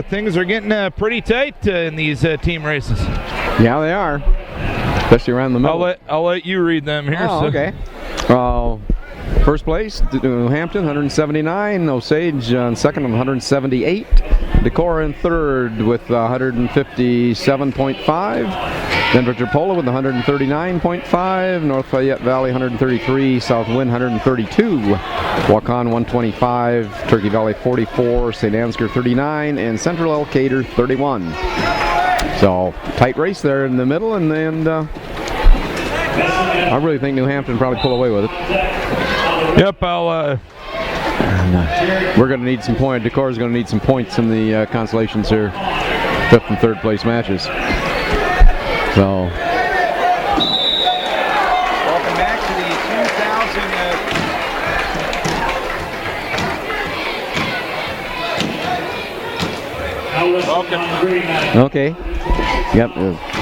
Things are getting pretty tight in these team races. Yeah, they are, especially around the middle. I'll let you read them here. Oh, okay. First place, New Hampton, 179. Osage on second, 178. Decorah in third with 157.5. Denver Terpola with 139.5. North Fayette Valley, 133. South Wind, 132. Waukon, 125. Turkey Valley, 44. St. Ansgar, 39. And Central Elkader, 31. So, tight race there in the middle, and I really think New Hampton probably pull away with it. Yep, we're going to need some points. Decorah's going to need some points in the consolations here, 5th and 3rd place matches. So. Welcome back to the 2000. Welcome. Okay. Yep.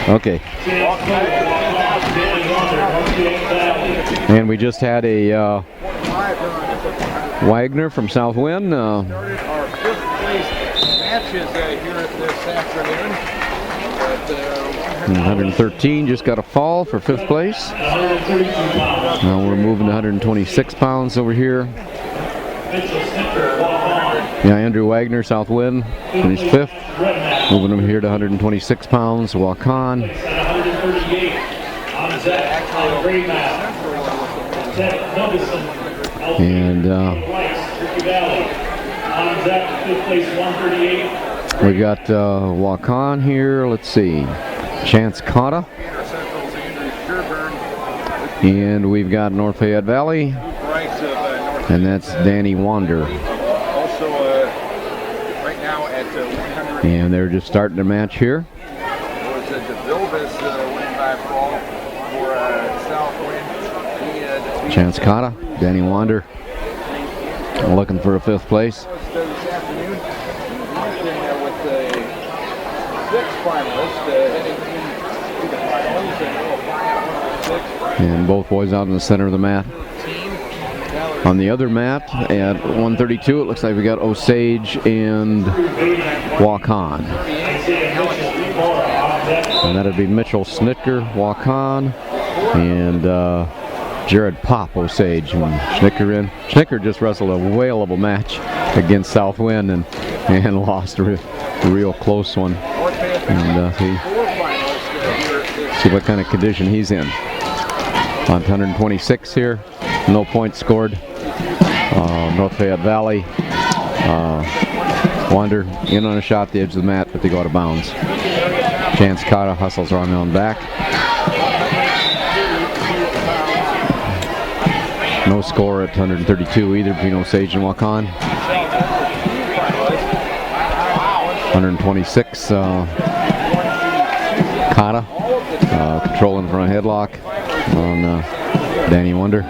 Okay. And we just had a Wagner from South Wind. Started our 5th place matches here at this afternoon. 113 just got a fall for 5th place. Now we're moving to 126 pounds over here. Yeah, Andrew Wagner, South Wind, finished 5th. Moving him here to 126 pounds. Waukon. And we got Waukon here. Let's see. Chance Cotta. And we've got North Fayette Valley. And that's Danny Wander. And they're just starting their match here. Chance Cotta, Danny Wander, looking for a 5th place. And both boys out in the center of the mat. On the other mat at 132, it looks like we got Osage and Waukon. And that'd be Mitchell Snitker, Waukon, and Jared Pop, Osage, and Schnicker in. Schnicker just wrestled a whalable match against South Wind and lost a real close one. And see what kind of condition he's in. On 126 here, no points scored. North Fayette Valley, Wander in on a shot at the edge of the mat, but they go out of bounds. Chance Cotta hustles around on back. No score at 132 either between Osage and Waukon. 126, Cotta controlling front headlock on Danny Wander.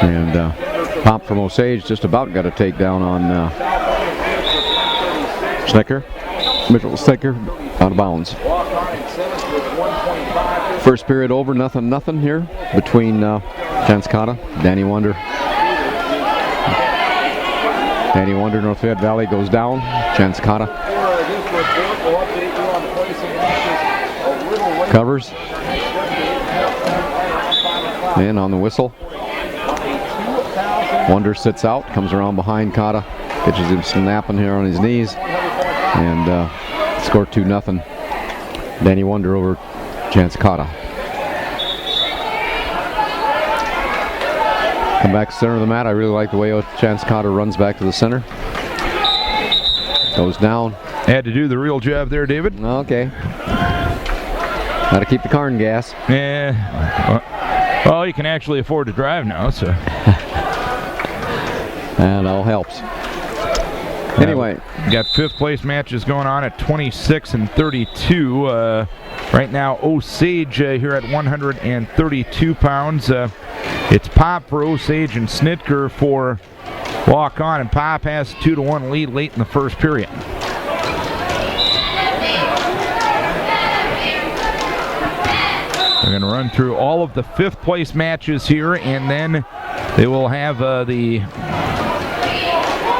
And Pop from Osage just about got a takedown on Snicker. Mitchell Snicker out of bounds. First period over, nothing here between Chance Cotta, Danny Wander. Danny Wander, North Fayette Valley goes down. Chance Cotta covers. And on the whistle, Wander sits out, comes around behind Cotta, catches him snapping here on his knees, and score 2-0. Danny Wander over Chance Cotta. Come back to the center of the mat. I really like the way Chance Cotta runs back to the center. Goes down. Had to do the real job there, David. Okay. Got to keep the car in gas. Yeah. Well, you can actually afford to drive now, so. That all helps. Anyway. Got 5th place matches going on at 26 and 32. Right now, Osage here at 132 pounds. It's Pop for Osage and Snitker for Waukon, and Pop has a 2-1 lead late in the first period. They're going to run through all of the fifth-place matches here, and then they will have the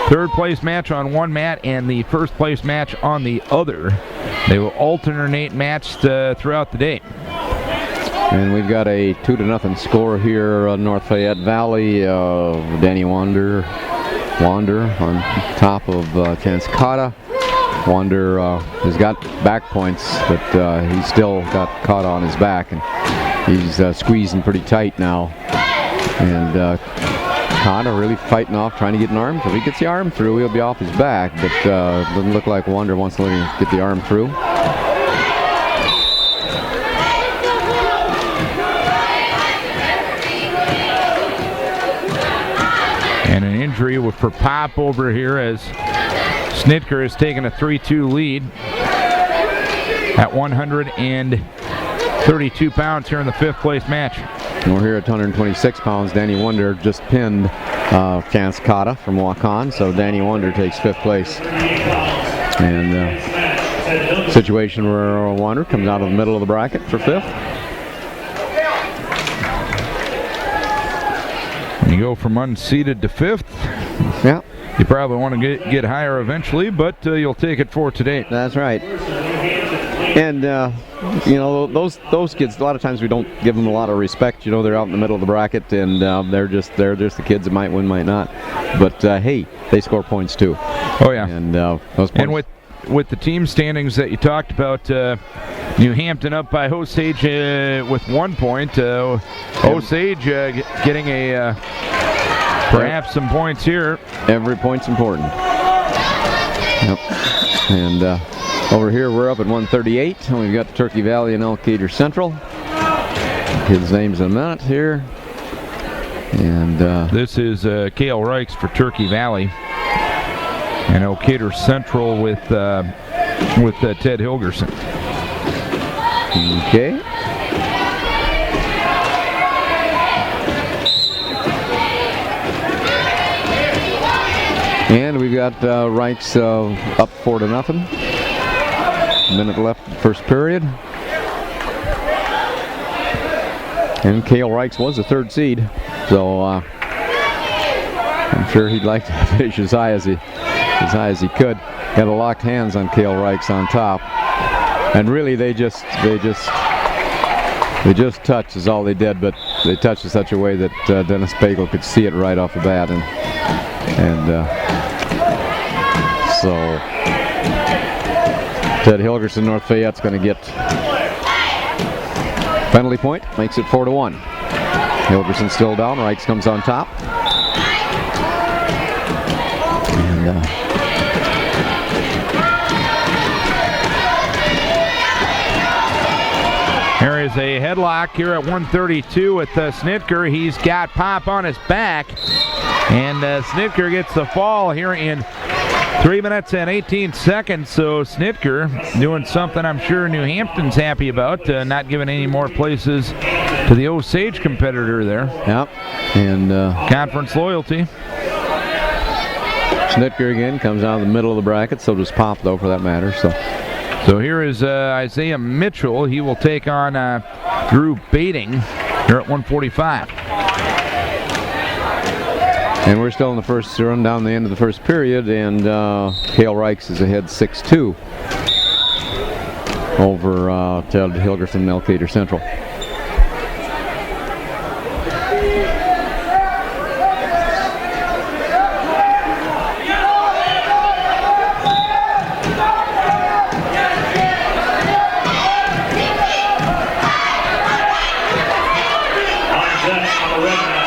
third-place match on one mat and the first-place match on the other. They will alternate matched throughout the day. And we've got a 2-0 score here on North Fayette Valley. Danny Wander on top of Kansas. Wander has got back points, but he's still got caught on his back, and he's squeezing pretty tight now. And Kata really fighting off, trying to get an arm. If he gets the arm through, he'll be off his back, but doesn't look like Wander wants to let him get the arm through. And an injury for Pop over here as Snitker has taken a 3-2 lead at 132 pounds here in the fifth-place match. And we're here at 126 pounds. Danny Wander just pinned Kansas from walk-on, so Danny Wander takes fifth place. And situation where Wander comes out of the middle of the bracket for fifth. When you go from unseeded to fifth, yeah, you probably want to get higher eventually, but you'll take it for today. That's right. And you know, those kids, a lot of times we don't give them a lot of respect. You know, they're out in the middle of the bracket, and they're just the kids that might win, might not. But hey, they score points too. Oh yeah. And those points. And with the team standings that you talked about, New Hampton up by Osage with 1 point. Osage getting perhaps some points here. Every point's important. Yep. And over here we're up at 138. And we've got Turkey Valley and Elkader Central. His name's in a minute here. And this is Cale Reichs for Turkey Valley, and Elkader Central with Ted Hilgerson. Okay. And we've got Reichs up 4-0. Minute left in the first period. And Cale Reichs was the third seed, so I'm sure he'd like to finish as high as he could. Had a locked hands on Cale Reichs on top, and really they just touched is all they did, but they touched in such a way that Dennis Bagel could see it right off the bat, and so Ted Hilgerson, North Fayette's going to get penalty point, makes it 4-1. Hilgerson still down. Reichs comes on top. And there is a headlock here at 132 with Snitker. He's got Pop on his back, and Snitker gets the fall here in 3 minutes and 18 seconds. So Snitker doing something I'm sure New Hampton's happy about, not giving any more places to the Osage competitor there. Yep. And conference loyalty. Snitker again comes out of the middle of the bracket, so does Pop though, for that matter. So here is Isaiah Mitchell. He will take on Drew Bading here at 145. And we're still in the first run down the end of the first period, and Cale Reichs is ahead 6-2 over Ted Hilgerson and Elkader Central.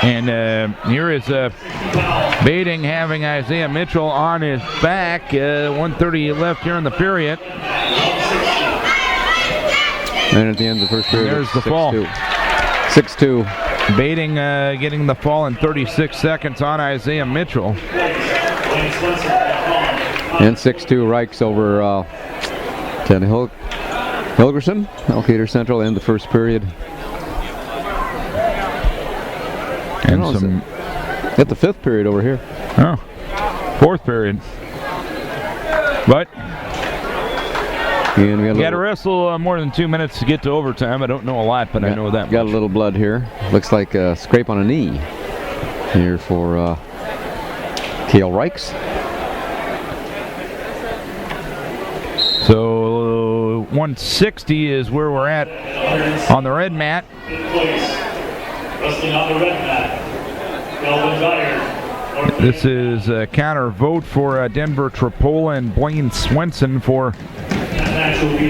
And here is Bading having Isaiah Mitchell on his back. 1:30 left here in the period. And at the end of the first period, there's the fall. 6-2. Bading getting the fall in 36 seconds on Isaiah Mitchell. And 6-2 Reichs over Ted Hilgerson, Elkader Central, in the first period. And some at the fifth period over here. Oh, fourth period. But And we got to wrestle more than 2 minutes to get to overtime. I don't know a lot, but I know that Got much. a little blood here. Looks like a scrape on a knee here for Cale Reichs. So 160 is where we're at on the red mat. Wrestling on the red mat, Melvin Dyer. This is a counter vote for Denver Trappola and Blaine Swenson for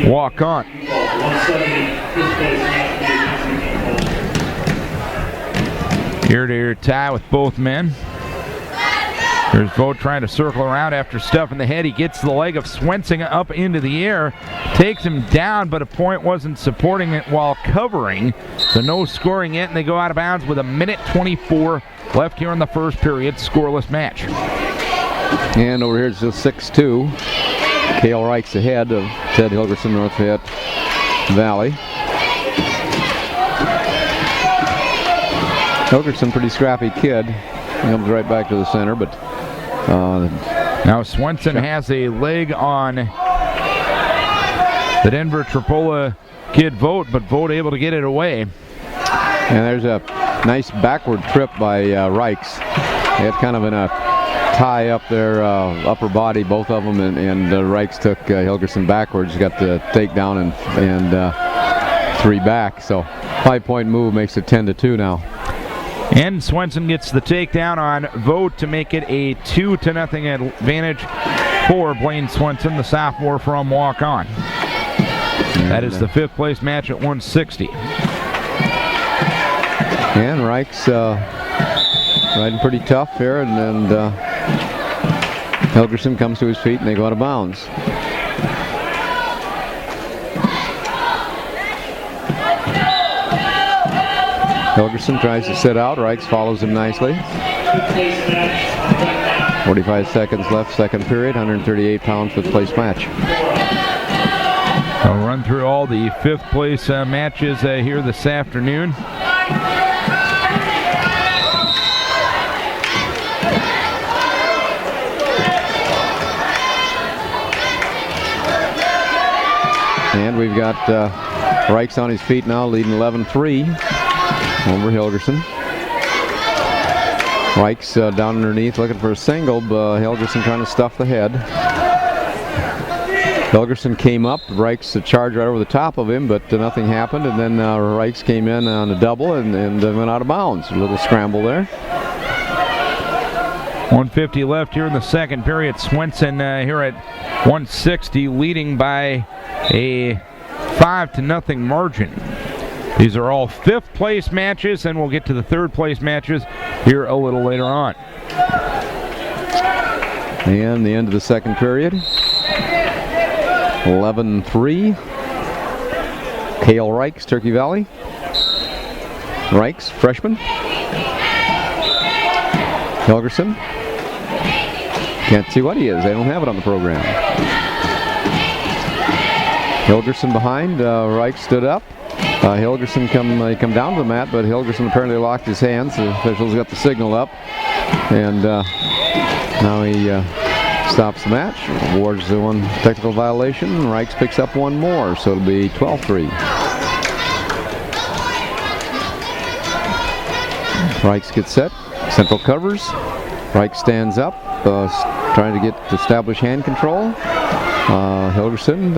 walk on. Ear-to-ear tie with both men. There's Vogt trying to circle around after stuffing the head. He gets the leg of Swenson up into the air, takes him down, but a point wasn't supporting it while covering. So no scoring yet, and they go out of bounds with 1:24 left here in the first period. Scoreless match. And over here it's just 6-2. Cale Reichs ahead of Ted Hilgerson, North Fayette Valley. Hilgerson, pretty scrappy kid. He comes right back to the center, but now Swenson has a leg on the Denver Trappola kid Vogt, but Vogt able to get it away. And there's a nice backward trip by Reichs. They had kind of in a tie up their upper body, both of them, and Reichs took Hilgerson backwards, got the takedown and 3 back. So 5-point move makes it 10-2 now. And Swenson gets the takedown on Vogt to make it a 2-0 advantage for Blaine Swenson, the sophomore from Walk On. That is the 5th place match at 160. And Reichs riding pretty tough here, and Hilgerson comes to his feet and they go out of bounds. Hilgerson tries to sit out. Reichs follows him nicely. 45 seconds left, second period. 138 pounds for the place match. I'll run through all the 5th place matches here this afternoon. And we've got Reichs on his feet now, leading 11-3 over Hilgerson. Reichs down underneath looking for a single, but Hilgerson trying to stuff the head. Hilgerson came up, Reichs charged right over the top of him, but nothing happened, and then Reichs came in on a double and went out of bounds. A little scramble there. 150 left here in the second period. Swenson here at 160, leading by a 5-0 margin. These are all 5th place matches, and we'll get to the 3rd place matches here a little later on. And the end of the second period. 11-3. Cale Reichs, Turkey Valley. Reichs, freshman. Hilgerson. Can't see what he is. They don't have it on the program. Hilgerson behind. Reichs stood up. Hilgerson come down to the mat, but Hilgerson apparently locked his hands. The officials got the signal up, and now he stops the match, awards the one technical violation. Reichs picks up one more, so it'll be 12-3. Reichs gets set, central covers. Reichs stands up, trying to establish hand control. Hilgerson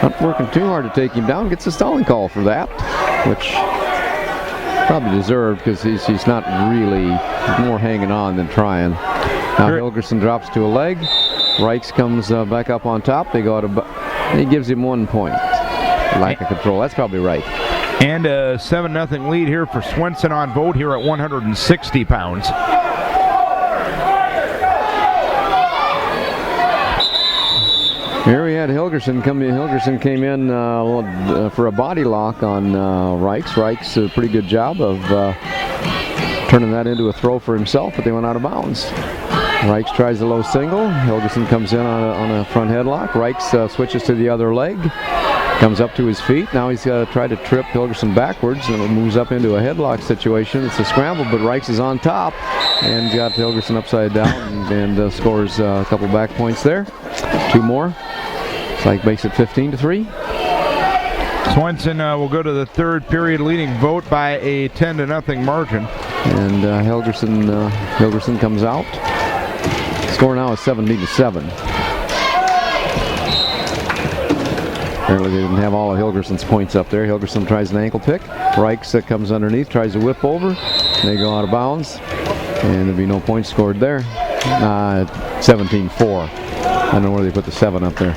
not working too hard to take him down, gets a stalling call for that, which probably deserved because he's not really more hanging on than trying. Now Hilgerson drops to a leg. Reichs comes back up on top. They go out of. He gives him 1 point. Lack of control. That's probably right. And a 7-0 lead here for Swenson on Vogt here at 160 pounds. Here we had Hilgerson come in. Hilgerson came in for a body lock on Reichs. Reichs did a pretty good job of turning that into a throw for himself, but they went out of bounds. Reichs tries a low single. Hilgerson comes in on a front headlock. Reichs switches to the other leg. Comes up to his feet. Now he's tried to trip Hilgerson backwards and it moves up into a headlock situation. It's a scramble, but Reichs is on top and got Hilgerson upside down and scores a couple back points there. 2 more. Like makes it 15-3. Swenson will go to the third period leading Vogt by a 10-0 margin. And Hilgerson comes out. Score now is 17-7. Apparently they didn't have all of Hilgerson's points up there. Hilgerson tries an ankle pick. Reichs comes underneath, tries to whip over. They go out of bounds. And there'll be no points scored there. 17-4. I don't know where they put the 7 up there.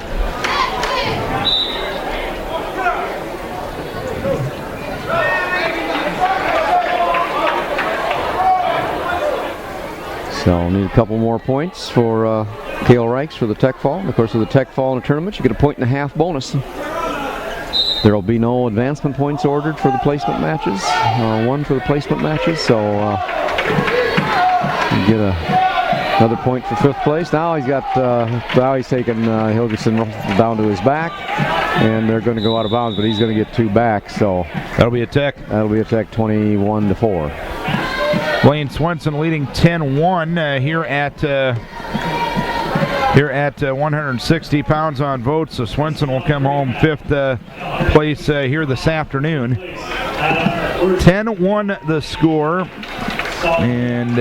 So need a couple more points for Cale Reichs for the Tech Fall. And of course, with the Tech Fall in a tournament, you get a 1.5 bonus. There will be no advancement points ordered for the placement matches. One for the placement matches, so you get another point for 5th place. Now he's got he's taking Hilgerson down to his back, and they're going to go out of bounds, but he's going to get 2 back. So that'll be a Tech. 21-4. Blaine Swenson leading 10-1 here at 160 pounds on votes. So Swenson will come home 5th place here this afternoon. 10-1 the score. And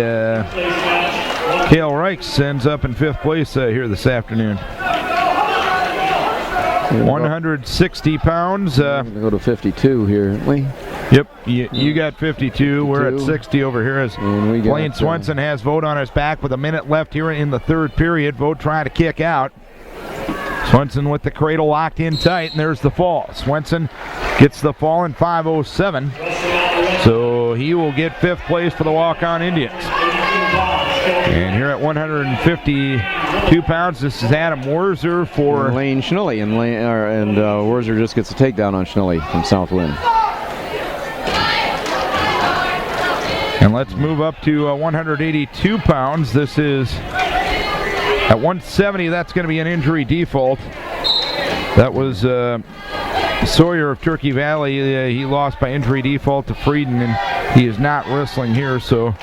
Cale Reichs ends up in 5th place here this afternoon. 160 pounds. We're going to go to 52 here, aren't we? Yep, you got 52. We're at 60 over here as Blaine Swenson has Vogt on his back with a minute left here in the third period. Vogt trying to kick out. Swenson with the cradle locked in tight, and there's the fall. Swenson gets the fall in 5:07. So he will get 5th place for the walk-on Indians. And here at 152 pounds, this is Adam Werzer for Lane Schnully, and Werzer just gets a takedown on Schnully from South Wind. And let's move up to 182 pounds. This is at 170. That's going to be an injury default. That was Sawyer of Turkey Valley. He lost by injury default to Frieden, and he is not wrestling here. So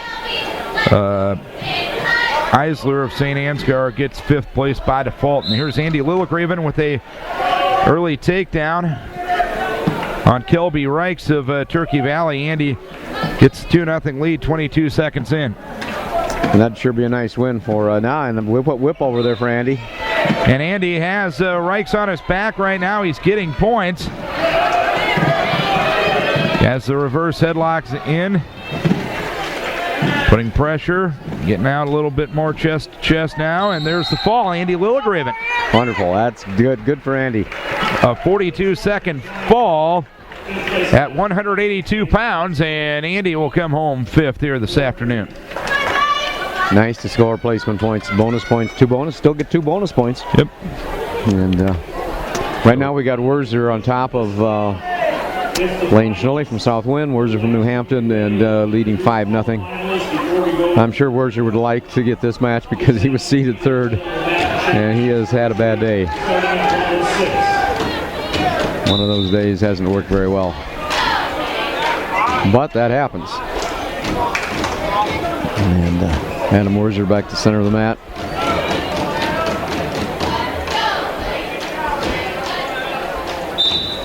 Eisler of St. Ansgar gets 5th place by default. And here's Andy Lillegraven with a early takedown on Kelby Reichs of Turkey Valley. Andy gets 2-0 lead 22 seconds in. And that'd sure be a nice win for now. And we'll put whip over there for Andy. And Andy has Reichs on his back right now. He's getting points. As the reverse headlocks in. Putting pressure. Getting out a little bit more chest to chest now. And there's the fall. Andy Lillegraven. Wonderful. That's good. Good for Andy. A 42-second fall at 182 pounds, and Andy will come home 5th here this afternoon. Nice to score placement points, bonus points, 2 bonus, still get 2 bonus points. Yep. And right now we got Werzer on top of Lane Schnully from South Wind, Werzer from New Hampton, and leading 5-0. I'm sure Werzer would like to get this match because he was seeded 3rd, and he has had a bad day. One of those days hasn't worked very well. But that happens. And Adam Werzer back to center of the mat.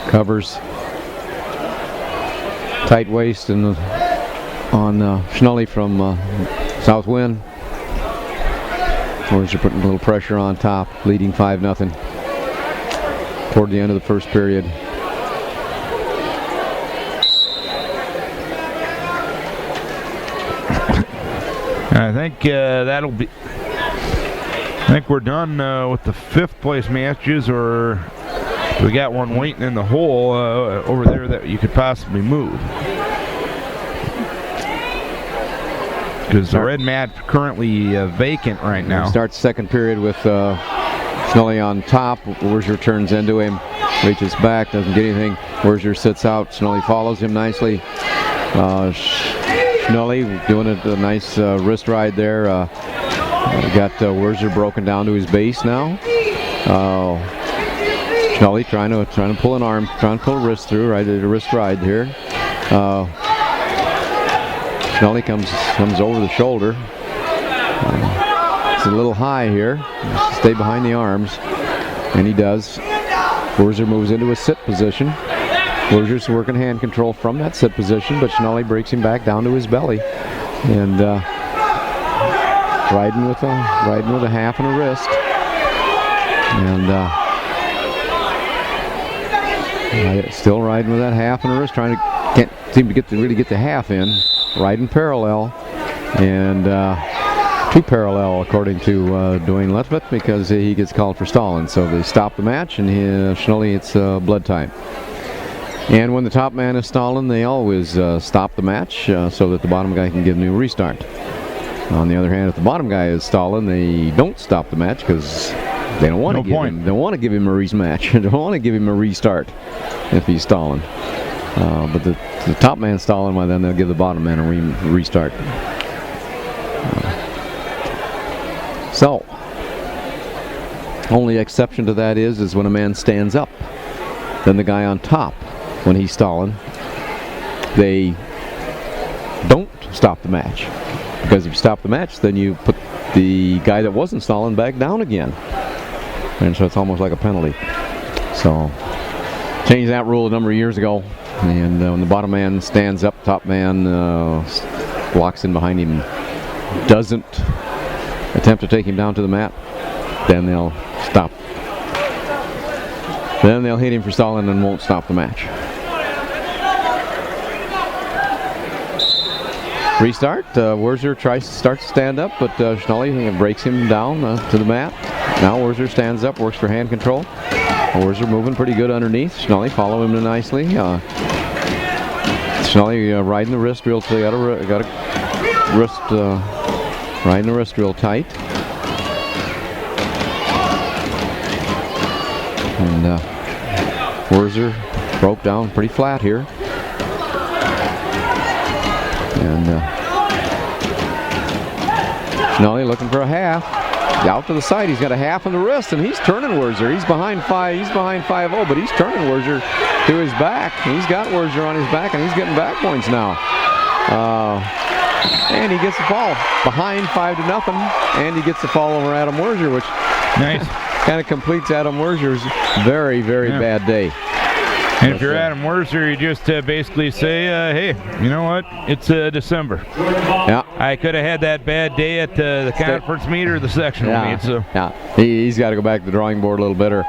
Covers. Tight waist and on Schnully from South Wind. Werzer putting a little pressure on top, leading 5-0. Toward the end of the first period. I think that'll be. I think we're done with the 5th place matches, or we got one waiting in the hole over there that you could possibly move. Because the red mat currently vacant right now. Starts second period with Schnully on top. Werzer turns into him, reaches back, doesn't get anything. Werzer sits out. Schnully follows him nicely. Schnully doing a nice wrist ride there. Got Werzer broken down to his base now. Schnully trying to pull an arm, trying to pull a wrist through. Right, a wrist ride here. Schnully comes over the shoulder. It's a little high here. Stay behind the arms, and he does. Wurzer moves into a sit position. Wurzer's working hand control from that sit position, but Schnelly breaks him back down to his belly. And riding with a half and a wrist. And still riding with that half and a wrist, can't seem to really get the half in. Riding parallel. And 2 parallel according to Dwayne Letvitt, because he gets called for stalling. So they stop the match, and Schnelly, it's blood time. And when the top man is stalling, they always stop the match so that the bottom guy can get a new restart. On the other hand, if the bottom guy is stalling, they don't stop the match because they don't want to give him. They don't want to give him a rematch. They don't want to give him a restart if he's stalling. But the top man stalling, well, then they'll give the bottom man a restart. So, only exception to that is when a man stands up. Then the guy on top, when he's stalling, they don't stop the match. Because if you stop the match, then you put the guy that wasn't stalling back down again. And so it's almost like a penalty. So, changed that rule a number of years ago. And when the bottom man stands up, top man walks in behind him, doesn't attempt to take him down to the mat, then they'll stop. Then they'll hit him for stalling and won't stop the match. Restart. Wurzer starts to stand up, but Schnelly breaks him down to the mat. Now Wurzer stands up, works for hand control. Wurzer moving pretty good underneath. Schnelly follow him nicely. Schnelly riding the wrist real tight. Got a wrist riding the wrist real tight. And Wurzer broke down pretty flat here. And Schnelly looking for a half. Out to the side, he's got a half on the wrist, and he's turning Wurzer. He's behind 5-0, but he's turning Wurzer to his back. He's got Wurzer on his back, and he's getting back points now. And he gets the fall. Behind 5-0, and he gets the fall over Adam Wurzer, which nice. Kind of completes Adam Wurzer's very, very bad day. And if you're Adam Wurzer, you just basically say, hey, you know what? It's December. Yeah. I could have had that bad day at the conference meet or the sectional meet. So. Yeah, he's got to go back to the drawing board a little better.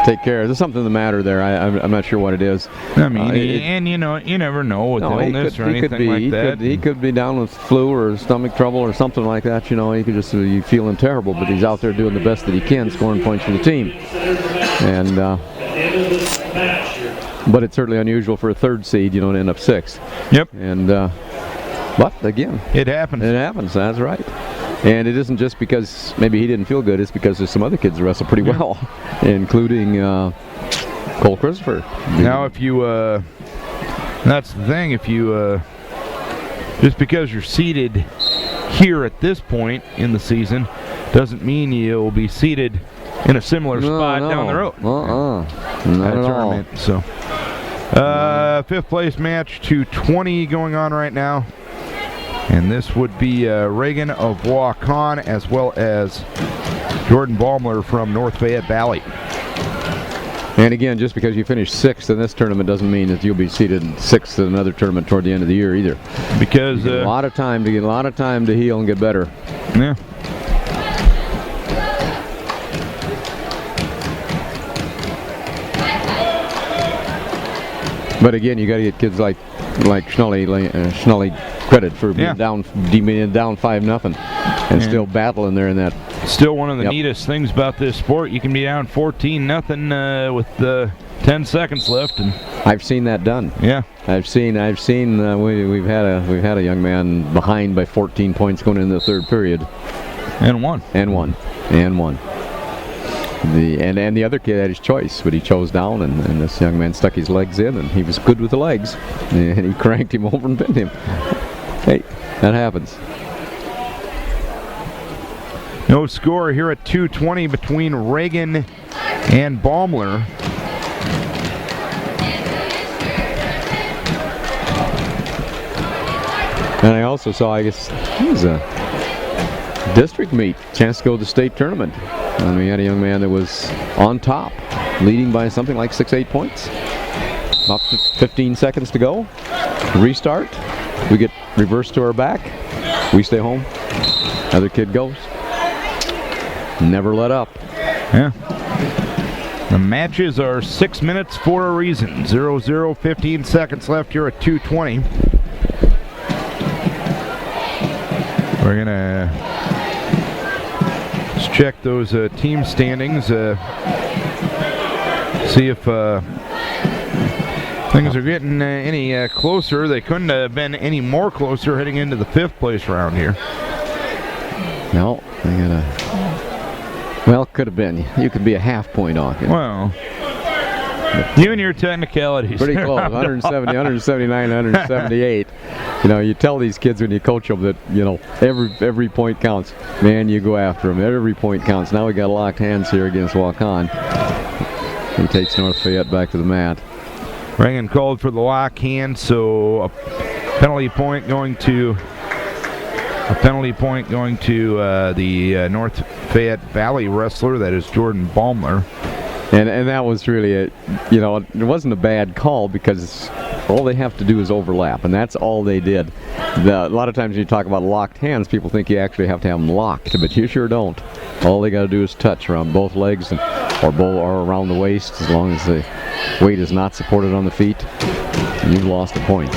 Take care. There's something the matter there. I'm not sure what it is. I mean, and you know, you never know with illness or anything like that. He could be down with flu or stomach trouble or something like that. You know, he could just be feeling terrible, but he's out there doing the best that he can, scoring points for the team. And but it's certainly unusual for a third seed, you know, to end up sixth. Yep. And but again, it happens. It happens. That's right. And it isn't just because maybe he didn't feel good. It's because there's some other kids that wrestle pretty well, including Cole Christopher. Now, if you, that's the thing, if you, just because you're seated here at this point in the season, doesn't mean you'll be seated in a similar spot down the road. Not at all. So, fifth place match to 20 going on right now. And this would be Reagan of Waukon as well as Jordan Baumler from North Fayette Valley. And again, just because you finish sixth in this tournament doesn't mean that you'll be seated sixth in another tournament toward the end of the year either. Because a lot of time to heal and get better. Yeah. But again, you got to get kids like Schnelly credit for being down 5-0 and still battling there in that. Still one of the neatest things about this sport. You can be down 14-0 with 10 seconds left, and I've seen that done. Yeah, I've seen. We've had a young man behind by 14 points going into the third period, and won. And the other kid had his choice, but he chose down, and this young man stuck his legs in, and he was good with the legs, and he cranked him over and pinned him. Hey, that happens. No score here at 2:20 between Reagan and Baumler. And I also saw, I guess, it was a district meet, chance to go to the state tournament. And we had a young man that was on top leading by something like 6-8 points. About 15 seconds to go. Restart. We get reversed to our back. We stay home. Other kid goes. Never let up. Yeah. The matches are 6 minutes for a reason. 0-0, 15 seconds left here at 2:20. We're going to just check those team standings. See if things are getting any closer. They couldn't have been any more closer heading into the 5th place round here. No, they got a... Well, could have been. You could be a half point off. Well, you and your technicalities. Pretty close. 170, 179, 178. You know, you tell these kids when you coach them that, you know, every point counts. Man, you go after them. Every point counts. Now we got locked hands here against Waukon. He takes North Fayette back to the mat. Rangan called for the lock hand, so a penalty point going to the North Fayette Valley wrestler. That is Jordan Baumler. And that was really it wasn't a bad call because all they have to do is overlap, and that's all they did. A lot of times when you talk about locked hands, people think you actually have to have them locked, but you sure don't. All they got to do is touch around both legs or around the waist, as long as the weight is not supported on the feet. You've lost a point.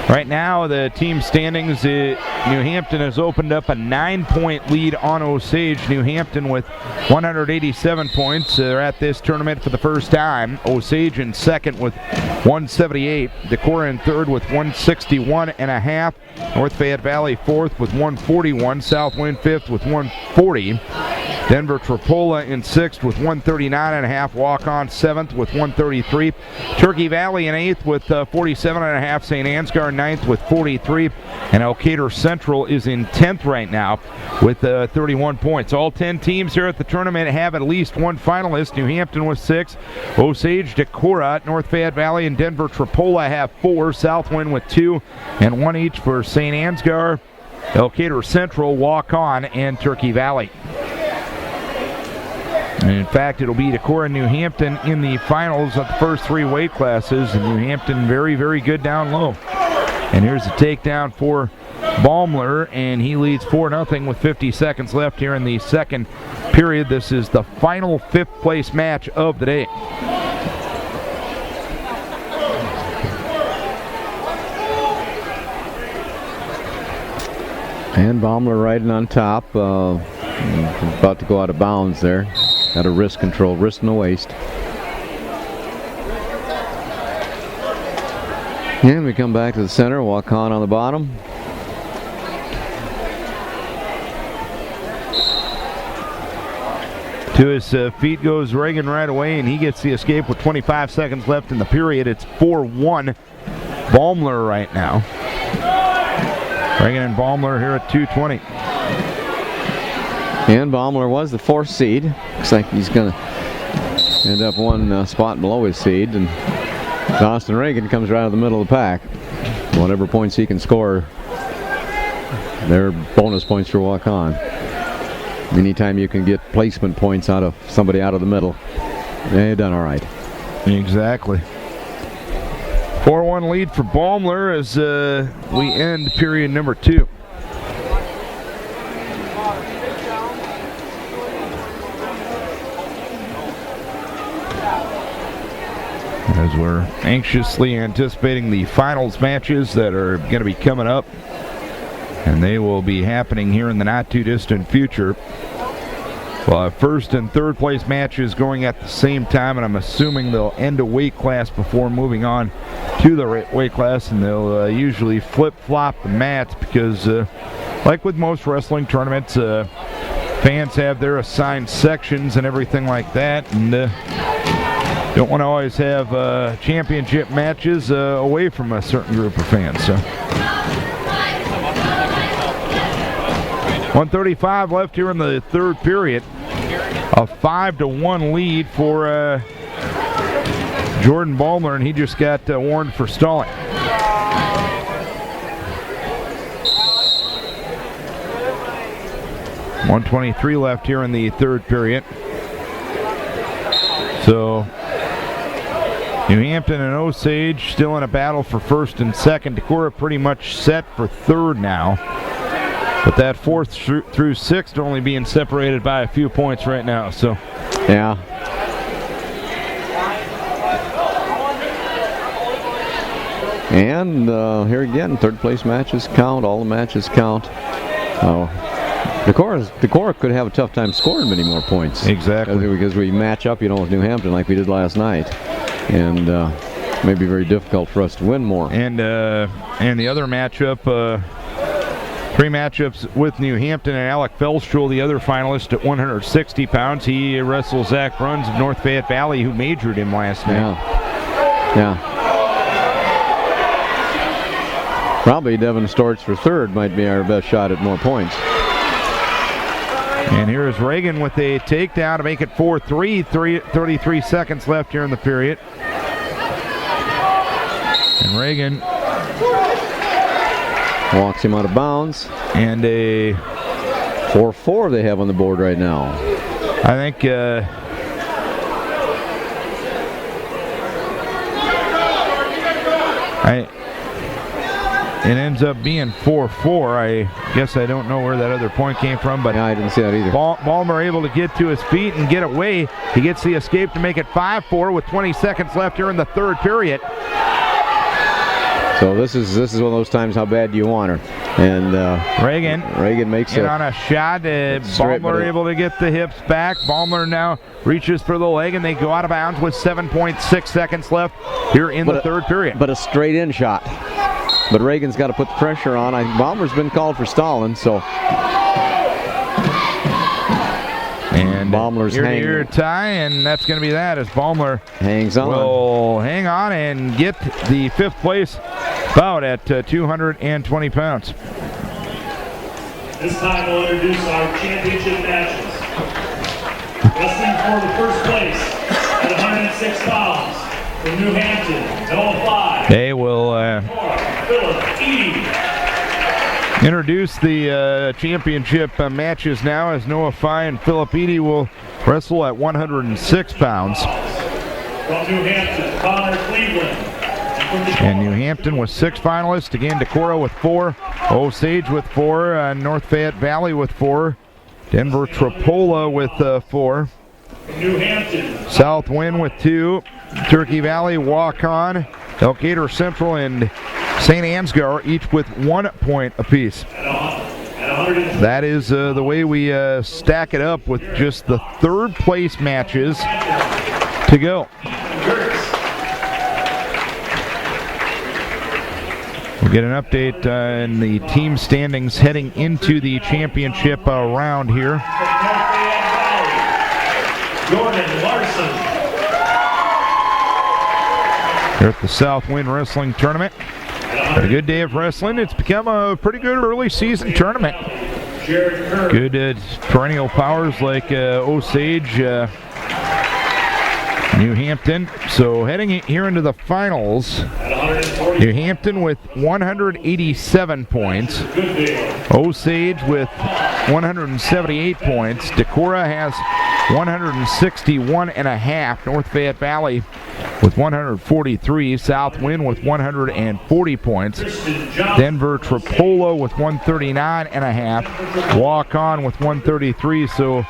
Right now, the team standings, New Hampton has opened up a 9-point lead on Osage. New Hampton with 187 points. They're at this tournament for the first time. Osage in second with 178. Decorah in third with 161.5. North Fayette Valley fourth with 141. South Wind fifth with 140. Denver Tripola in sixth with 139.5. Waukon seventh with 133. Turkey Valley in eighth with 47.5. St. Ansgar ninth with 43. And Elkader Central is in 10th right now with 31 points. All 10 teams here at the tournament have at least one finalist. New Hampton with 6. Osage, Decorah, North Fayette Valley, and Denver Tripola have 4. Southwind with 2 and 1 each for St. Ansgar, Elkader Central, Waukon, and Turkey Valley. And in fact, it'll be Decorah and New Hampton in the finals of the first 3 weight classes. And New Hampton very, very good down low. And here's the takedown for Baumler, and he leads 4-0 with 50 seconds left here in the second period. This is the final 5th place match of the day. And Baumler riding on top. About to go out of bounds there. Got a wrist control, wrist in the waist. And we come back to the center. Waukon on the bottom. To his feet goes Reagan right away, and he gets the escape with 25 seconds left in the period. It's 4-1 Baumler right now. Reagan and Baumler here at 2:20. And Baumler was the 4th seed. Looks like he's going to end up one spot below his seed. And Austin Reagan comes right out of the middle of the pack. Whatever points he can score, they're bonus points for Waukon. Anytime you can get placement points out of somebody out of the middle, they've done all right. Exactly. 4-1 lead for Baumler as we end period number 2. As we're anxiously anticipating the finals matches that are going to be coming up, and they will be happening here in the not too distant future. Well, 1st and 3rd place matches going at the same time, and I'm assuming they'll end a weight class before moving on to the weight class, and they'll usually flip-flop the mats because, like with most wrestling tournaments, fans have their assigned sections and everything like that, and don't want to always have championship matches away from a certain group of fans. So 1:35 left here in the 3rd period. A 5-1 lead for Jordan Baumler, and he just got warned for stalling. .123 left here in the 3rd period. So New Hampton and Osage still in a battle for first and second. Decorah pretty much set for third now. But that fourth through sixth only being separated by a few points right now. So yeah. And here again, third place matches count. All the matches count. Decorah could have a tough time scoring many more points. Exactly. Because we match up, with New Hampton like we did last night. And may be very difficult for us to win more. And the other matchup, 3 matchups with New Hampton, and Alec Felstrol, the other finalist at 160 pounds. He wrestles Zach Bruns of North Fayette Valley, who majored him last night. Yeah. Probably Devin Storch for third might be our best shot at more points. And here is Reagan with a takedown to make it 4-3. 33 seconds left here in the period. And Reagan walks him out of bounds. And a 4-4 they have on the board right now. I think it ends up being 4-4. I guess I don't know where that other point came from, but yeah, I didn't see that either. Ballmer able to get to his feet and get away. He gets the escape to make it 5-4 with 20 seconds left here in the third period. So this is one of those times, how bad do you want her? And Reagan makes it on a shot. Ballmer able to get the hips back. Ballmer now reaches for the leg, and they go out of bounds with 7.6 seconds left here in the third period. But a straight in shot. But Reagan's got to put the pressure on. Ballmer's been called for stalling, so. And Ballmer's ear tie, and that's going to be that as Ballmer hangs on. Will hang on and get the 5th place bout at 220 pounds. This time we'll introduce our championship matches. Wrestling for the first place at 106 pounds from New Hampton, Noah 5. They will Philip E. introduce the championship matches now, as Noah Fye and Philip Eady will wrestle at 106 pounds. From New Hampton, Connor Cleveland. And New Hampton with 6 finalists. Again, Decorah with 4, Osage with 4, North Fayette Valley with 4, Denver Trapola with 4, New Hampton, South Win with 2, Turkey Valley, Walk-On, Elkader Central, and St. Ansgar, each with 1 point apiece. That is the way we stack it up with just the third place matches to go. We'll get an update in the team standings heading into the championship round here. Jordan Larson. Here at the South Wind Wrestling Tournament. Had a good day of wrestling. It's become a pretty good early season tournament. Good perennial powers like Osage, New Hampton. So heading here into the finals, New Hampton with 187 points, Osage with 178 points, Decorah has 161 and a half, North Fayette Valley with 143, South Wind with 140 points, Denver Trapola with 139 and a half, Walk-On with 133. So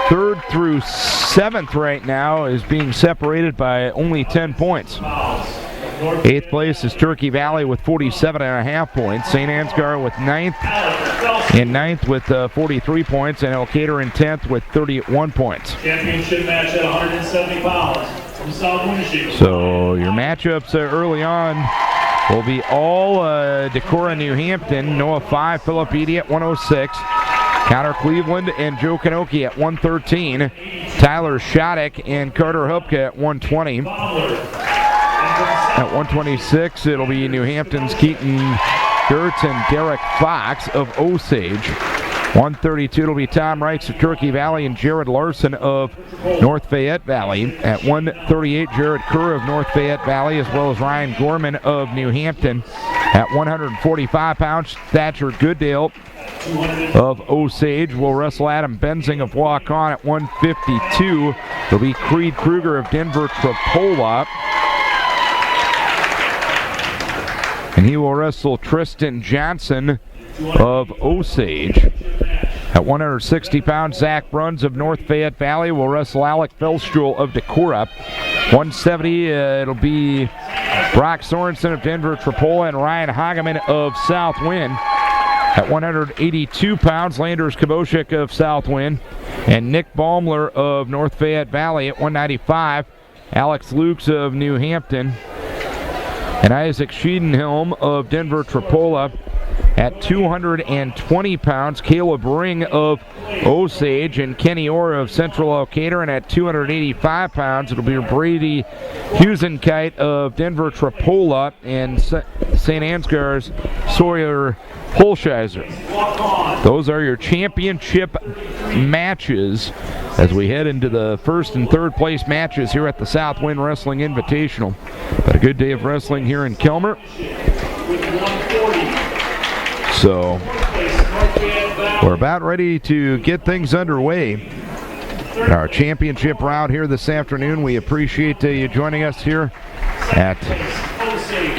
3rd through 7th right now is being separated by only 10 points. 8th place is Turkey Valley with 47 and a half points, St. Ansgar with 9th with 43 points, and Elkader in 10th with 31 points. Championship match at 170 pounds from South Winneshiek. So your matchups early on will be all Decorah, New Hampton, Noah 5, Philip Eady at 106, Connor Cleveland and Joe Kanoki at 113, Tyler Shoddick and Carter Hupke at 120. At 126, it'll be New Hampton's Keaton Gertz and Derek Fox of Osage. 132, it'll be Tom Reichs of Turkey Valley and Jared Larson of North Fayette Valley. At 138, Jared Kerr of North Fayette Valley, as well as Ryan Gorman of New Hampton. At 145 pounds, Thatcher Goodale of Osage will wrestle Adam Benzing of Waukon. At 152, it'll be Creed Kruger of Denver Trapola. And he will wrestle Tristan Johnson of Osage. At 160 pounds, Zach Bruns of North Fayette Valley will wrestle Alec Felstruel of Decorah. 170, it'll be Brock Sorensen of Denver Trapola and Ryan Hageman of South Wind. At 182 pounds, Landers Kaboshik of South Wind and Nick Baumler of North Fayette Valley. At 195, Alex Lukes of New Hampton and Isaac Schiedenhelm of Denver Trapola. At 220 pounds, Caleb Ring of Osage and Kenny Orr of Central Elkader. And at 285 pounds, it'll be Brady Husenkite of Denver Trapola and St. Ansgar's Sawyer Holsheiser. Those are your championship matches as we head into the first and third place matches here at the South Wind Wrestling Invitational. But a good day of wrestling here in Kelmer. So we're about ready to get things underway. Our championship round here this afternoon. We appreciate you joining us here at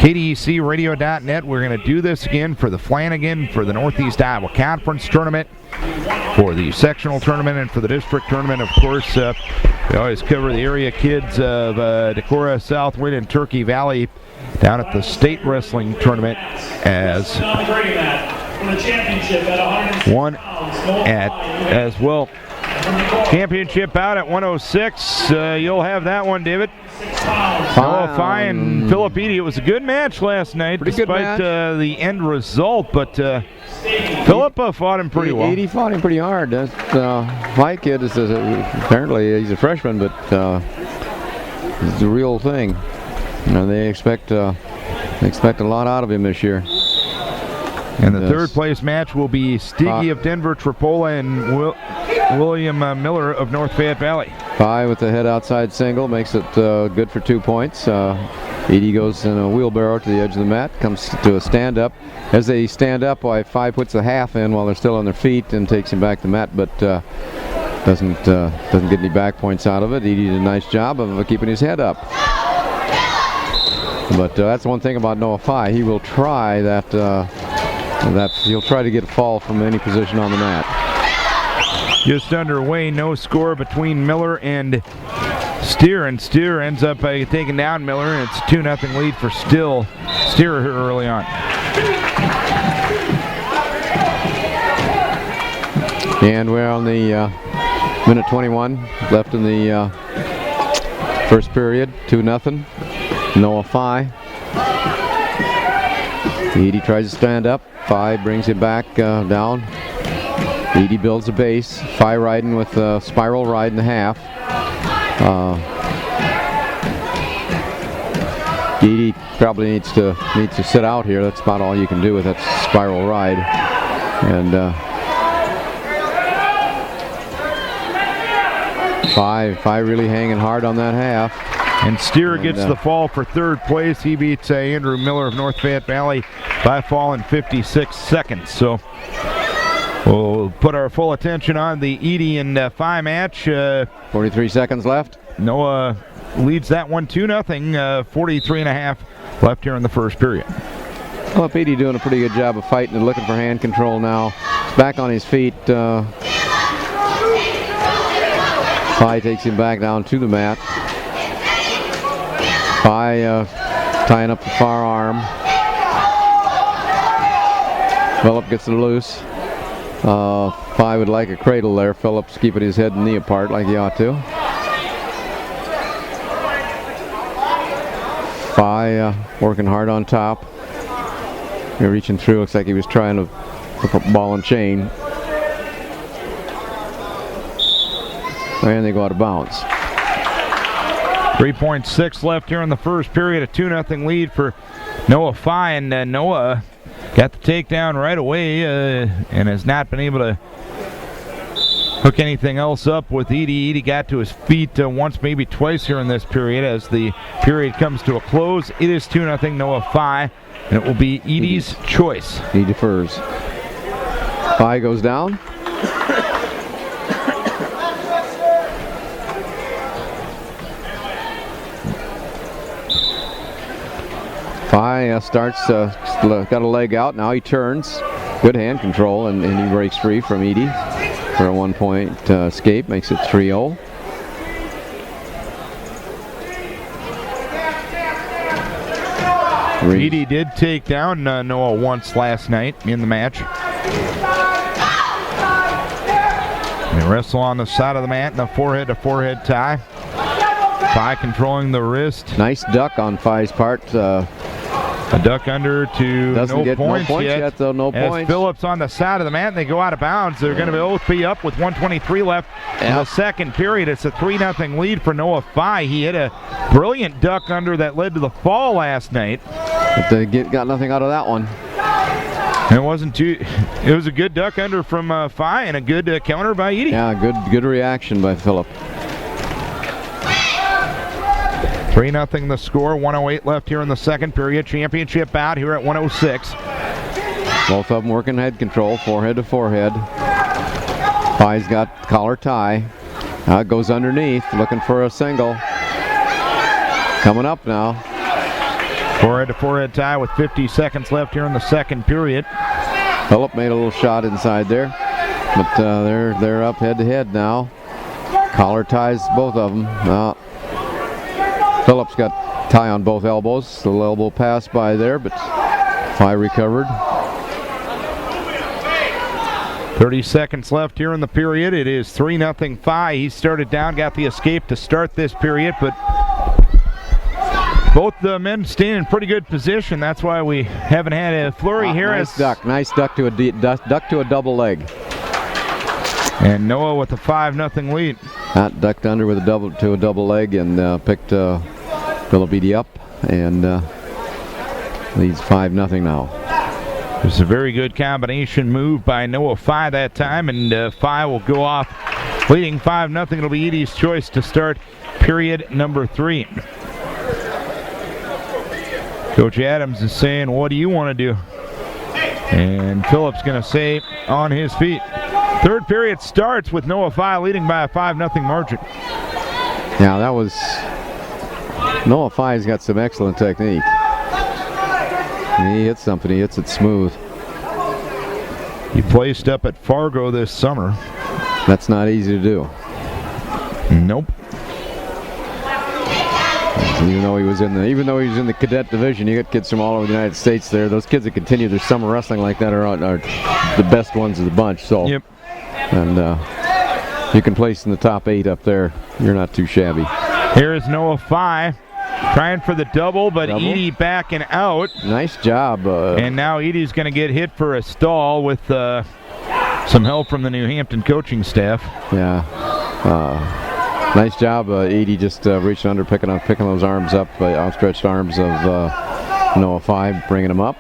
KDECradio.net. We're going to do this again for the Flanagan, for the Northeast Iowa Conference Tournament, for the sectional tournament, and for the district tournament. Of course, we always cover the area kids of Decorah, Southwind, and Turkey Valley down at the state wrestling tournament as one as well. Championship bout at 106. You'll have that one, David. Noah Fye and Philip Eady. It was a good match last night, despite the end result, but Philip fought him pretty well. Eady fought him pretty hard. That Fye kid is apparently he's a freshman, but he's the real thing. And they expect a lot out of him this year. And the third place match will be Stiggy of Denver Trapola and William Miller of North Fayette Valley. Fye with the head outside single makes it good for 2 points. Eady goes in a wheelbarrow to the edge of the mat, comes to a stand-up. As they stand up, Fye puts the half in while they're still on their feet and takes him back to the mat, but doesn't get any back points out of it. Eady did a nice job of keeping his head up. But that's one thing about Noah Fye. He will try he'll try to get a fall from any position on the mat. Just underway, no score between Miller and Steer, and Steer ends up taking down Miller, and it's a 2-0 lead for Steer here early on. And we're on the minute 21 left in the first period, 2-0. Noah Fye. Eady tries to stand up. Fye brings it back down. Eady builds a base. Fye riding with a spiral ride in the half. Eady probably needs to sit out here. That's about all you can do with that spiral ride. And Fye really hanging hard on that half. And Steer gets the fall for third place. He beats Andrew Miller of North Fayette Valley by a fall in 56 seconds. So we'll put our full attention on the Eady and Fye match. 43 seconds left. Noah leads that one 2-0. 43 and a half left here in the first period. Well, Eady doing a pretty good job of fighting and looking for hand control now. Back on his feet. Fye takes him back down to the mat. Fye tying up the far arm. Phillip gets it loose. Fye would like a cradle there. Phillip's keeping his head and knee apart like he ought to. Fye working hard on top. They're reaching through. Looks like he was trying to hook up ball and chain. And they go out of bounds. 3.6 left here in the first period. A 2-0 lead for Noah Fye. And Noah got the takedown right away and has not been able to hook anything else up with Edie. Edie got to his feet once, maybe twice here in this period. As the period comes to a close, it is 2-0 Noah Phi, and it will be Edie's choice. He defers. Phi goes down. Phi starts, got a leg out. Now he turns. Good hand control, and he breaks free from Edie for a 1-point escape. Makes it 3-0. Edie did take down Noah once last night in the match. They wrestle on the side of the mat in a forehead-to-forehead tie. Phi controlling the wrist. Nice duck on Phi's part. A duck under to no points yet. Though. No as points. Phillips on the side of the mat, and they go out of bounds. They're going to both be up with 1:23 left in the second period. It's a 3-0 lead for Noah Phi. He hit a brilliant duck under that led to the fall last night. But they got nothing out of that one. It wasn't too. It was a good duck under from Phi and a good counter by Edie. Yeah, good reaction by Phillip. 3-0 the score. 1:08 left here in the second period. Championship bout here at 106. Both of them working head control, forehead to forehead. Phi's got collar tie. Now it goes underneath, looking for a single. Coming up now. Forehead to forehead tie with 50 seconds left here in the second period. Phillip made a little shot inside there, but they're up head to head now. Collar ties both of them. Phillip's got tie on both elbows. The little elbow pass by there, but Phi recovered. 30 seconds left here in the period. It is 3-0 Phi. He started down, got the escape to start this period, but both the men staying in pretty good position. That's why we haven't had a flurry here. Nice duck to a double leg. And Noah with a 5-0 lead. That ducked under with a double leg and picked Phillip Edie up and leads 5-0 now. It's a very good combination move by Noah Phi that time, and Phi will go off leading 5-0. It'll be Edie's choice to start period number 3. Coach Adams is saying, what do you want to do? And Phillip's going to say, on his feet. Third period starts with Noah Phi leading by a 5-0 margin. Yeah, that was... Noah Phi's got some excellent technique. He hits something, he hits it smooth. He placed up at Fargo this summer. That's not easy to do. Nope. Even though he was in the cadet division, you got kids from all over the United States there. Those kids that continue their summer wrestling like that are the best ones of the bunch. So, yep. And you can place in the top 8 up there. You're not too shabby. Here is Noah Phi trying for the double, but Edie backing out. Nice job. And now Edie's going to get hit for a stall with some help from the New Hampton coaching staff. Yeah. Nice job, Edie, just reaching under, picking those arms up, outstretched arms of Noah Phi, bringing him up.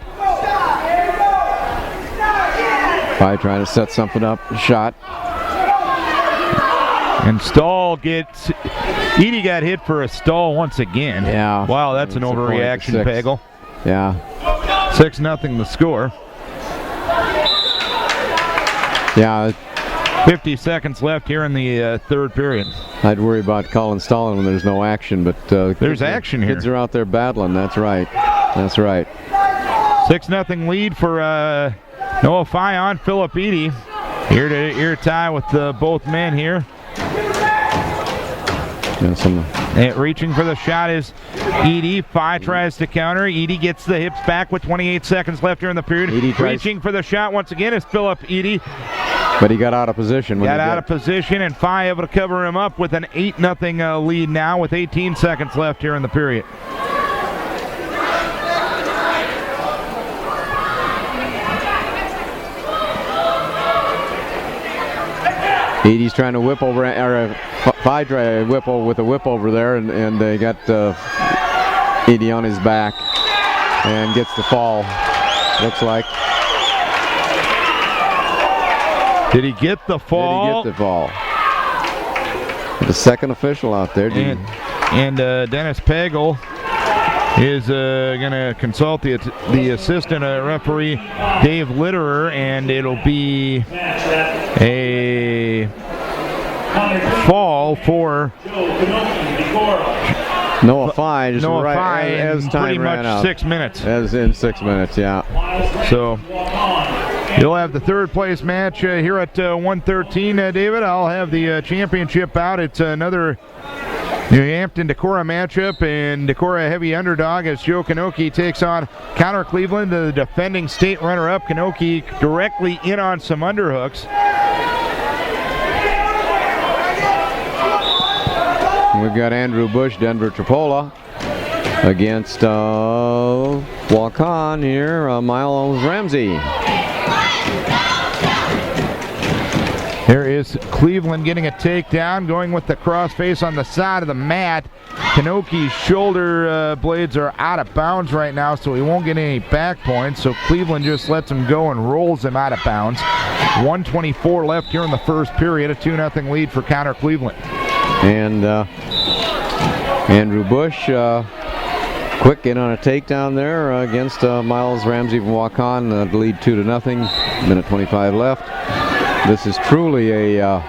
Phi trying to set something up, shot. And stall gets... Edie got hit for a stall once again. Yeah. Wow, that's an overreaction, Pagel. Yeah. 6-0 the score. Yeah. 50 seconds left here in the third period. I'd worry about calling stalling when there's no action, but there's action here. Kids are out there battling. That's right. That's right. 6-0 lead for Noah Phi on Phillip Edie. Ear to ear tie with both men here. Reaching for the shot is Edie. Phi tries to counter. Edie gets the hips back with 28 seconds left here in the period. Reaching for the shot once again is Phillip Edie. But he got out of position. Got out of position, and Phi able to cover him up with an 8-0 lead now with 18 seconds left here in the period. Edie's trying to whip over, or Phi trying to whip over with a whip over there, and they got Edie on his back and gets the fall, looks like. Did he get the fall? Did he get the fall? The second official out there. And Dennis Pagel is going to consult the assistant referee, Dave Litterer, and it'll be a fall for Noah Fye. Noah Fye as time pretty ran much out. 6 minutes. As in 6 minutes, yeah. So you'll have the third place match here at 113, David. I'll have the championship bout. It's another New Hampton Decorah matchup, and Decorah heavy underdog as Joe Kanoki takes on Connor Cleveland, the defending state runner-up. Kanoki directly in on some underhooks. We've got Andrew Bush, Denver Tripola, against walk-on here, Miles Ramsey. There is Cleveland getting a takedown, going with the crossface on the side of the mat. Kanoki's shoulder blades are out of bounds right now, so he won't get any back points. So Cleveland just lets him go and rolls him out of bounds. 1:24 left here in the first period, a 2-0 lead for Connor Cleveland. And Andrew Bush, quick in on a takedown there against Miles Ramsey from walk-on, the lead 2-0, minute 25 left. This is truly the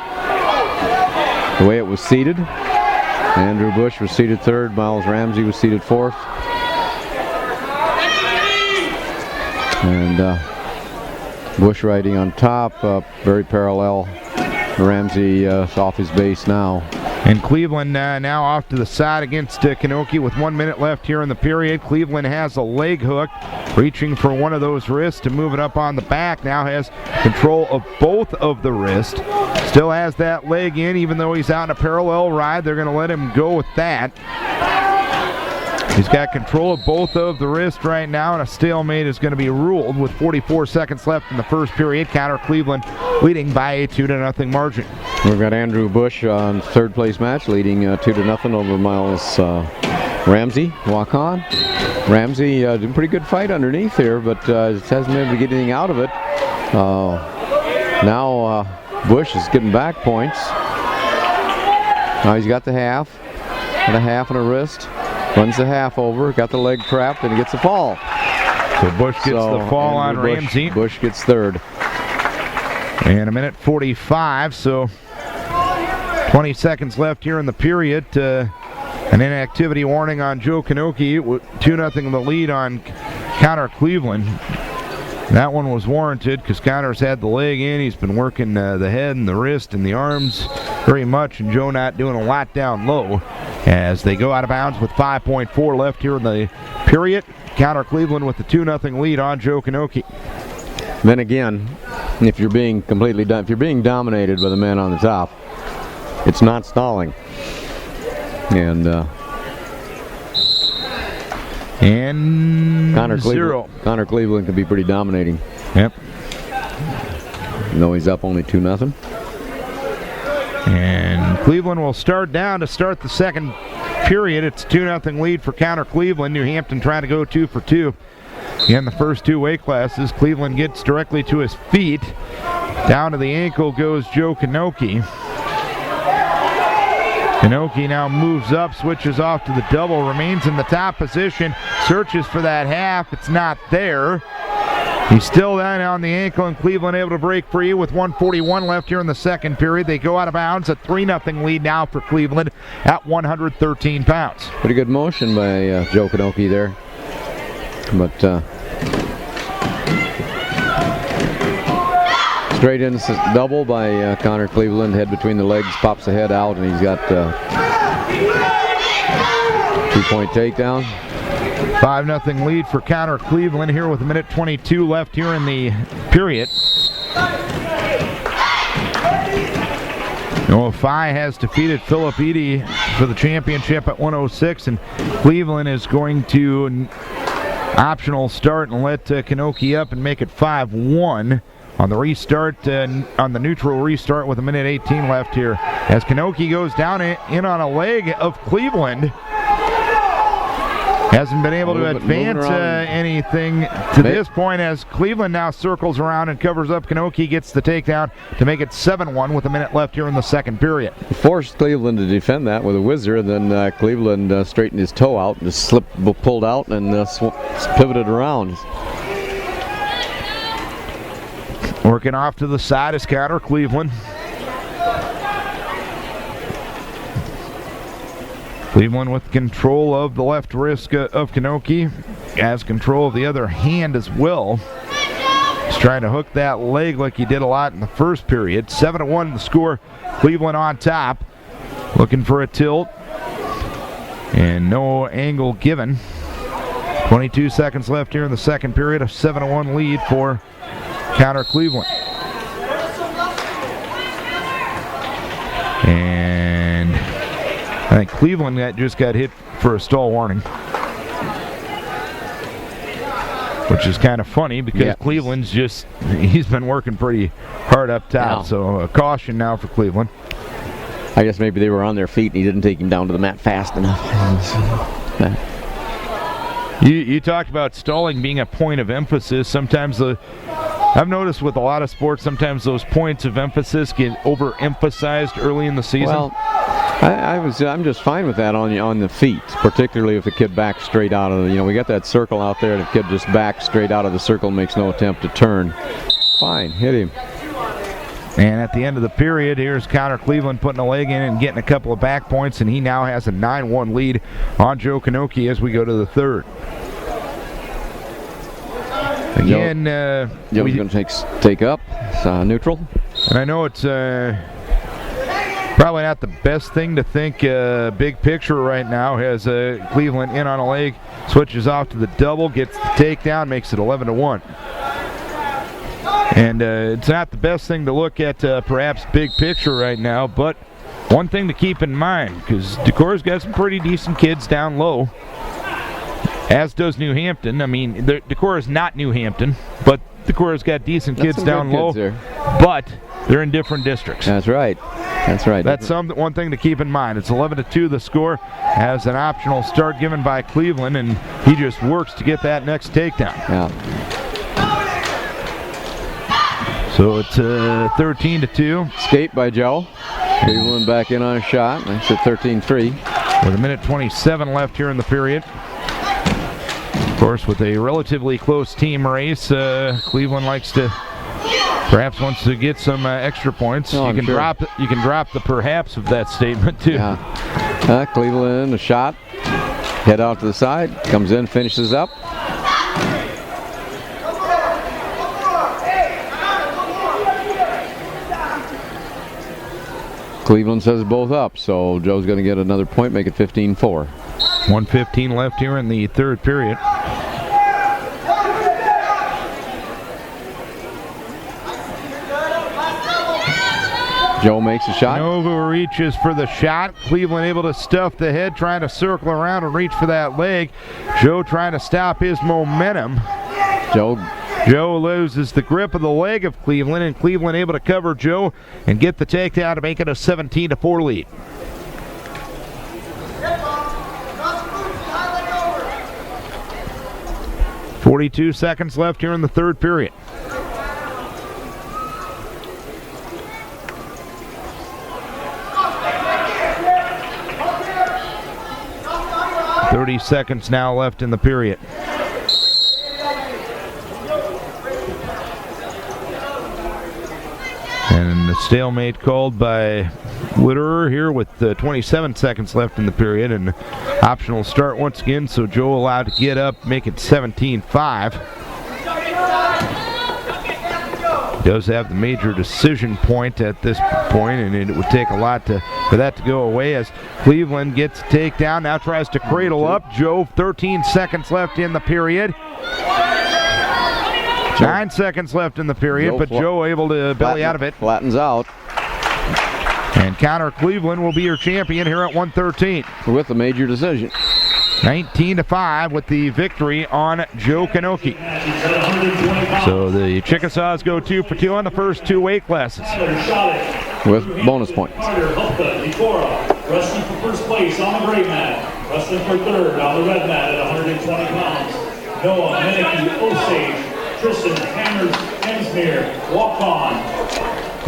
way it was seeded. Andrew Bush was seeded third, Miles Ramsey was seeded fourth. And Bush riding on top, very parallel. Ramsey off his base now. And Cleveland now off to the side against Kanoki with 1 minute left here in the period. Cleveland has a leg hook, reaching for one of those wrists to move it up on the back. Now has control of both of the wrists. Still has that leg in, even though he's out in a parallel ride. They're going to let him go with that. He's got control of both of the wrists right now, and a stalemate is going to be ruled with 44 seconds left in the first period. Connor Cleveland leading by a 2-0 margin. We've got Andrew Bush on third place match, leading 2-0 over Miles Ramsey. Walk on. Ramsey did a pretty good fight underneath here, but just hasn't been able to get anything out of it. Now Bush is getting back points. Now he's got the half, and a half and a wrist. Runs the half over, got the leg trapped, and he gets the fall. So Bush gets the fall on Ramsey. Bush gets third. And a minute 45, so 20 seconds left here in the period. An inactivity warning on Joe Kanoki, 2-0 the lead on Connor Cleveland. That one was warranted because Connor's had the leg in. He's been working the head and the wrist and the arms very much, and Joe not doing a lot down low. As they go out of bounds with 5.4 left here in the period. Connor Cleveland with the 2-0 lead on Joe Kanoki. Then again, if you're being dominated by the man on the top, it's not stalling. And Connor Cleveland can be pretty dominating. Yep. No, he's up only 2-0. And Cleveland will start down to start the second period. It's a 2-0 lead for Connor Cleveland. New Hampton trying to go 2 for 2 in the first two weight classes. Cleveland gets directly to his feet. Down to the ankle goes Joe Kanoki. Kanoki now moves up, switches off to the double, remains in the top position, searches for that half. It's not there. He's still down on the ankle, and Cleveland able to break free with 1:41 left here in the second period. They go out of bounds. A 3-0 lead now for Cleveland at 113 pounds. Pretty good motion by Joe Kanoki there. But straight in double by Connor Cleveland. Head between the legs, pops the head out, and he's got 2-point takedown. 5-0 lead for Connor Cleveland here with a minute 22 left here in the period. Noah Fye has defeated Philip Eady for the championship at 106, and Cleveland is going to optional start and let Kanoki up and make it 5-1 on the restart, on the neutral restart with a minute 18 left here. As Kanoki goes down in on a leg of Cleveland. Hasn't been able to advance anything to this point as Cleveland now circles around and covers up. Knoche gets the takedown to make it 7-1 with a minute left here in the second period. Forced Cleveland to defend that with a whizzer, and then Cleveland straightened his toe out and just pulled out and pivoted around. Working off to the side is counter Cleveland. Cleveland with control of the left wrist of Knoche, has control of the other hand as well. He's trying to hook that leg like he did a lot in the first period. 7-1 the score. Cleveland on top. Looking for a tilt. And no angle given. 22 seconds left here in the second period. A 7-1 lead for counter Cleveland. And I think Cleveland just got hit for a stall warning, which is kind of funny because Cleveland's he's been working pretty hard up top. Yeah. So a caution now for Cleveland. I guess maybe they were on their feet and he didn't take him down to the mat fast enough. You talked about stalling being a point of emphasis. Sometimes I've noticed with a lot of sports, sometimes those points of emphasis get overemphasized early in the season. Well, I'm just fine with that on the feet, particularly if the kid backs straight out of we got that circle out there, and the kid just backs straight out of the circle, makes no attempt to turn. Fine, hit him. And at the end of the period, here's counter Cleveland putting a leg in and getting a couple of back points, and he now has a 9-1 lead on Joe Knoche as we go to the third. Again, Joe's going to take up. It's neutral. And I know it's probably not the best thing to think big picture right now. Has Cleveland in on a leg, switches off to the double, gets the takedown, makes it 11-1. And it's not the best thing to look at perhaps big picture right now, but one thing to keep in mind, because Decorah's got some pretty decent kids down low, as does New Hampton. I mean, Decorah's not New Hampton, but Decorah's got decent kids down low, but they're in different districts. That's right. That's one thing to keep in mind. It's 11-2 the score, has an optional start given by Cleveland, and he just works to get that next takedown. Yeah. So it's 13-2. Escape by Joe. Cleveland back in on a shot. That's at 13-3. With a minute 27 left here in the period. Of course, with a relatively close team race, Cleveland perhaps wants to get some extra points. You can drop the perhaps of that statement too. Yeah. Cleveland a shot, head out to the side, comes in, finishes up. Cleveland says both up, so Joe's going to get another point, make it 15-4. 1:15 left here in the third period. Joe makes a shot. Nova reaches for the shot. Cleveland able to stuff the head, trying to circle around and reach for that leg. Joe trying to stop his momentum. Joe loses the grip of the leg of Cleveland, and Cleveland able to cover Joe and get the takedown to make it a 17-4 lead. .42 seconds left here in the third period. .30 seconds now left in the period. And the stalemate called by Witterer here with 27 seconds left in the period, and optional start once again, so Joe allowed to get up, make it 17-5. Does have the major decision point at this point, and it would take a lot for that to go away as Cleveland gets a takedown, now tries to cradle up. Joe, 13 seconds left in the period. 9 seconds left in the period, but Joe able to belly out of it. Flattens out. And counter Cleveland will be your champion here at 1:13. With a major decision. 19-5 with the victory on Joe Knoche. So the Chickasaws go 2 for 2 on the first two weight classes. With bonus points. Wrestling for first place on the gray mat. Wrestling for third on the red mat at 120 pounds. Noah Meneke Osage, Tristan Hemsmere, walk on.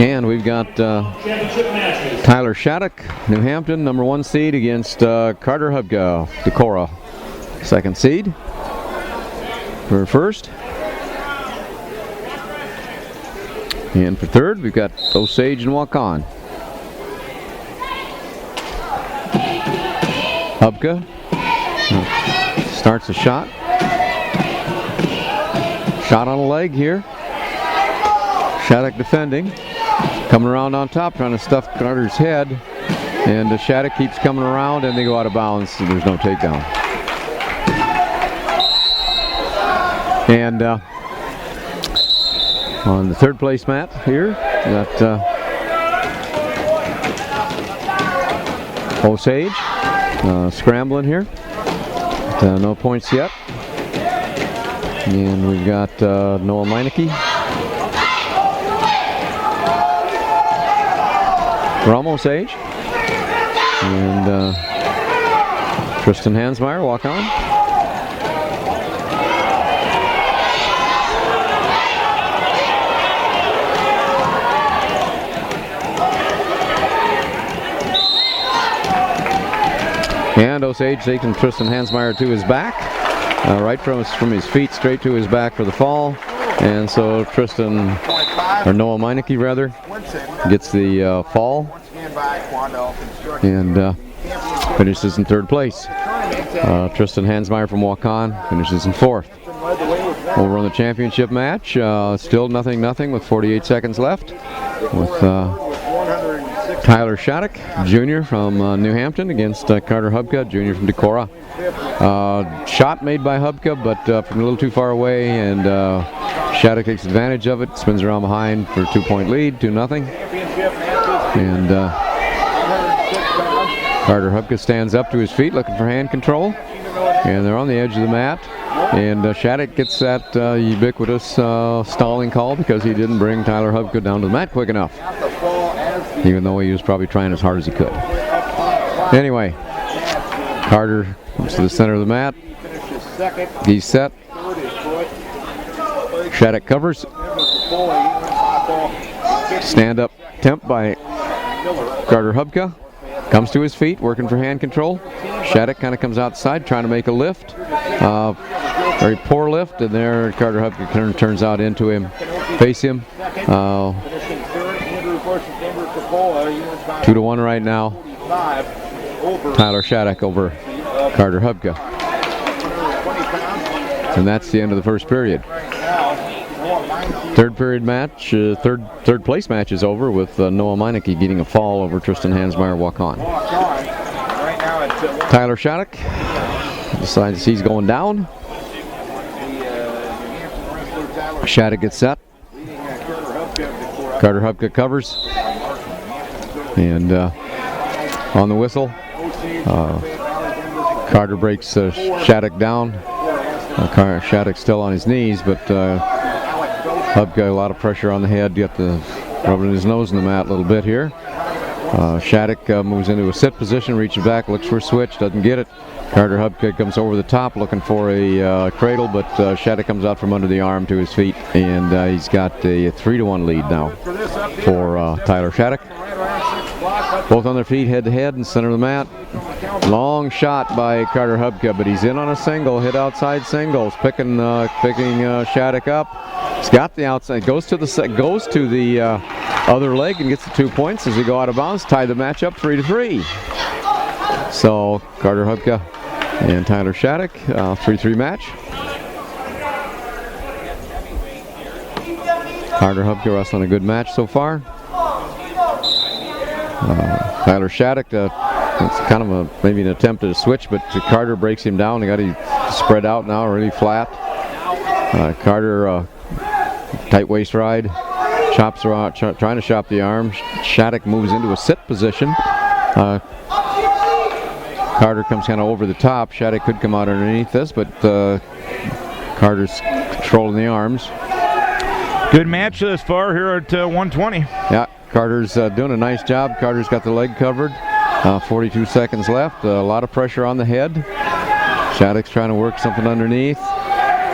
And we've got Championship matches. Tyler Shattuck, New Hampton, number 1 seed against Carter Hubka, Decorah, 2nd seed. For first. And for third, we've got Osage and Walk On. Hubka starts a shot. Shot on a leg here. Shattuck defending. Coming around on top, trying to stuff Carter's head. And Shattuck keeps coming around, and they go out of bounds, so there's no takedown. And on the third place mat here, we got Osage scrambling here. But, no points yet. And we've got Noah Meineke from Osage. And Tristan Hansmeyer, walk on. And Osage taking Tristan Hansmeyer to his back, right from his feet straight to his back for the fall. And so Tristan, or Noah Meineke rather, gets the fall and finishes in third place. Tristan Hansmeyer from Waukon finishes in fourth. Over on the championship match, still 0-0 with 48 seconds left, with Tyler Shattuck, Jr. from New Hampton against Carter Hubka, Jr. from Decorah. Shot made by Hubka, but from a little too far away, and Shattuck takes advantage of it, spins around behind for a 2-point lead, 2-0. And Carter Hubka stands up to his feet looking for hand control, and they're on the edge of the mat. And Shattuck gets that ubiquitous stalling call because he didn't bring Tyler Hubka down to the mat quick enough, even though he was probably trying as hard as he could. Anyway, Carter comes to the center of the mat. He's set. Shattuck covers. Stand-up attempt by Carter Hubka. Comes to his feet, working for hand control. Shattuck kind of comes outside, trying to make a lift. Very poor lift, and there Carter Hubka turns out into him, face him. 2-1 right now. Tyler Shattuck over Carter Hubka. And that's the end of the first period. Third period match, third place match is over with Noah Meineke getting a fall over Tristan Hansmeyer, walk on. Tyler Shattuck decides he's going down. Shattuck gets set. Carter Hubka covers. And on the whistle, Carter breaks Shattuck down. Shattuck's still on his knees, but Hubka a lot of pressure on the head, rubbing his nose in the mat a little bit here. Shattuck moves into a sit position, reaches back, looks for a switch, doesn't get it. Carter Hubka comes over the top looking for a cradle, but Shattuck comes out from under the arm to his feet, and he's got a 3-1 lead now for Tyler Shattuck. Both on their feet, head to head in the center of the mat. Long shot by Carter Hubka, but he's in on a single, hit outside singles, picking Shattuck up. He's got the outside, goes to the other leg and gets the 2 points as they go out of bounds, tie the match up 3-3. So Carter Hubka and Tyler Shattuck, 3-3 match. Carter Hubka wrestling a good match so far. Tyler Shattuck, it's kind of maybe an attempt at a switch, but Carter breaks him down. They got him spread out now, really flat. Carter, tight waist ride, chops around, trying to shop the arm. Shattuck moves into a sit position. Carter comes kind of over the top. Shattuck could come out underneath this, but Carter's controlling the arms. Good match thus far here at 120. Yeah, Carter's doing a nice job. Carter's got the leg covered. 42 seconds left. A lot of pressure on the head. Shattuck's trying to work something underneath,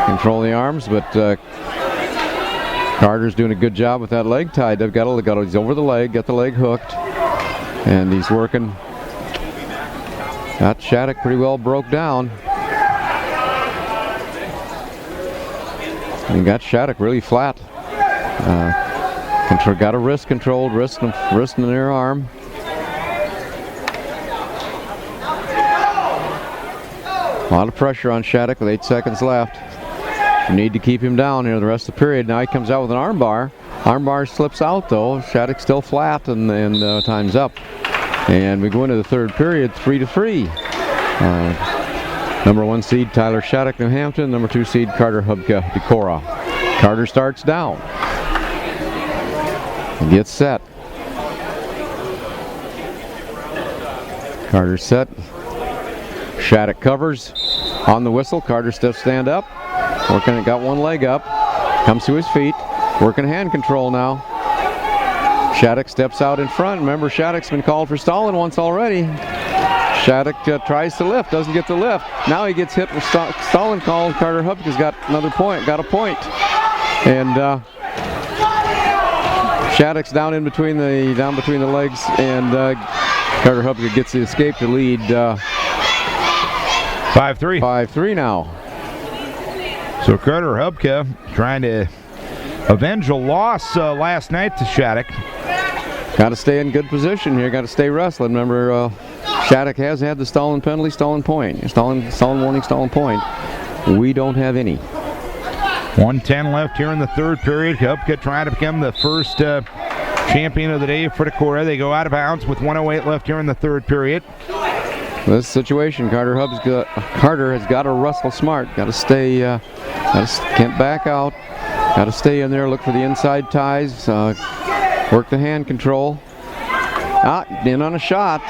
control the arms, but Carter's doing a good job with that leg tied. He's over the leg, got the leg hooked, and he's working. Got Shattuck pretty well broke down. And got Shattuck really flat. Got a wrist controlled, wrist in the near arm. A lot of pressure on Shattuck with 8 seconds left. You need to keep him down here the rest of the period. Now he comes out with an arm bar. Arm bar slips out though. Shattuck's still flat, and time's up. And we go into the third period, 3-3. Number 1 seed Tyler Shattuck, New Hampton. Number 2 seed Carter Hubka, Decorah. Carter starts down. Gets set. Carter set. Shattuck covers on the whistle. Carter still stand up. Working, got one leg up. Comes to his feet. Working hand control now. Shattuck steps out in front. Remember, Shattuck's been called for stalling once already. Shattuck tries to lift, doesn't get the lift. Now he gets hit with stalling call. Carter Hubka's got another point, got a point. And Shattuck's down between the legs, and Carter Hubka gets the escape to lead 5-3. 5-3 now. So Carter Hubka trying to avenge a loss last night to Shattuck. Got to stay in good position here. Got to stay wrestling. Remember, Shattuck has had the stalling penalty, stalling point, stalling warning, stalling point. We don't have any. 1:10 left here in the third period. Hubka trying to become the first champion of the day for Decorah. They go out of bounds with 1:08 left here in the third period. This situation, Carter has got to wrestle smart. Got to stay, can't back out. Got to stay in there, look for the inside ties, work the hand control. In on a shot.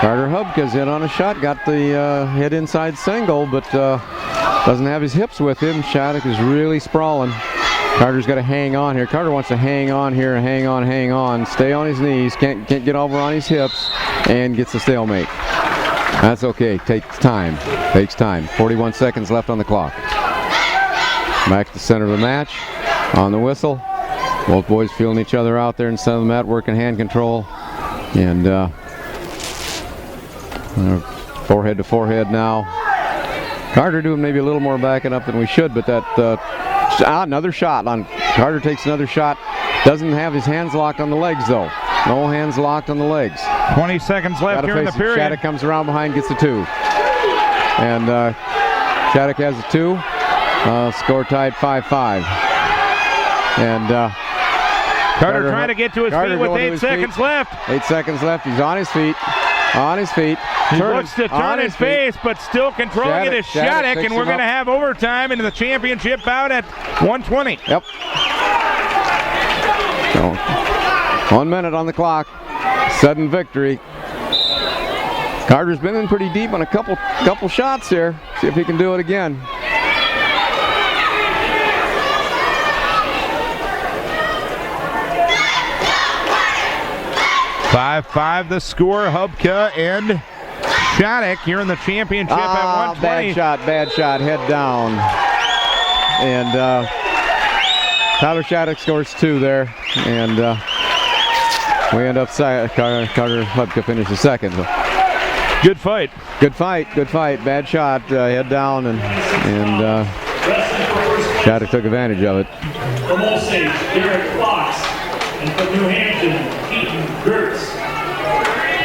Carter Hubka's in on a shot, got the head inside single, but doesn't have his hips with him. Shattuck is really sprawling. Carter's got to hang on here. Carter wants to hang on here, hang on, stay on his knees, can't get over on his hips, and gets the stalemate. That's okay, takes time. 41 seconds left on the clock. Back to the center of the match, on the whistle. Both boys feeling each other out there in the center of the mat, working hand control. And forehead to forehead now. Carter doing maybe a little more backing up than we should, but that another shot on Carter takes another shot. Doesn't have his hands locked on the legs though. No hands locked on the legs. 20 seconds left here in the period. Shattuck comes around behind, gets the 2. And Shattuck has a 2. Score tied 5-5. And Carter trying to get to his feet with 8 seconds left. 8 seconons left. He's on his feet. He looks to turn his face, but still controlling it is Shattuck, and we're going to have overtime into the championship bout at 1:20. Yep. So, 1 minute on the clock. Sudden victory. Carter's been in pretty deep on a couple shots here. See if he can do it again. Five the score. Hubka and Shattuck here in the championship at 1:20. Bad shot, head down. And Tyler Shattuck scores 2 there. And we end up Carter Hubka finishes second. Good fight. Bad shot, head down, and Shattuck took advantage of it. From Osage, Derek Fox, and from New Hampton, Keaton Gertz.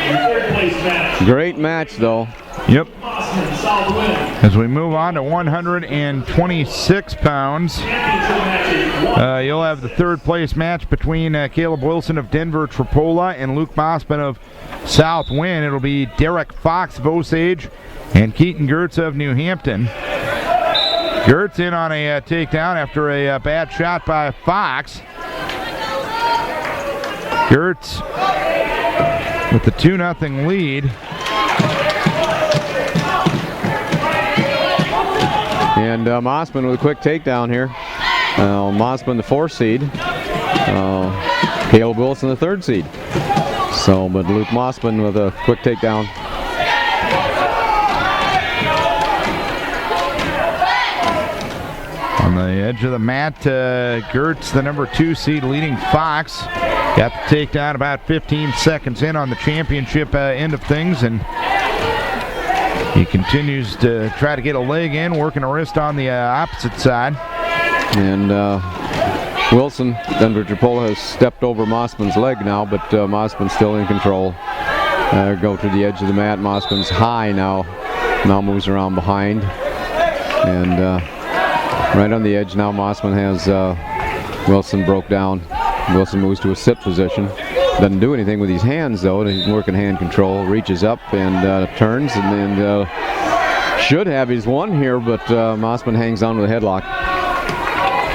Third place match. Great match, though. Yep. Boston, South Wind. As we move on to 126 pounds, you'll have the third place match between Caleb Wilson of Denver Tripola and Luke Mossman of South Wind. It'll be Derek Fox of Osage and Keaton Gertz of New Hampton. Gertz in on a takedown after a bad shot by Fox. Gertz with the 2-0 lead. And Mossman with a quick takedown here. Mossman the 4th seed. Caleb Wilson the 3rd seed. So, but Luke Mossman with a quick takedown. On the edge of the mat, Gertz, the number 2 seed, leading Fox. Got the takedown about 15 seconds in on the championship end of things, and he continues to try to get a leg in, working a wrist on the opposite side. And Wilson, Denver Trapola, has stepped over Mossman's leg now, but Mossman's still in control. Go to the edge of the mat. Mossman's high now. Now moves around behind. And right on the edge now, Mossman has Wilson broke down. Wilson moves to a sit position. Doesn't do anything with his hands, though. He's working hand control. Reaches up and turns, and then should have his one here, but Mossman hangs on to the headlock.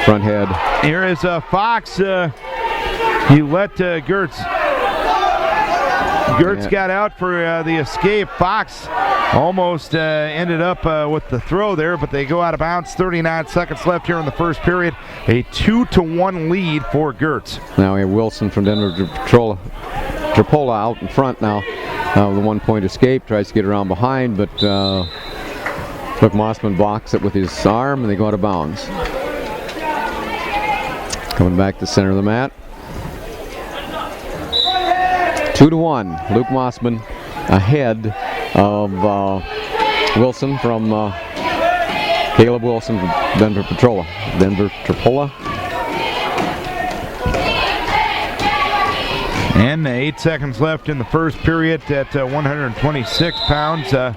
Front head. Here is Fox. He let Gertz. Gertz got out for the escape. Fox almost ended up with the throw there, but they go out of bounds. 39 seconds left here in the first period. A 2-1 lead for Gertz. Now we have Wilson from Denver Trapola out in front now. The 1-point escape. Tries to get around behind, but Luke Mossman blocks it with his arm, and they go out of bounds. Coming back to the center of the mat. 2-1. Luke Mossman ahead of Wilson from Caleb Wilson from Denver Trapola. And 8 seconds left in the first period at 126 pounds. A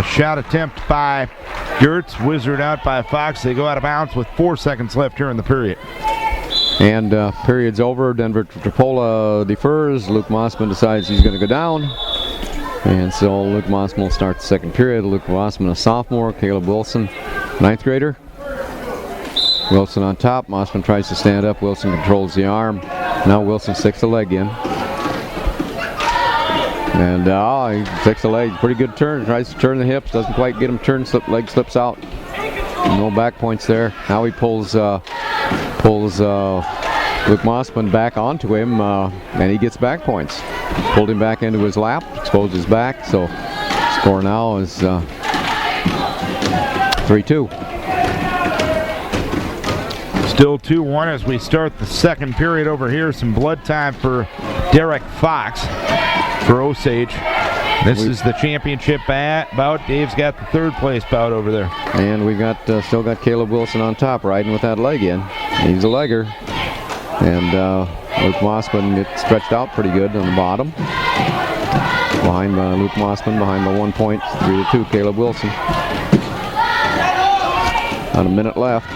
shot attempt by Gertz, wizard out by Fox. They go out of bounds with 4 seconds left here in the period. And period's over. Denver Trapola defers. Luke Mossman decides he's going to go down. And so Luke Mossman will start the second period. Luke Mossman, a sophomore. Caleb Wilson, 9th grader. Wilson on top. Mossman tries to stand up. Wilson controls the arm. Now Wilson sticks the leg in. And he sticks the leg. Pretty good turn. Tries to turn the hips. Doesn't quite get him turned. Leg slips out. No back points there. Now he pulls Luke Mossman back onto him, and he gets back points. Pulled him back into his lap, exposed his back, so score now is 3-2. Still 2-1 as we start the second period over here. Some blood time for Derek Fox for Osage. This is the championship bout. Dave's got the third place bout over there. And we got still got Caleb Wilson on top, riding with that leg in. He's a legger. And Luke Mossman gets stretched out pretty good on the bottom. Behind Luke Mossman, behind the 1 point, 3-2, Caleb Wilson. About a minute left.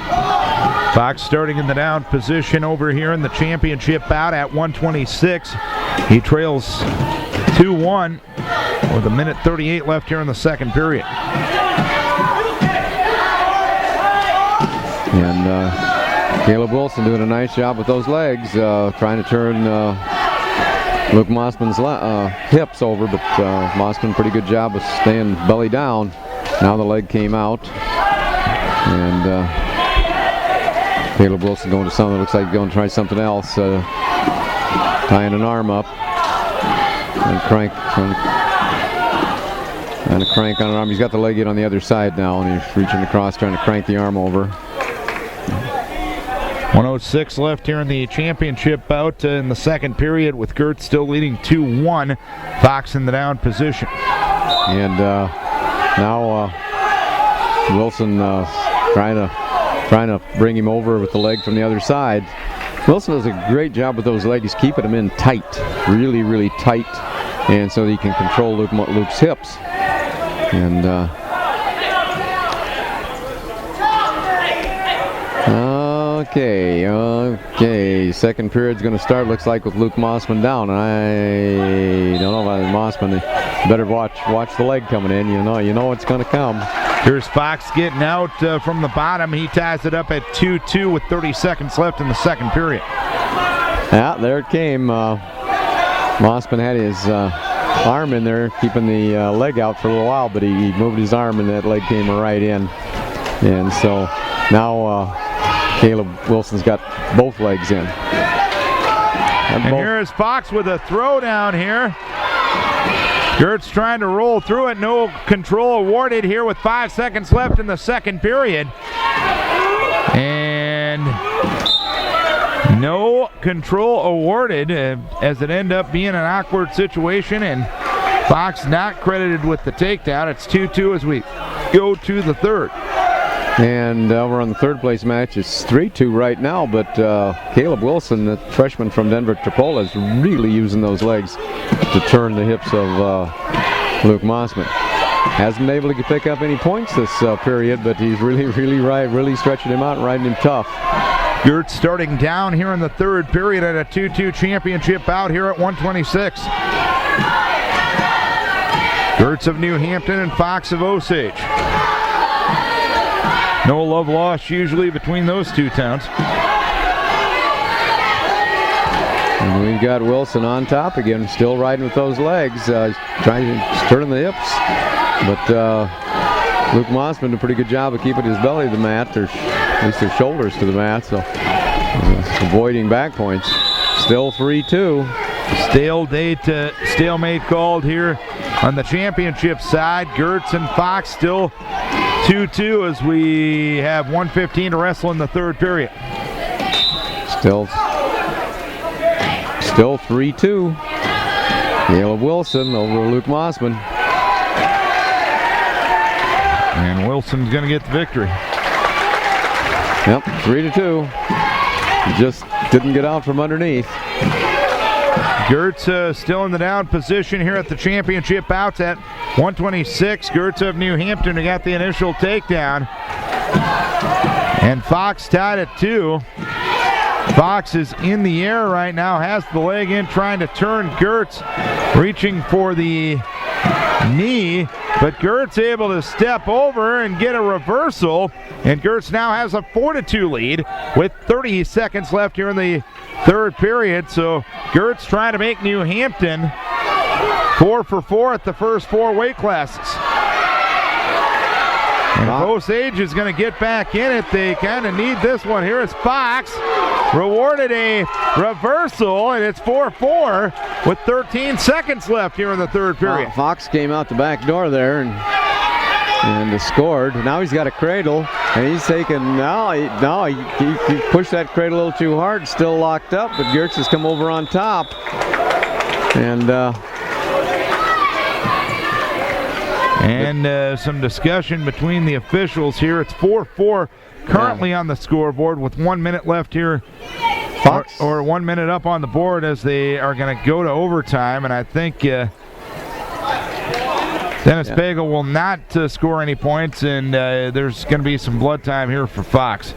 Fox starting in the down position over here in the championship bout at 126. He trails 2-1 with a minute 38 left here in the second period. And Caleb Wilson doing a nice job with those legs, trying to turn Luke Mossman's hips over, but Mossman pretty good job of staying belly down. Now the leg came out, and Caleb Wilson going to something that looks like he's going to try something else, tying an arm up and trying to crank on an arm. He's got the leg in on the other side now, and he's reaching across trying to crank the arm over. 106 left here in the championship bout in the second period, with Gertz still leading 2-1. Fox in the down position. And now Wilson trying to bring him over with the leg from the other side. Wilson does a great job with those legs. He's keeping them in tight, really, really tight, and so he can control Luke's hips. And okay. Second period's going to start. Looks like with Luke Mossman down. I don't know about Mossman. Better watch the leg coming in. You know it's going to come. Here's Fox getting out from the bottom. He ties it up at 2-2 with 30 seconds left in the second period. Yeah, there it came. Mossman had his arm in there, keeping the leg out for a little while, but he moved his arm and that leg came right in. And so now Caleb Wilson's got both legs in. And here is Fox with a throw down here. Gertz trying to roll through it. No control awarded here with 5 seconds left in the second period. And no control awarded as it ended up being an awkward situation, and Fox not credited with the takedown. It's 2-2 as we go to the third. And over on the third place match, it's 3-2 right now, but Caleb Wilson, the freshman from Denver Terpola, is really using those legs to turn the hips of Luke Mossman. Hasn't been able to pick up any points this period, but he's really stretching him out and riding him tough. Gertz starting down here in the third period at a 2-2 championship bout here at 126. Gertz of New Hampton and Fox of Osage. No love lost usually between those two towns. And we've got Wilson on top again, still riding with those legs, trying to turn the hips. But Luke Mossman did a pretty good job of keeping his belly to the mat, or at least his shoulders to the mat, so avoiding back points. Still 3-2. Stalemate called here on the championship side. Gertz and Fox still 2-2 as we have 1:15 to wrestle in the third period. Still 3-2. Caleb Wilson over Luke Mossman. And Wilson's going to get the victory. Yep, 3-2. Just didn't get out from underneath. Gertz still in the down position here at the championship bouts at 126. Gertz of New Hampton got the initial takedown. And Fox tied at 2. Fox is in the air right now, has the leg in, trying to turn Gertz, reaching for the knee, but Gertz able to step over and get a reversal, and Gertz now has a 4-2 lead with 30 seconds left here in the third period. So Gertz trying to make New Hampton 4 for 4 at the first 4 weight classes. And Osage is going to get back in it. They kind of need this one. Here is Fox, rewarded a reversal, and it's 4-4 with 13 seconds left here in the third period. Fox came out the back door there and scored. Now he's got a cradle, and he's taken. He pushed that cradle a little too hard, still locked up, but Gertz has come over on top, and some discussion between the officials here. It's 4-4 currently on the scoreboard with 1 minute left here. Fox. Or 1 minute up on the board as they are going to go to overtime. And I think Dennis Pagel will not score any points, and there's going to be some blood time here for Fox.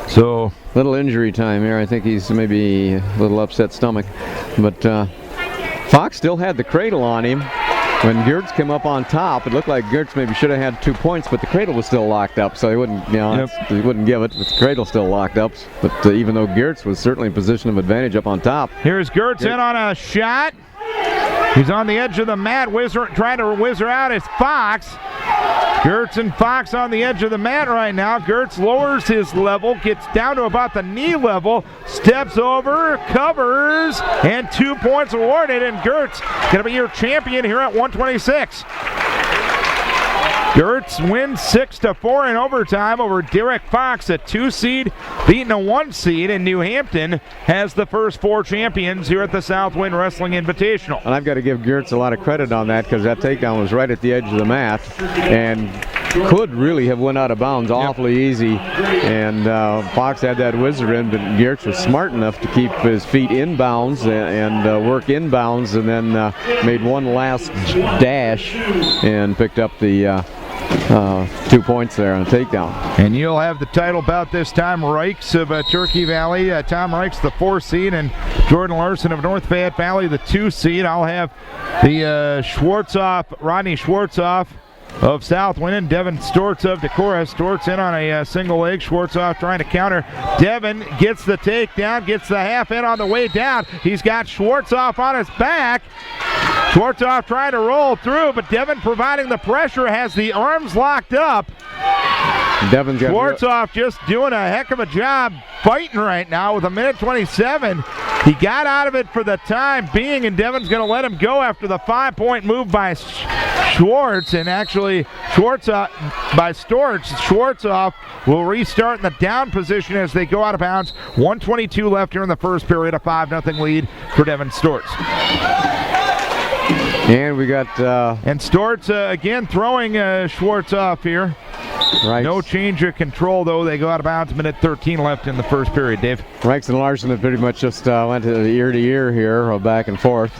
So little injury time here. I think he's maybe a little upset stomach. But Fox still had the cradle on him. When Gertz came up on top, it looked like Gertz maybe should have had 2 points, but the cradle was still locked up, so he wouldn't, he wouldn't give it. But the cradle's still locked up. But even though Gertz was certainly in position of advantage up on top. Here's Gertz in on a shot. He's on the edge of the mat, trying to whizzer out is Fox. Gertz and Fox on the edge of the mat right now. Gertz lowers his level, gets down to about the knee level, steps over, covers, and 2 points awarded, and Gertz going to be your champion here at 126. Gertz wins 6-4 in overtime over Derek Fox, a 2 seed, beating a 1 seed, and New Hampton has the first 4 champions here at the South Wind Wrestling Invitational. And I've got to give Gertz a lot of credit on that, because that takedown was right at the edge of the mat and could really have went out of bounds awfully easy. And Fox had that whizzer in, but Gertz was smart enough to keep his feet in bounds and work in bounds, and then made one last dash and picked up the 2 points there on a takedown. And you'll have the title bout this time. Reichs of Turkey Valley, Tom Reichs the 4 seed, and Jordan Larson of North Fayette Valley the 2 seed. I'll have the Rodney Schwartzoff of South Wind, and Devin Stortz of Decorah. Stortz in on a single leg. Schwartzoff trying to counter. Devin gets the takedown, gets the half in on the way down. He's got Schwartzoff on his back. Schwartzoff trying to roll through, but Devin providing the pressure, has the arms locked up. Devin's got Schwartzoff just doing a heck of a job fighting right now with 1:27. He got out of it for the time being, and Devin's going to let him go after the 5-point move by Schwartz. And actually, Schwartzoff will restart in the down position as they go out of bounds. 1:22 left here in the first period, a 5-0 lead for Devin Stortz. And we got... and Stortz again throwing Schwartzoff here. Right. No change of control, though. They go out of bounds. 1:13 left in the first period, Dave. Reichs and Larson have pretty much just went to ear here, back and forth.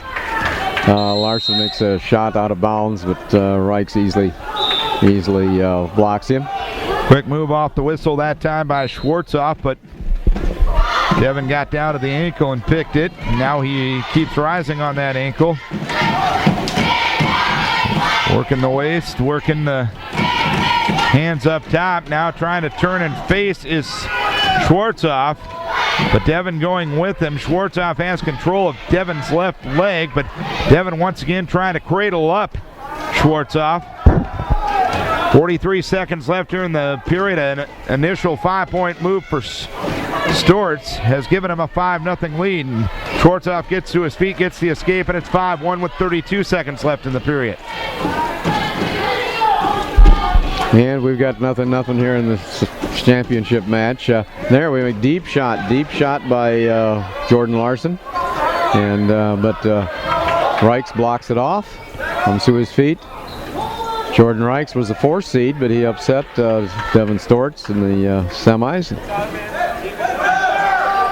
Larson makes a shot out of bounds, but Reichs easily blocks him. Quick move off the whistle that time by Schwartzoff, but Devin got down to the ankle and picked it. Now he keeps rising on that ankle. Working the waist, working the hands up top. Now trying to turn and face is Schwartzoff, but Devin going with him. Schwartzoff has control of Devin's left leg, but Devin once again trying to cradle up Schwartzoff. 43 seconds left here in the period. An initial 5-point move for Stortz has given him a 5-0 lead. And Schwartzoff gets to his feet, gets the escape, and it's 5-1 with 32 seconds left in the period. And we've got nothing here in this championship match. There we have a deep shot by Jordan Larson, and but Reichs blocks it off, comes to his feet. Jordan Reichs was the 4th seed, but he upset Devin Stortz in the semis.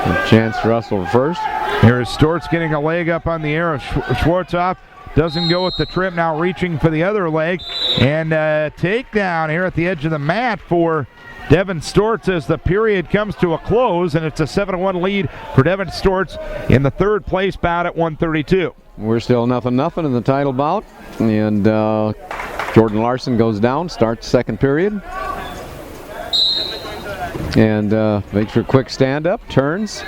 A chance to wrestle first. Here is Stortz getting a leg up on the air of Schwartzoff. Doesn't go with the trip, now reaching for the other leg. And takedown here at the edge of the mat for Devin Stortz as the period comes to a close, and it's a 7-1 lead for Devin Stortz in the 3rd place bout at 132. We're still nothing in the title bout, and Jordan Larson goes down, starts 2nd period. And makes for a quick stand-up, turns.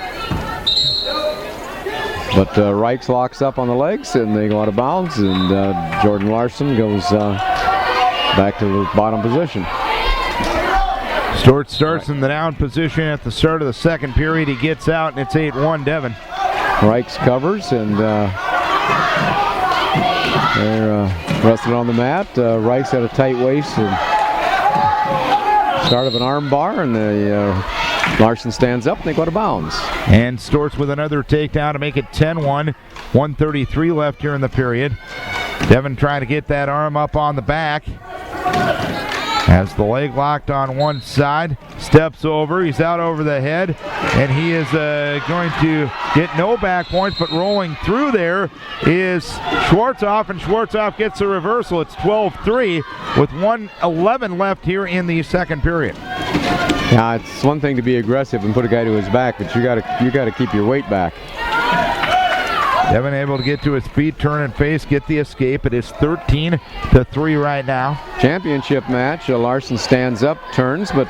But Reichs locks up on the legs, and they go out of bounds, and Jordan Larson goes back to the bottom position. Stortz starts in the down position at the start of the 2nd period. He gets out, and it's 8-1 Devin. Reichs covers, and they're resting on the mat. Reichs had a tight waist and start of an arm bar, and Larson stands up, and they go out of bounds. And Stortz with another takedown to make it 10-1. 1:33 left here in the period. Devin trying to get that arm up on the back. Has the leg locked on one side. Steps over. He's out over the head. And he is going to get no back points, but rolling through there is Schwartzoff, and Schwartzoff gets a reversal. It's 12-3 with 1:11 left here in the 2nd period. Yeah, it's one thing to be aggressive and put a guy to his back, but you got to keep your weight back. Devin able to get to his feet, turn and face, get the escape. It is 13-3 right now. Championship match. Larson stands up, turns, but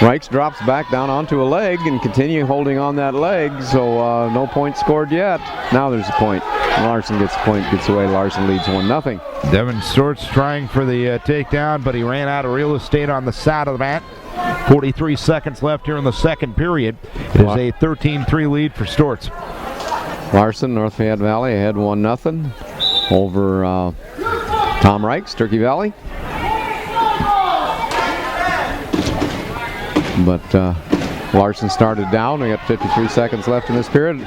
Reichs drops back down onto a leg and continue holding on that leg, so no point scored yet. Now there's a point. Larson gets a point, gets away. Larson leads 1-0. Devin Stortz trying for the takedown, but he ran out of real estate on the side of the mat. 43 seconds left here in the 2nd period. It is a 13-3 lead for Stortz. Larson, North Fayette Valley ahead 1-0 over Tom Reichs, Turkey Valley. But Larson started down. We got 53 seconds left in this period.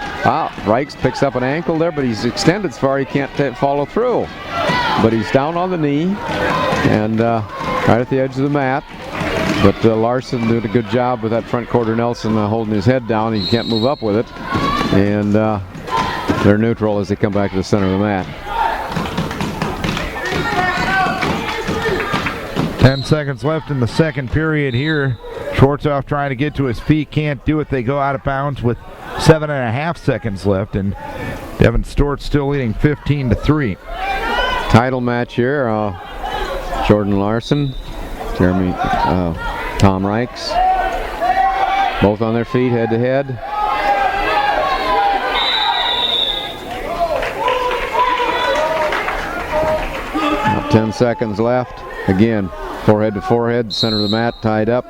Reichs picks up an ankle there, but he's extended so far he can't follow through. But he's down on the knee and right at the edge of the mat. But Larson doing a good job with that front quarter Nelson holding his head down. He can't move up with it. And they're neutral as they come back to the center of the mat. 10 seconds left in the 2nd period here. Schwartzoff trying to get to his feet, can't do it. They go out of bounds with 7.5 seconds left, and Devin Stortz still leading 15-3. Title match here. Jordan Larson, Tom Reichs, both on their feet, head to head. 10 seconds left. Again, Forehead to forehead, center of the mat, tied up.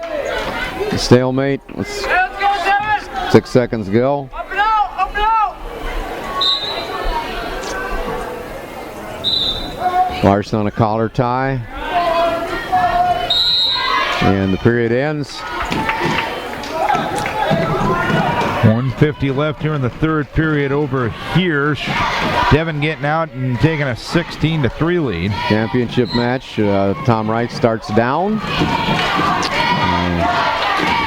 Stalemate. 6 seconds to go. Up and out! Up and out! Larson on a collar tie. And the period ends. 1:50 left here in the third period over here. Devon getting out and taking a 16-3 lead. Championship match. Tom Wright starts down.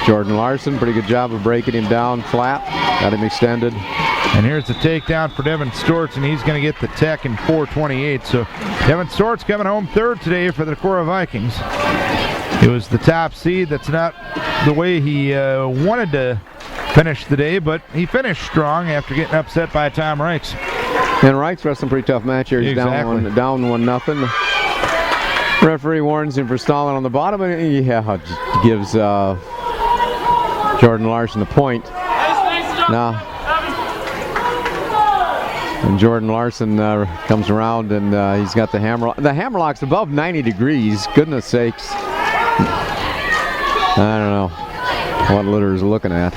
Jordan Larson, pretty good job of breaking him down flat. Got him extended. And here's the takedown for Devon Stortz, and he's going to get the tech in 4:28. So Devon Stortz coming home third today for the Decorah Vikings. It was the top seed. That's not the way he wanted to finish the day, but he finished strong after getting upset by Tom Reichs. And Reichs wrestling a pretty tough match here. He's Exactly. down 1-0. Referee warns him for stalling on the bottom, and he gives Jordan Larson the point. Now, and Jordan Larson comes around, and he's got the hammerlock. The hammerlock's above 90 degrees. Goodness sakes. I don't know what Litter's looking at.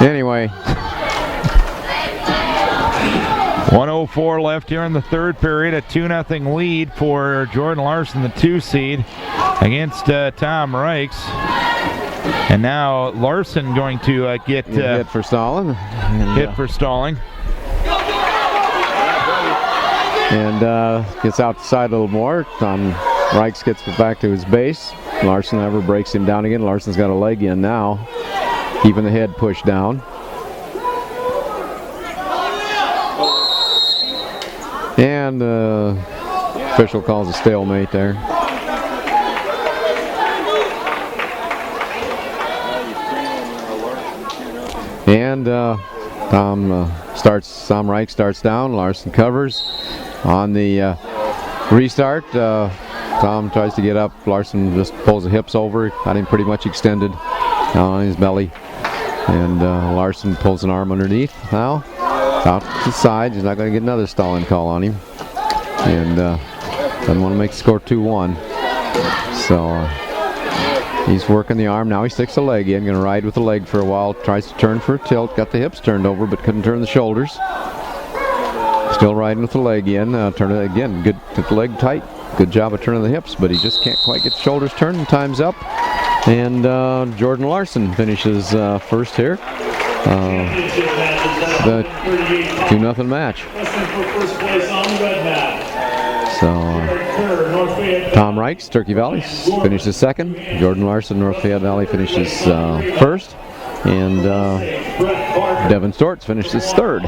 Anyway. 1:04 left here in the third period. A 2-0 lead for Jordan Larson, the 2 seed, against Tom Reichs. And now Larson going to get hit for stalling. hit for stalling. And gets out the side a little more. Tom Reichs gets back to his base. Larson never breaks him down again. Larson's got a leg in now, keeping the head pushed down. And the official calls a stalemate there. And Tom Reichs starts down. Larson covers. On the restart, Tom tries to get up. Larson just pulls the hips over. Got him pretty much extended on his belly. And Larson pulls an arm underneath now. Out to the side. He's not going to get another stalling call on him. And doesn't want to make the score 2-1. So he's working the arm. Now he sticks the leg in. Going to ride with the leg for a while. Tries to turn for a tilt. Got the hips turned over, but couldn't turn the shoulders. Still riding with the leg in. Turn it again. Good. Get the leg tight. Good job of turning the hips, but he just can't quite get the shoulders turned. Time's up. And Jordan Larson finishes first here. The 2-0 match. So Tom Reichs, Turkey Valley, finishes second. Jordan Larson, North Fayette Valley, finishes first. And Devon Stortz finishes third.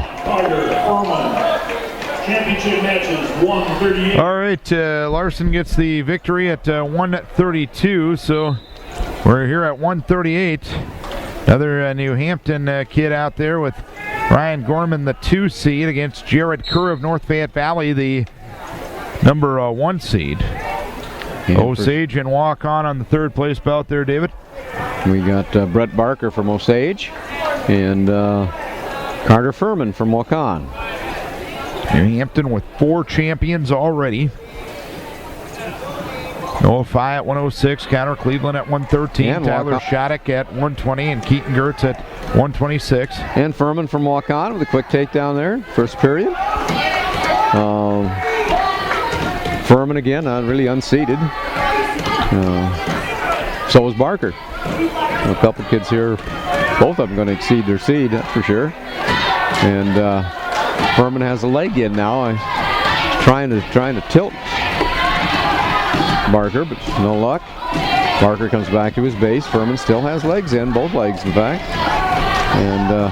Championship matches 138. All right, Larson gets the victory at 132, so we're here at 138. Another New Hampton kid out there with Ryan Gorman, the 2 seed, against Jared Kerr of North Fayette Valley, the number 1 seed. Osage and walk on the third place bout there, David. We got Brett Barker from Osage and Carter Furman from Waukon. New Hampton with 4 champions already. Noah Fye at 106, Connor Cleveland at 113, and Tyler Shattuck at 120, and Keaton Gertz at 126. And Furman from Waukon with a quick takedown there, first period. Furman again, really unseeded. So is Barker. A couple kids here, both of them going to exceed their seed, that's for sure. And Furman has a leg in now, trying to tilt Barker, but no luck. Barker comes back to his base. Furman still has legs in, both legs in fact. And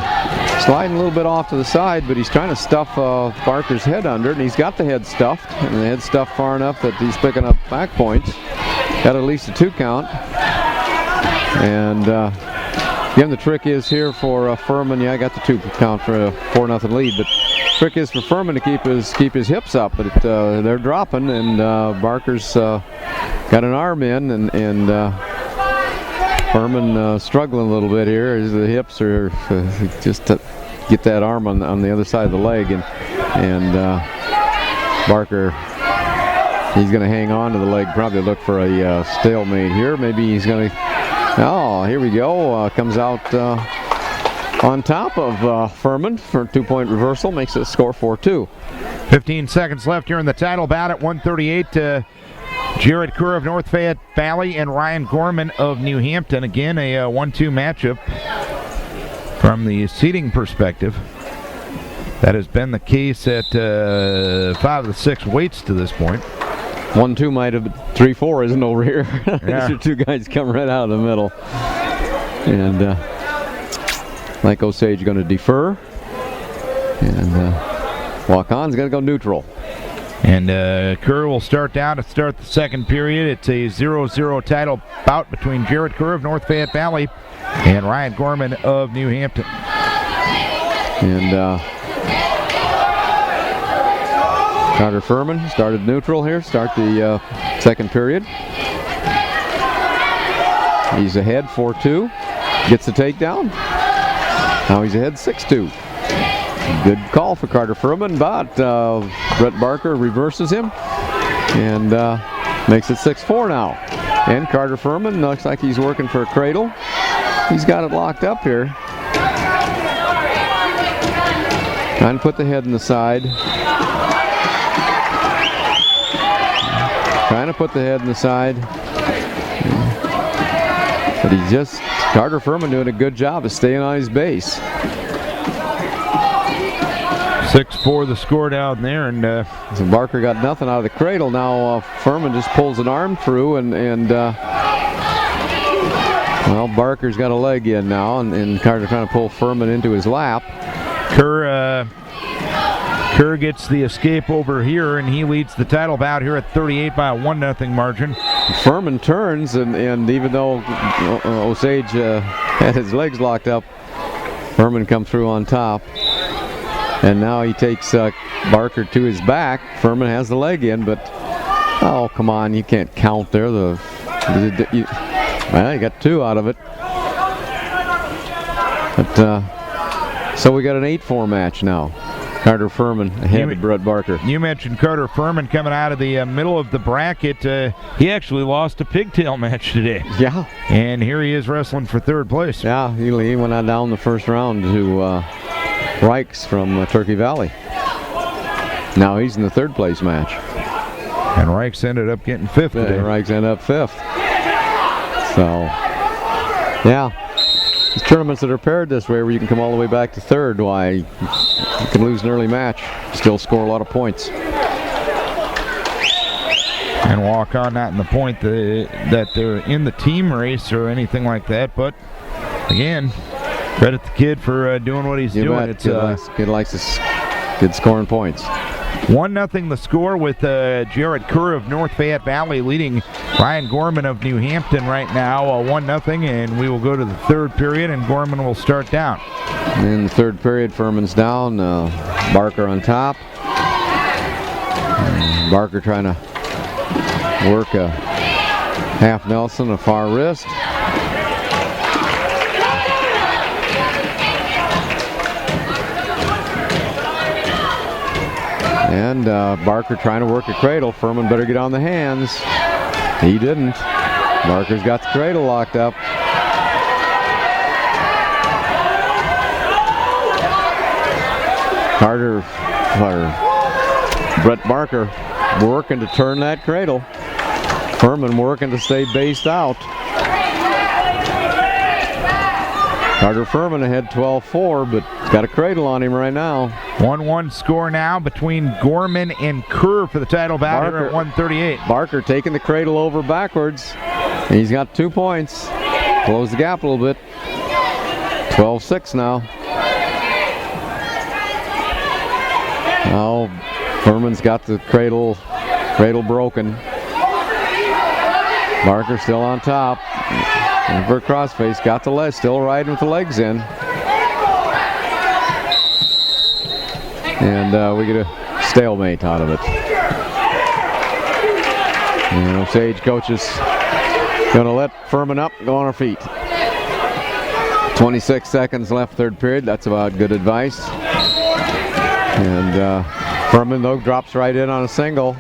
sliding a little bit off to the side, but he's trying to stuff Barker's head under, and he's got the head stuffed, and the head stuffed far enough that he's picking up back points. Got at least a 2 count. And again, the trick is here for Furman. Yeah, I got the 2 count for a 4-0 lead, but trick is for Furman to keep his hips up, but they're dropping, and Barker's got an arm in, and Furman struggling a little bit here as the hips are just to get that arm on the other side of the leg, and Barker He's going to hang on to the leg, probably look for a stalemate here. Maybe he's going to... Oh, here we go. Comes out on top of Furman for a 2-point reversal. Makes it a score 4-2. 15 seconds left here in the title bout at 138. Jared Kerr of North Fayette Valley and Ryan Gorman of New Hampton. Again, a 1-2 matchup from the seeding perspective. That has been the case at 5 of the 6 weights to this point. 1-2 might have been 3-4, isn't over here? Yeah. These are two guys come right out of the middle. And like Osage going to defer. And walk-on's going to go neutral. And Kerr will start down to start the second period. It's a 0-0 title bout between Jared Kerr of North Fayette Valley and Ryan Gorman of New Hampton. And Carter Furman started neutral here, start the second period. He's ahead 4-2, gets the takedown. Now he's ahead 6-2. Good call for Carter Furman, but Brett Barker reverses him and makes it 6-4 now. And Carter Furman looks like he's working for a cradle. He's got it locked up here. Trying to put the head in the side. Trying to put the head in the side. But he's just, Carter Furman doing a good job of staying on his base. 6-4 the score down there. And so Barker got nothing out of the cradle. Now Furman just pulls an arm through and well, Barker's got a leg in now, and Carter trying to pull Furman into his lap. Kerr gets the escape over here, and he leads the title bout here at 38 by a 1-0 margin. Furman turns, and even though Osage had his legs locked up, Furman come through on top. And now he takes Barker to his back. Furman has the leg in, but oh, come on, you can't count there. Well, he got 2 out of it. But so we got an 8-4 match now. Carter Furman ahead of Brett Barker. You mentioned Carter Furman coming out of the middle of the bracket. He actually lost a pigtail match today. Yeah. And here he is wrestling for 3rd place. Yeah, he went on down the first round to Reichs from Turkey Valley. Now he's in the 3rd place match. And Reichs ended up getting 5th today. Reichs ended up 5th. So, yeah. These tournaments that are paired this way where you can come all the way back to 3rd, why, you can lose an early match, still score a lot of points. And walk on not in the point that they're in the team race or anything like that, but again, credit the kid for doing what he's doing. It's kid likes this good scoring points. 1-0 the score with Jared Kerr of North Fayette Valley leading Ryan Gorman of New Hampton right now 1-0, and we will go to the 3rd period, and Gorman will start down. In the 3rd period, Furman's down, Barker on top. Barker trying to work a half Nelson, a far wrist. And Barker trying to work a cradle. Furman better get on the hands. He didn't. Barker's got the cradle locked up. Brett Barker working to turn that cradle. Furman working to stay based out. Carter Furman ahead 12-4, but got a cradle on him right now. 1-1 score now between Gorman and Kerr for the title bout here at 138. Barker taking the cradle over backwards. He's got 2 points. Close the gap a little bit. 12-6 now. Now Furman's got the cradle broken. Barker still on top. And for a crossface, got the leg, still riding with the legs in. And we get a stalemate out of it. And Osage coaches gonna let Furman up, go on her feet. 26 seconds left, 3rd period. That's about good advice. And Furman, though, drops right in on a single.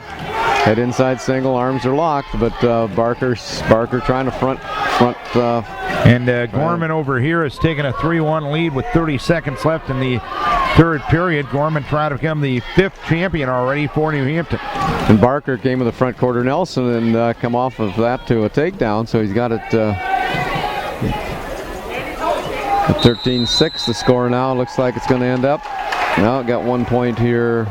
Head inside single, arms are locked, but Barker trying to front. And Gorman over here has taken a 3-1 lead with 30 seconds left in the third period. Gorman trying to become the 5th champion already for New Hampton. And Barker came with a front quarter Nelson and come off of that to a takedown, so he's got it at 13-6. The score now looks like it's going to end up. Now got 1 point here.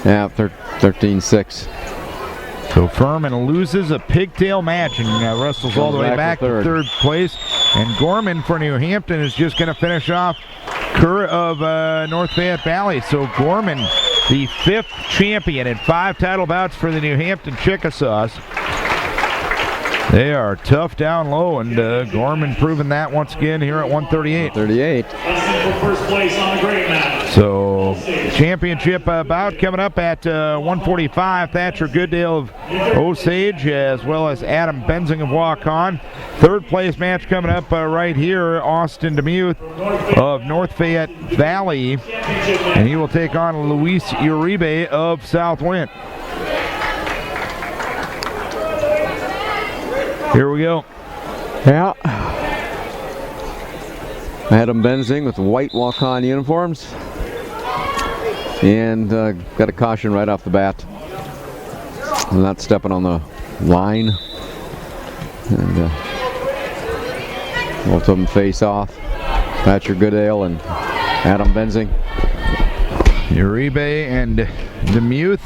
Yeah, 13-6. So Furman loses a pigtail match and wrestles all the way back to third place. And Gorman for New Hampton is just going to finish off Kerr of North Fayette Valley. So Gorman, the 5th champion and 5 title bouts for the New Hampton Chickasaws. They are tough down low, and Gorman proving that once again here at 138. 38. For first place on the great match. So championship bout coming up at 145. Thatcher Goodale of Osage as well as Adam Benzing of Waukon. Third place match coming up right here. Austin Demuth of North Fayette Valley, and he will take on Luis Uribe of South Wind. Here we go. Yeah. Adam Benzing with white walk-on uniforms. And got a caution right off the bat. Not stepping on the line. And both of them face off. Thatcher Goodale and Adam Benzing. Uribe and Demuth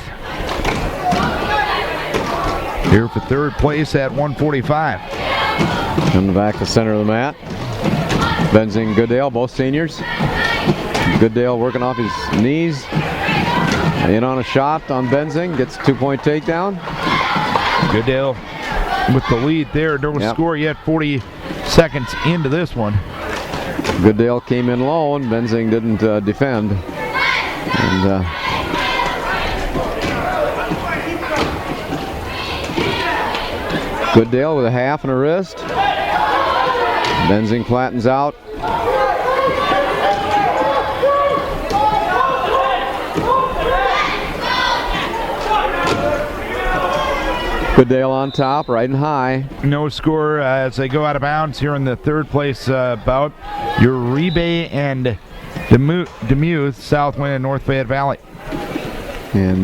here for third place at 145. Coming back to center of the mat. Benzing, Goodale, both seniors. Goodale working off his knees. In on a shot on Benzing. Gets a 2-point takedown. Goodale with the lead there. No score yet. 40 seconds into this one. Goodale came in low and Benzing didn't defend. And Goodale with a half and a wrist. Benzing flattens out. Goodale on top, riding high. No score as they go out of bounds here in the third place bout. Uribe and Demuth, South Wind and North Fayette Valley. And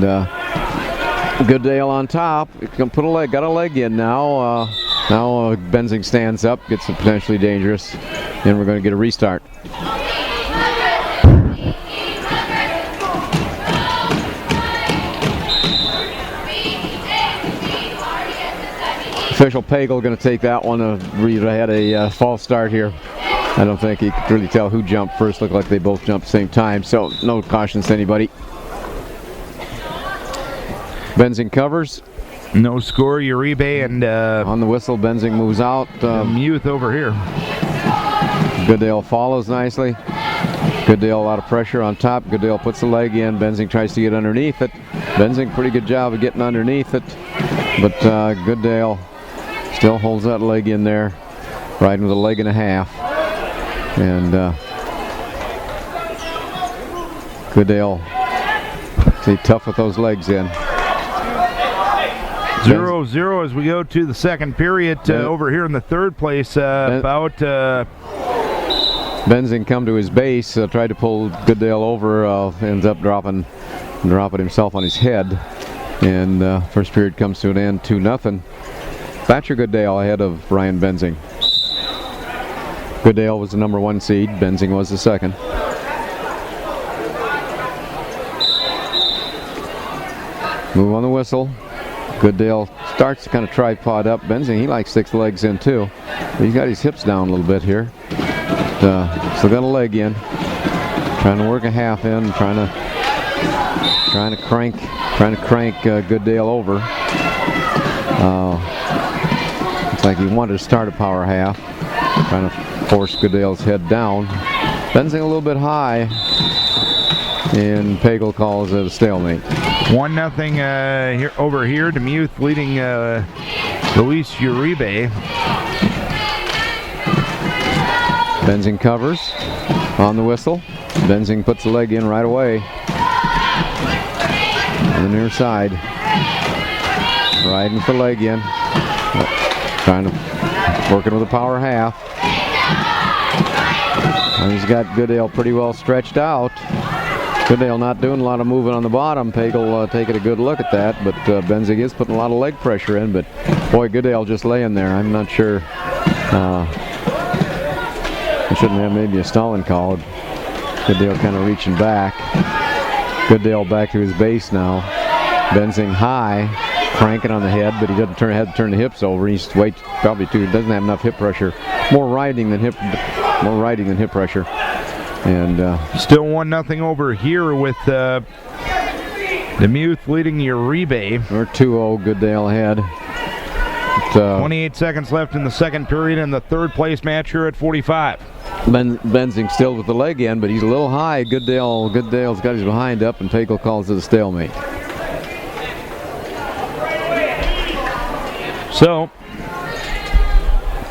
Goodale on top. Got a leg in now. Now Benzing stands up, gets potentially dangerous, and we're going to get a restart. Official Pagel going to take that one. Reed had a false start here. I don't think he could really tell who jumped first. Looked like they both jumped at the same time, so no cautions to anybody. Benzing covers. No score. Uribe and on the whistle, Benzing moves out. Muth over here. Goodale follows nicely. Goodale, a lot of pressure on top. Goodale puts the leg in. Benzing tries to get underneath it. Benzing, pretty good job of getting underneath it. But Goodale still holds that leg in there, riding with a leg and a half. And Goodale, stay tough with those legs in. 0-0 as we go to the second period over here in the third place bout. Benzing come to his base, tried to pull Goodale over, ends up dropping himself on his head. And first period comes to an end, 2-0. Thatcher Goodale ahead of Ryan Benzing. Goodale was the number 1 seed, Benzing was the second. Move on the whistle. Goodale starts to kind of tripod up. Benzing, he likes 6 legs in too. He's got his hips down a little bit here. Still got a leg in. Trying to work a half in, trying to crank Goodale over. Looks like he wanted to start a power half. Trying to force Goodale's head down. Benzing a little bit high. And Pagel calls it a stalemate. 1-0 here over here. Demuth leading Luis Uribe. Benzing covers on the whistle. Benzing puts the leg in right away. On the near side. Riding for leg in. Trying to working with a power half. And he's got Goodale pretty well stretched out. Goodale not doing a lot of moving on the bottom. Pagel taking a good look at that, but Benzing is putting a lot of leg pressure in. But boy, Goodale just laying there. I'm not sure. I shouldn't have maybe a stalling call. Goodale kind of reaching back. Goodale back to his base now. Benzing high, cranking on the head, but he doesn't have to turn the hips over. He's probably doesn't have enough hip pressure. More riding than hip pressure. And still 1-0 over here with Demuth leading Uribe. We're 2-0 Goodale ahead. 28 seconds left in the second period in the third place match here at 45. Benzing still with the leg in, but he's a little high. Goodale's got his behind up, and Pagel calls it a stalemate. So,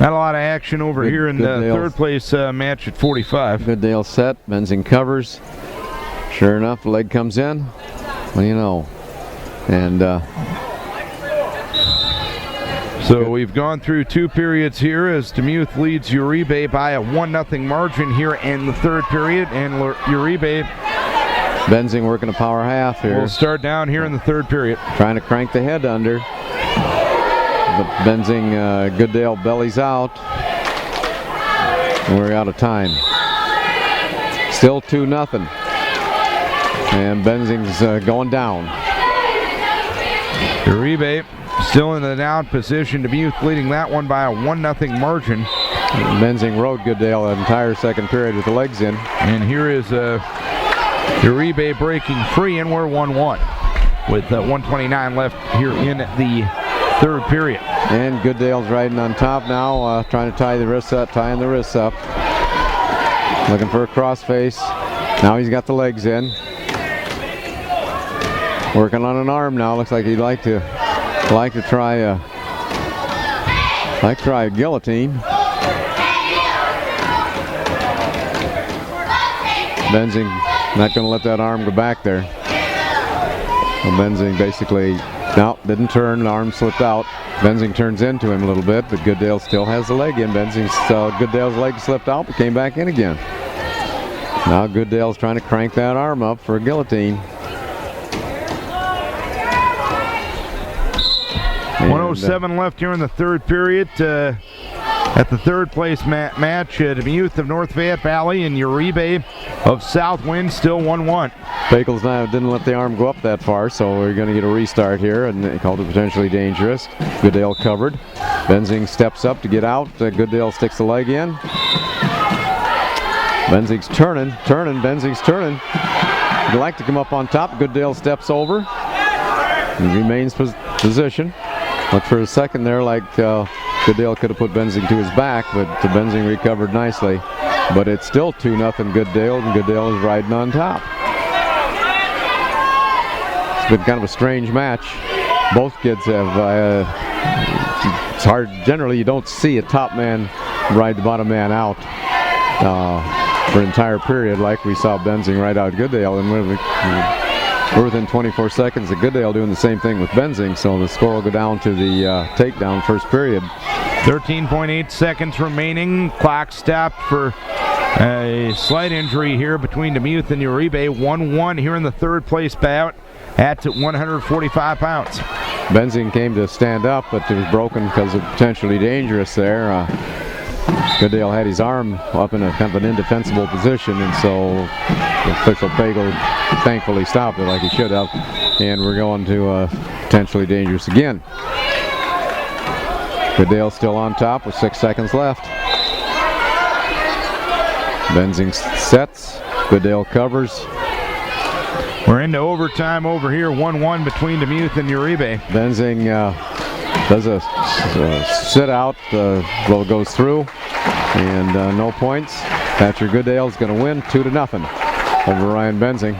not a lot of action over here in the third place match at 45. Goodale set, Benzing covers. Sure enough, the leg comes in. What do you know? And so we've gone through two periods here as Demuth leads Uribe by a 1-0 margin here in the third period, and Uribe Benzing working a power half here. We'll start down here in the third period. Trying to crank the head under. But Benzing, Goodale bellies out. And we're out of time. Still 2-0. And Benzing's going down. Uribe still in the down position. Demuth leading that one by a 1-0 margin. Benzing rode Goodale the entire second period with the legs in. And here is Uribe breaking free, and we're 1-1 with 1:29 left here in the third period. And Goodale's riding on top now, trying to tie the wrists up, tying the wrists up. Looking for a crossface. Now he's got the legs in. Working on an arm now. Looks like he'd like to try a guillotine. Benzing not going to let that arm go back there. Well, Benzing basically didn't turn. The arm slipped out. Benzing turns into him a little bit, but Goodale still has the leg in. Goodale's leg slipped out, but came back in again. Now Goodale's trying to crank that arm up for a guillotine. 1:07 left here in the third period. At the third place match, Demuth of North Fayette Valley and Uribe of South Wind still 1-1. Pagels now didn't let the arm go up that far, so we're going to get a restart here, and they called it potentially dangerous. Goodale covered. Benzing steps up to get out. Goodale sticks the leg in. Benzing's turning. Benzing's turning. He'd like to come up on top. Goodale steps over. He remains position. Look for a second there like Goodale could have put Benzing to his back, but Benzing recovered nicely. But it's still 2-0 Goodale, and Goodale is riding on top. It's been kind of a strange match. Both kids have, it's hard, generally you don't see a top man ride the bottom man out for an entire period like we saw Benzing ride out Goodale, and we're within 24 seconds of Goodale doing the same thing with Benzing, so the score will go down to the takedown first period. 13.8 seconds remaining. Clock stopped for a slight injury here between Demuth and Uribe. 1-1 here in the third place bout at 145 pounds. Benzing came to stand up, but it was broken because of potentially dangerous there. Goodale had his arm up in a kind of an indefensible position, and so the official Pagel thankfully stopped it like he should have, and we're going to potentially dangerous again. Goodale still on top with 6 seconds left. Benzing sets. Goodale covers. We're into overtime over here. 1-1 between Demuth and Uribe. Benzing does a sit out. Blow goes through, and no points. Thatcher Goodale's going to win 2-0 over Ryan Benzing.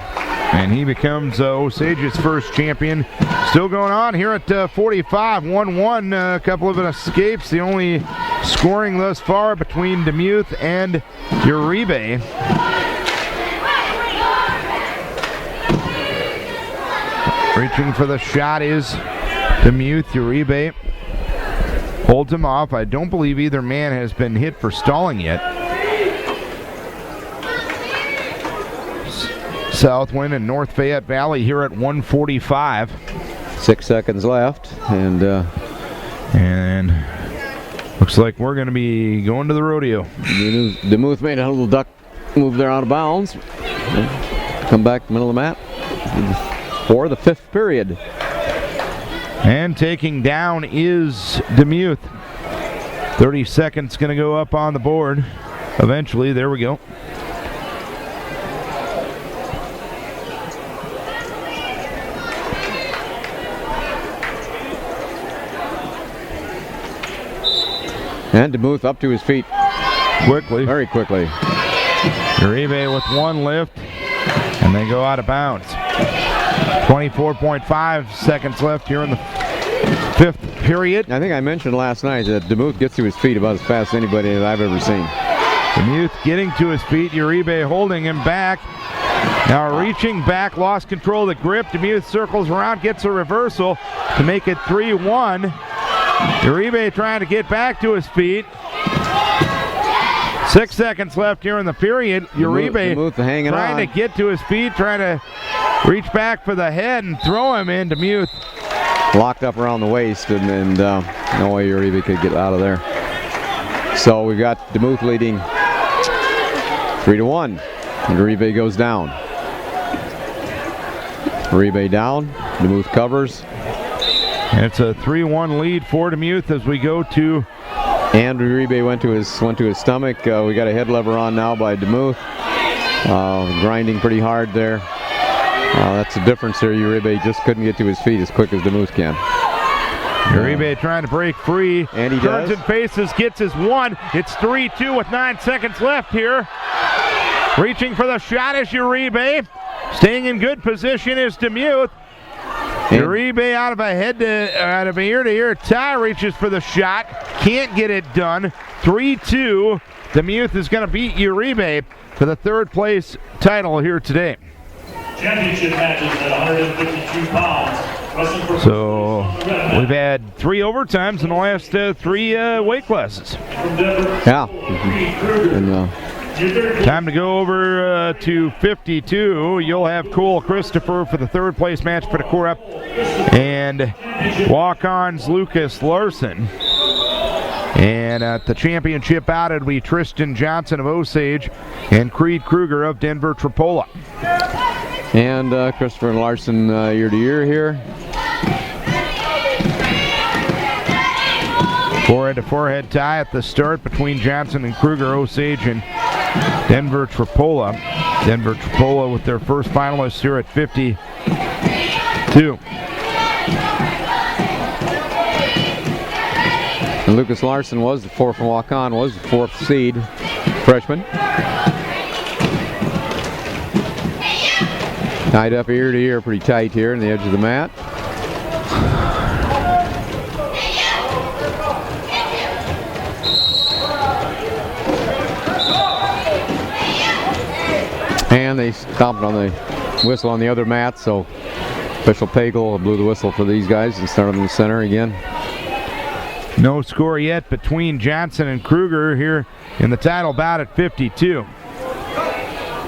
And he becomes Osage's first champion. Still going on here at 45, 1-1. A couple of escapes. The only scoring thus far between Demuth and Uribe. Reaching for the shot is Demuth. Uribe holds him off. I don't believe either man has been hit for stalling yet. Southwind and North Fayette Valley here at 1:45. 6 seconds left, and looks like we're going to be going to the rodeo. Demuth made a little duck move there out of bounds. Come back to the middle of the mat for the 5th period. And taking down is Demuth. 30 seconds going to go up on the board. Eventually, there we go. And Demuth up to his feet. Quickly. Very quickly. Uribe with one lift, and they go out of bounds. 24.5 seconds left here in the 5th period. I think I mentioned last night that Demuth gets to his feet about as fast as anybody that I've ever seen. Demuth getting to his feet. Uribe holding him back. Now reaching back, lost control of the grip. Demuth circles around, gets a reversal to make it 3-1. Uribe trying to get back to his feet. 6 seconds left here in the period. Uribe trying to get to his feet, trying to reach back for the head and throw him in. Demuth locked up around the waist, and no way Uribe could get out of there. So we've got Demuth leading 3-1. And Uribe goes down. Uribe down. Demuth covers. And it's a 3-1 lead for Demuth as we go to. And Uribe went to his stomach. We got a head lever on now by Demuth. Grinding pretty hard there. That's the difference there. Uribe just couldn't get to his feet as quick as Demuth can. Uribe trying to break free. And he turns does. and faces, gets his one. It's 3-2 with 9 seconds left here. Reaching for the shot is Uribe. Staying in good position is Demuth. Uribe out of a ear-to-ear tie, reaches for the shot. Can't get it done. 3-2. Demuth is going to beat Uribe for the 3rd place title here today. Championship matches at 152 pounds. So we've had 3 overtimes in the last 3 weight classes. Yeah. And, time to go over to 52. You'll have Cole Christopher for the 3rd place match for the Korup, and walk-ons Lucas Larson. And at the championship bout, it'll be Tristan Johnson of Osage and Creed Kruger of Denver Tripola. And Christopher and Larson year to year here. Forehead-to-forehead tie at the start between Johnson and Kruger, Osage and Denver Tripola. Denver Tripola with their first finalists here at 52. And Lucas Larson was the 4th walk-on, was the 4th seed freshman. Tied up ear to ear, pretty tight here on the edge of the mat. And they stomped on the whistle on the other mat, so official Pagel blew the whistle for these guys and started in the center again. No score yet between Johnson and Kruger here in the title bout at 52.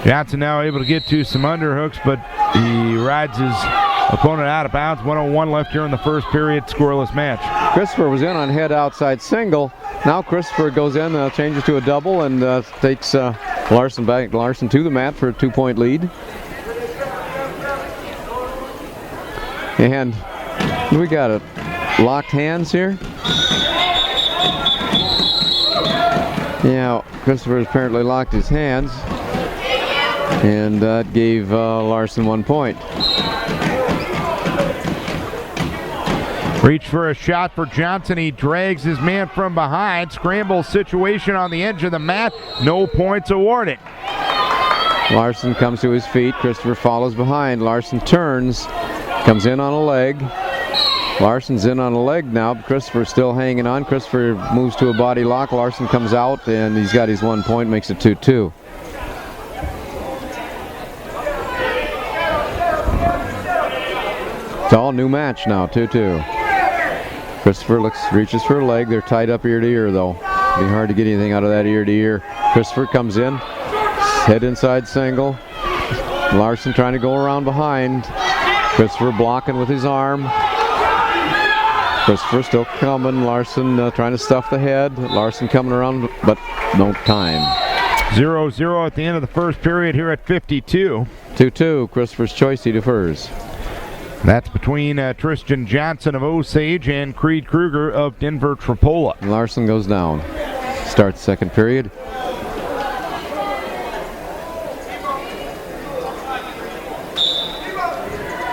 Johnson now able to get to some underhooks, but he rides his opponent out of bounds. 1:01 left here in the 1st period, scoreless match. Christopher was in on head outside single. Now Christopher goes in, changes to a double, and takes Larson to the mat for a 2-point lead. And we got it. Locked hands here. Yeah, Christopher apparently locked his hands, and that gave Larson 1 point. Reach for a shot for Johnson. He drags his man from behind. Scramble situation on the edge of the mat. No points awarded. Larson comes to his feet. Christopher follows behind. Larson turns, comes in on a leg. Larson's in on a leg now, but Christopher's still hanging on. Christopher moves to a body lock. Larson comes out, and he's got his 1 point, makes it 2-2. It's all new match now, 2-2. Christopher reaches for a leg. They're tied up ear to ear, though. Be hard to get anything out of that ear to ear. Christopher comes in, head inside single. Larson trying to go around behind. Christopher blocking with his arm. Christopher still coming. Larson trying to stuff the head. Larson coming around, but no time. 0-0 at the end of the first period here at 52. 2-2. Christopher's choice. He defers. That's between Tristan Johnson of Osage and Creed Kruger of Denver Tripola. Larson goes down. Starts second period.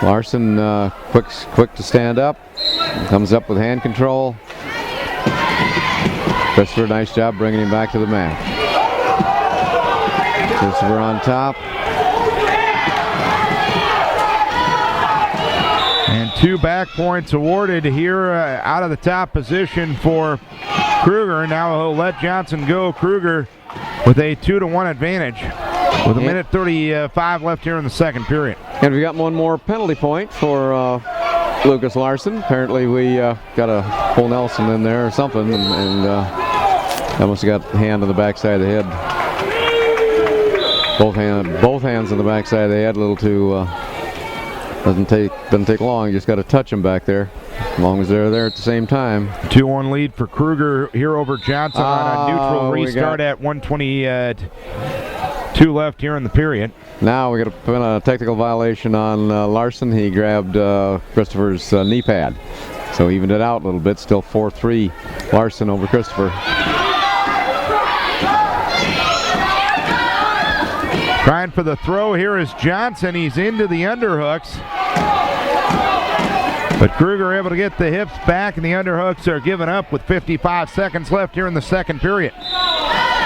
Larson quick to stand up. Comes up with hand control. Christopher, nice job bringing him back to the mat. Christopher on top. And 2 back points awarded here out of the top position for Kruger. Now he'll let Johnson go. Kruger with a 2-1 advantage with a minute 35 left here in the second period. And we got one more penalty point for Lucas Larson. Apparently we got a full Nelson in there or something, and that must have got the hand on the backside of the head. Both hands on the backside of the head. A little too doesn't take long. You just got to touch them back there, as long as they're there at the same time. 2-1 lead for Kruger here over Johnson on a neutral restart at 1:22 left here in the period. Now we got a technical violation on Larson. He grabbed Christopher's knee pad, so evened it out a little bit. Still 4-3 Larson over Christopher. Trying for the throw here is Johnson. He's into the underhooks. But Kruger able to get the hips back, and the underhooks are given up with 55 seconds left here in the second period.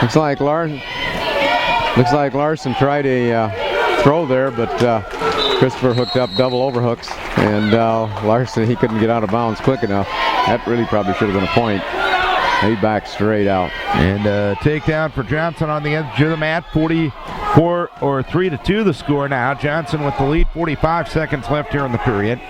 Looks like Larson tried a throw there, but Christopher hooked up double overhooks, and Larson, he couldn't get out of bounds quick enough. That really probably should have been a point. He backed straight out. And takedown for Johnson on the edge of the mat. 3-2 the score now. Johnson with the lead. 45 seconds left here in the period.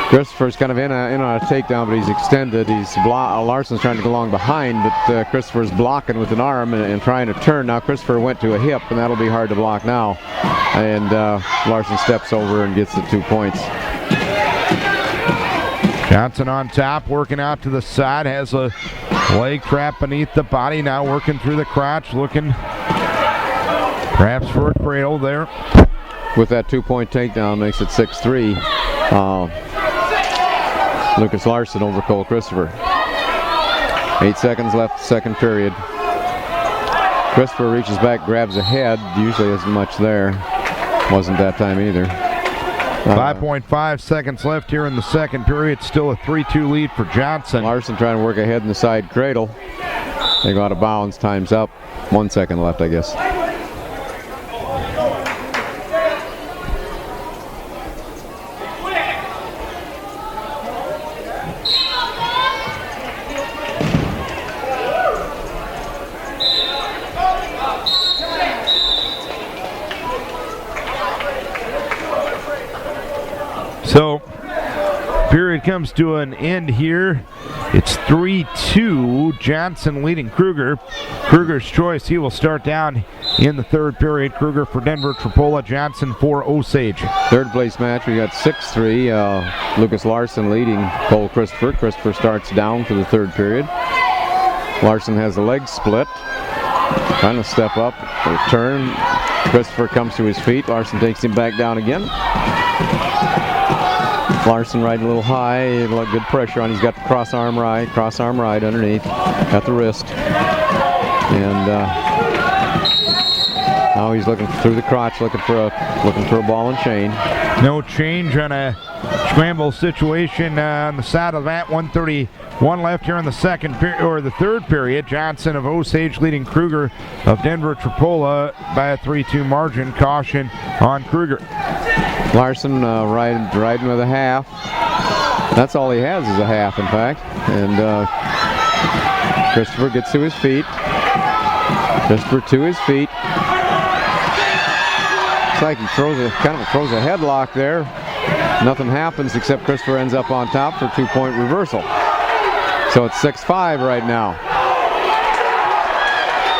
Christopher's kind of in a takedown, but he's extended. Larson's trying to go along behind, but Christopher's blocking with an arm and trying to turn. Now Christopher went to a hip, and that'll be hard to block now. And Larson steps over and gets the 2 points. Johnson on top, working out to the side, has a leg trap beneath the body, now working through the crotch, looking perhaps for a cradle there. With that 2-point takedown, makes it 6-3. Lucas Larson over Cole Christopher. 8 seconds left, second period. Christopher reaches back, grabs a head. Usually isn't much there. Wasn't that time either. 5.5 seconds left here in the second period. Still a 3-2 lead for Johnson. Larson trying to work ahead in the side cradle. They go out of bounds. Time's up. 1 second left, I guess. So, period comes to an end here. It's 3-2. Johnson leading Kruger. Kruger's choice, he will start down in the third period. Kruger for Denver Tripola, Johnson for Osage. Third place match, we got 6-3. Lucas Larson leading Cole Christopher. Christopher starts down for the third period. Larson has a leg split. Trying to step up, or turn. Christopher comes to his feet. Larson takes him back down again. Larson riding a little high, good pressure on. He's got the cross arm ride underneath, at the wrist, and now he's looking through the crotch, looking for a ball and chain. No change on a scramble situation on the side of that. 1:31 left here in the second period, or the third period. Johnson of Osage leading Kruger of Denver Tripola by a 3-2 margin. Caution on Kruger. Larson riding with a half. That's all he has is a half, in fact. And Christopher gets to his feet. Christopher to his feet. Looks like he throws a headlock there. nothing happens except Christopher ends up on top for 2-point reversal. So it's 6-5 right now.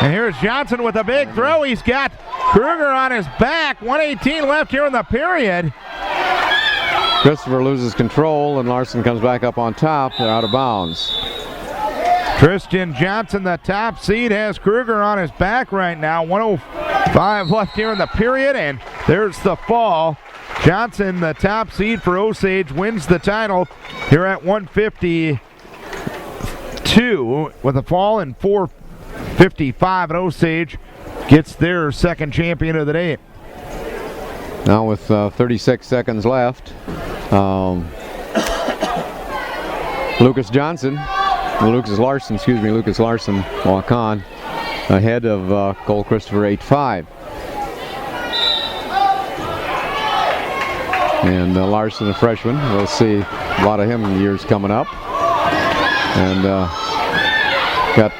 And here's Johnson with a big throw. He's got Kruger on his back. 1:18 left here in the period. Christopher loses control, and Larson comes back up on top. They're out of bounds. Christian Johnson, the top seed, has Kruger on his back right now. 1:05 left here in the period, and there's the fall. Johnson, the top seed for Osage, wins the title here at 152 with a fall in 4:55, and Osage gets their second champion of the day. Now with 36 seconds left, Lucas Larson walk on ahead of Cole Christopher 8-5. And Larson, a freshman, we'll see a lot of him in the years coming up. And got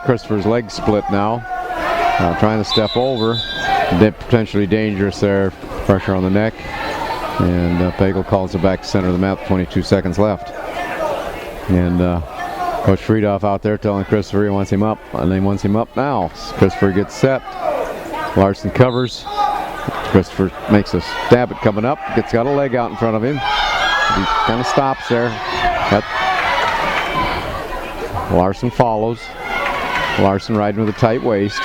Christopher's leg split now. Trying to step over. Potentially dangerous there. Pressure on the neck. And Pagel calls it back to center of the mat. 22 seconds left. And Coach Friedoff out there telling Christopher he wants him up. And he wants him up now. Christopher gets set. Larson covers. Christopher makes a stab at coming up. Got a leg out in front of him. He kind of stops there. Larson follows. Larson riding with a tight waist.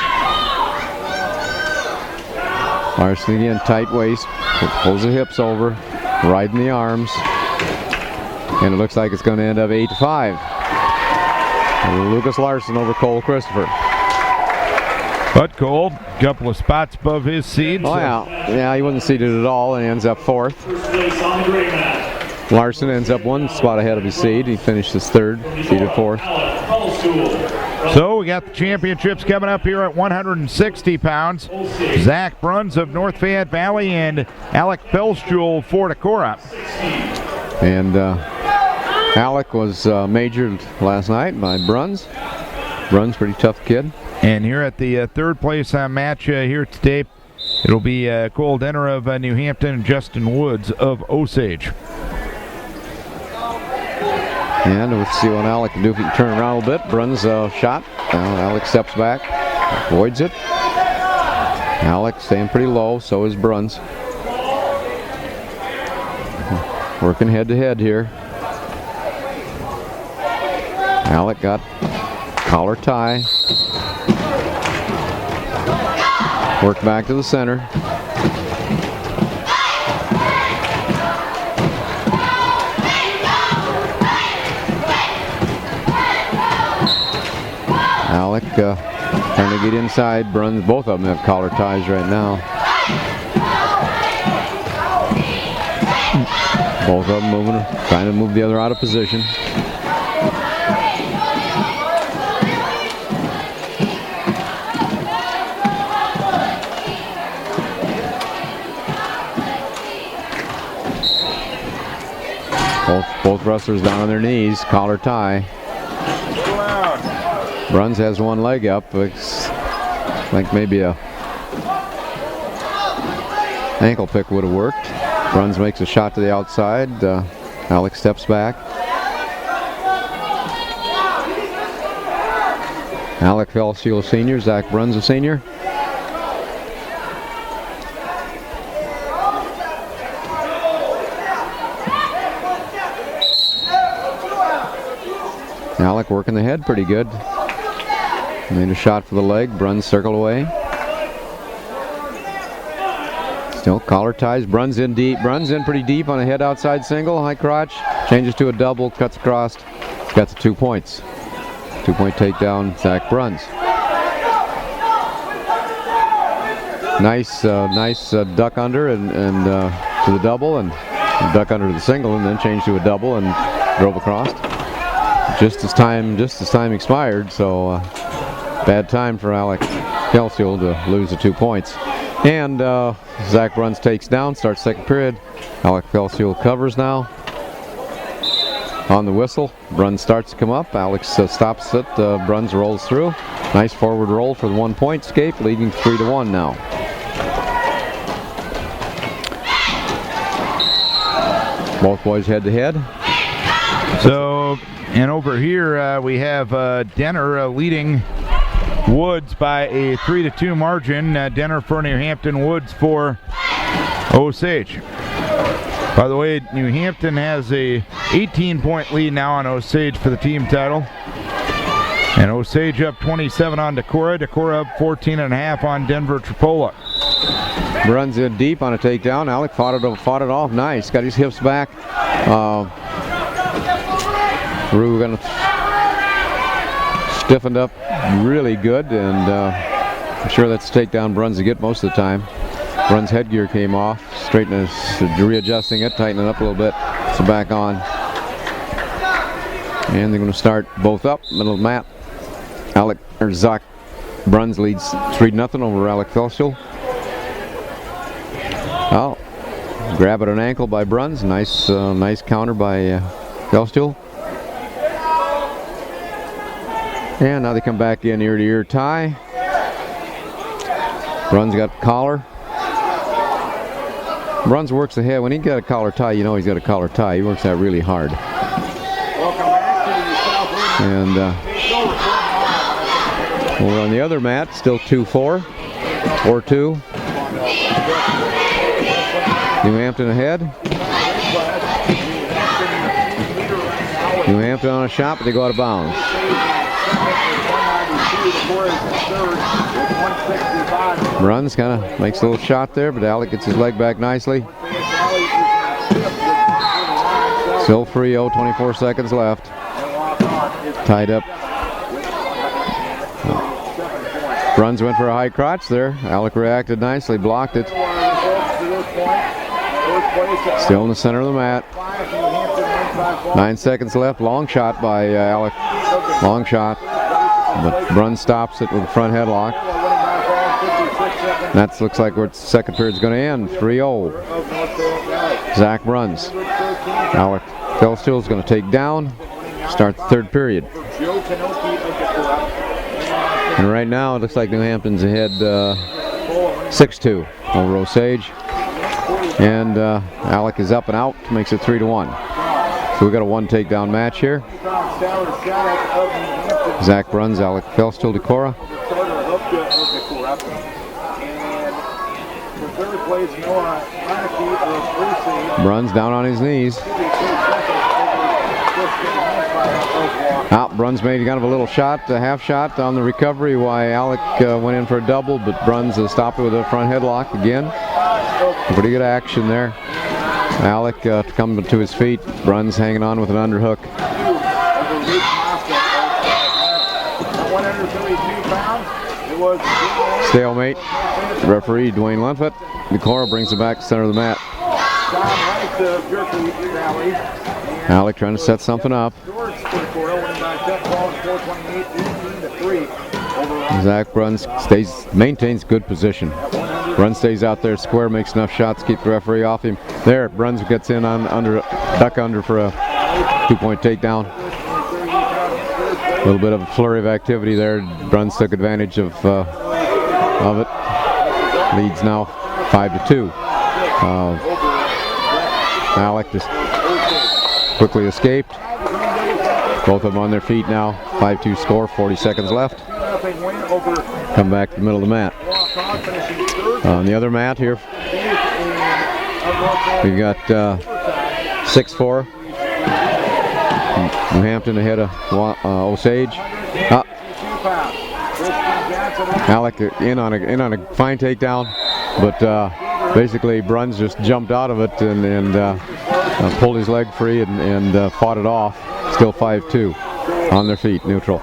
Larson again, tight waist. Pulls the hips over. Riding the arms. And it looks like it's going to end up 8-5. Lucas Larson over Cole Christopher. But Cole, a couple of spots above his seed. Oh, yeah, he wasn't seeded at all, and he ends up fourth. First place on the gray mat. Larson ends up one spot ahead of his seed. He finishes third, seeded fourth. So we got the championships coming up here at 160 pounds. Zach Bruns of North Fayette Valley and Alec Felstuhl for Decorah. And Alec was majored last night by Bruns. Bruns, pretty tough kid. And here at the third place match here today, it'll be Cole Denner of New Hampton and Justin Woods of Osage. And we'll see what Alec can do if he can turn around a little bit. Bruns shot. Alec steps back, avoids it. Alec staying pretty low, so is Bruns. Working head to head here. Alec got collar tie. Work back to the center. Alec trying to get inside. Bruns, both of them have collar ties right now. Both of them moving, trying to move the other out of position. Both wrestlers down on their knees, collar tie. Bruns has one leg up. Looks like maybe a ankle pick would have worked. Bruns makes a shot to the outside. Alex steps back. Alec Felstuhl Sr., Zach Bruns a senior. Alec working the head pretty good. Made a shot for the leg. Bruns circled away. Still collar ties. Bruns in deep. Bruns in pretty deep on a head outside single. High crotch. Changes to a double. Cuts across. Got the 2 points. 2-point takedown. Zach Bruns. Nice duck under and to the double and duck under to the single and then change to a double and drove across. Just as time expired, so bad time for Alec Felstuhl to lose the 2 points. And Zach Bruns takes down, starts second period. Alec Felstuhl covers now. On the whistle, Bruns starts to come up. Alex stops it. Bruns rolls through. Nice forward roll for the 1-point escape, leading 3-1 now. Both boys head to head. So, and over here we have Denner leading Woods by a 3-2 margin. Denner for New Hampton, Woods for Osage. By the way, New Hampton has a 18-point lead now on Osage for the team title. And Osage up 27 on Decorah. Decorah up 14.5 on Denver Tripola. Runs in deep on a takedown. Alec fought it off. Nice. Got his hips back. Rue gonna stiffened up really good, and I'm sure that's a takedown Bruns to get most of the time. Bruns headgear came off, readjusting it, tightening it up a little bit. So back on. And they're going to start both up, middle of the mat. Zach Bruns leads 3-0 over Alec Felschel. Oh, grab at an ankle by Bruns. Nice counter by Felschel. And now they come back in ear-to-ear tie. Bruns got collar. Bruns works the head. When he got a collar tie, you know he's got a collar tie. He works that really hard. And over on the other mat, still 2-4. 4-2. New Hampton ahead. New Hampton on a shot, but they go out of bounds. Runs, kind of makes a little shot there, but Alec gets his leg back nicely. Still 3-0, 24 seconds left. Tied up. Bruns went for a high crotch there. Alec reacted nicely, blocked it. Still in the center of the mat. 9 seconds left. Long shot by Alec. Long shot. But Bruns stops it with a front headlock. That looks like where the second period's going to end. 3-0. Zach Bruns. Alec Felschel's going to take down. Start the third period. And right now it looks like New Hampton's ahead 6-2 over Osage. And Alec is up and out, makes it 3-1. So we got a one takedown match here. Zach Bruns, Alec Felschel, Decorah. Bruns down on his knees. Bruns made kind of a little shot, a half shot on the recovery while Alec went in for a double, but Bruns stopped it with a front headlock again. Pretty good action there. Alec coming to his feet. Bruns hanging on with an underhook. Stalemate. Referee Dwayne Lunfett. Decorah brings it back to the center of the mat. Alec trying to set something up. Zach Bruns maintains good position. Bruns stays out there square, makes enough shots to keep the referee off him. There, Bruns gets in on duck under for a 2-point takedown. A little bit of a flurry of activity there. Bruns took advantage of it. Leads now 5-2. Alec just quickly escaped. Both of them on their feet now. 5-2 score, 40 seconds left. Come back to the middle of the mat. On the other mat here, we've got 6-4. New Hampton ahead of Osage. Alec in on a fine takedown, but basically Bruns just jumped out of it and pulled his leg free and fought it off. Still 5-2 on their feet, neutral.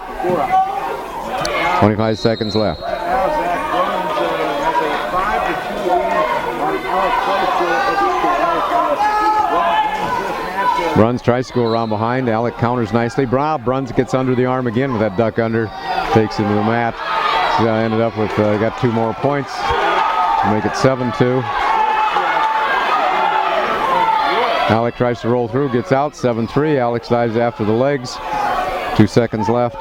25 seconds left. Bruns tries to go around behind. Alec counters nicely. Bruns gets under the arm again with that duck under. Takes him to the mat. So ended up with got 2 more points to make it 7-2. Alec tries to roll through, gets out. 7-3. Alex dives after the legs. 2 seconds left.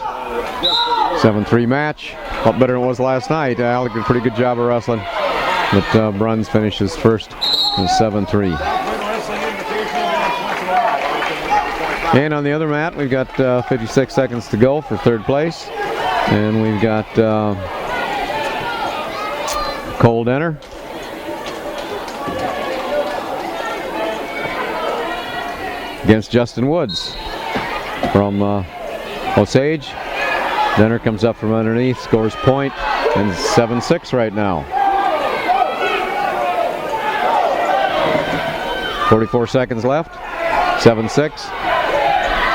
7-3 match. A lot better than it was last night. Alec did a pretty good job of wrestling. But Bruns finishes first with 7-3. And on the other mat, we've got 56 seconds to go for third place. And we've got Cole Denner. Against Justin Woods from Osage. Denner comes up from underneath, scores point, and 7-6 right now. 44 seconds left. 7-6.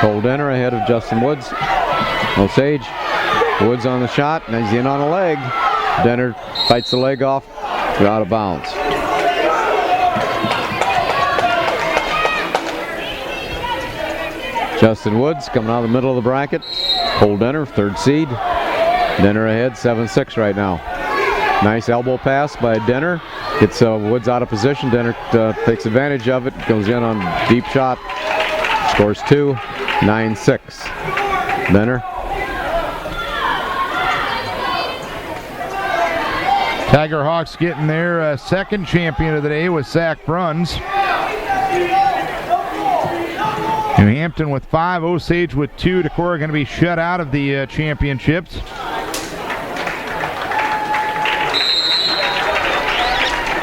Cole Denner ahead of Justin Woods. Osage. Woods on the shot, and he's in on a leg. Denner fights the leg off. They're out of bounds. Justin Woods coming out of the middle of the bracket. Cole Denner, third seed. Denner ahead, 7-6 right now. Nice elbow pass by Denner. Gets Woods out of position. Denner takes advantage of it. Goes in on deep shot. Scores 2, 9-6. Denner. Tiger Hawks getting their second champion of the day with Zach Bruns. New Hampton with 5, Osage with 2. Decorah going to be shut out of the championships.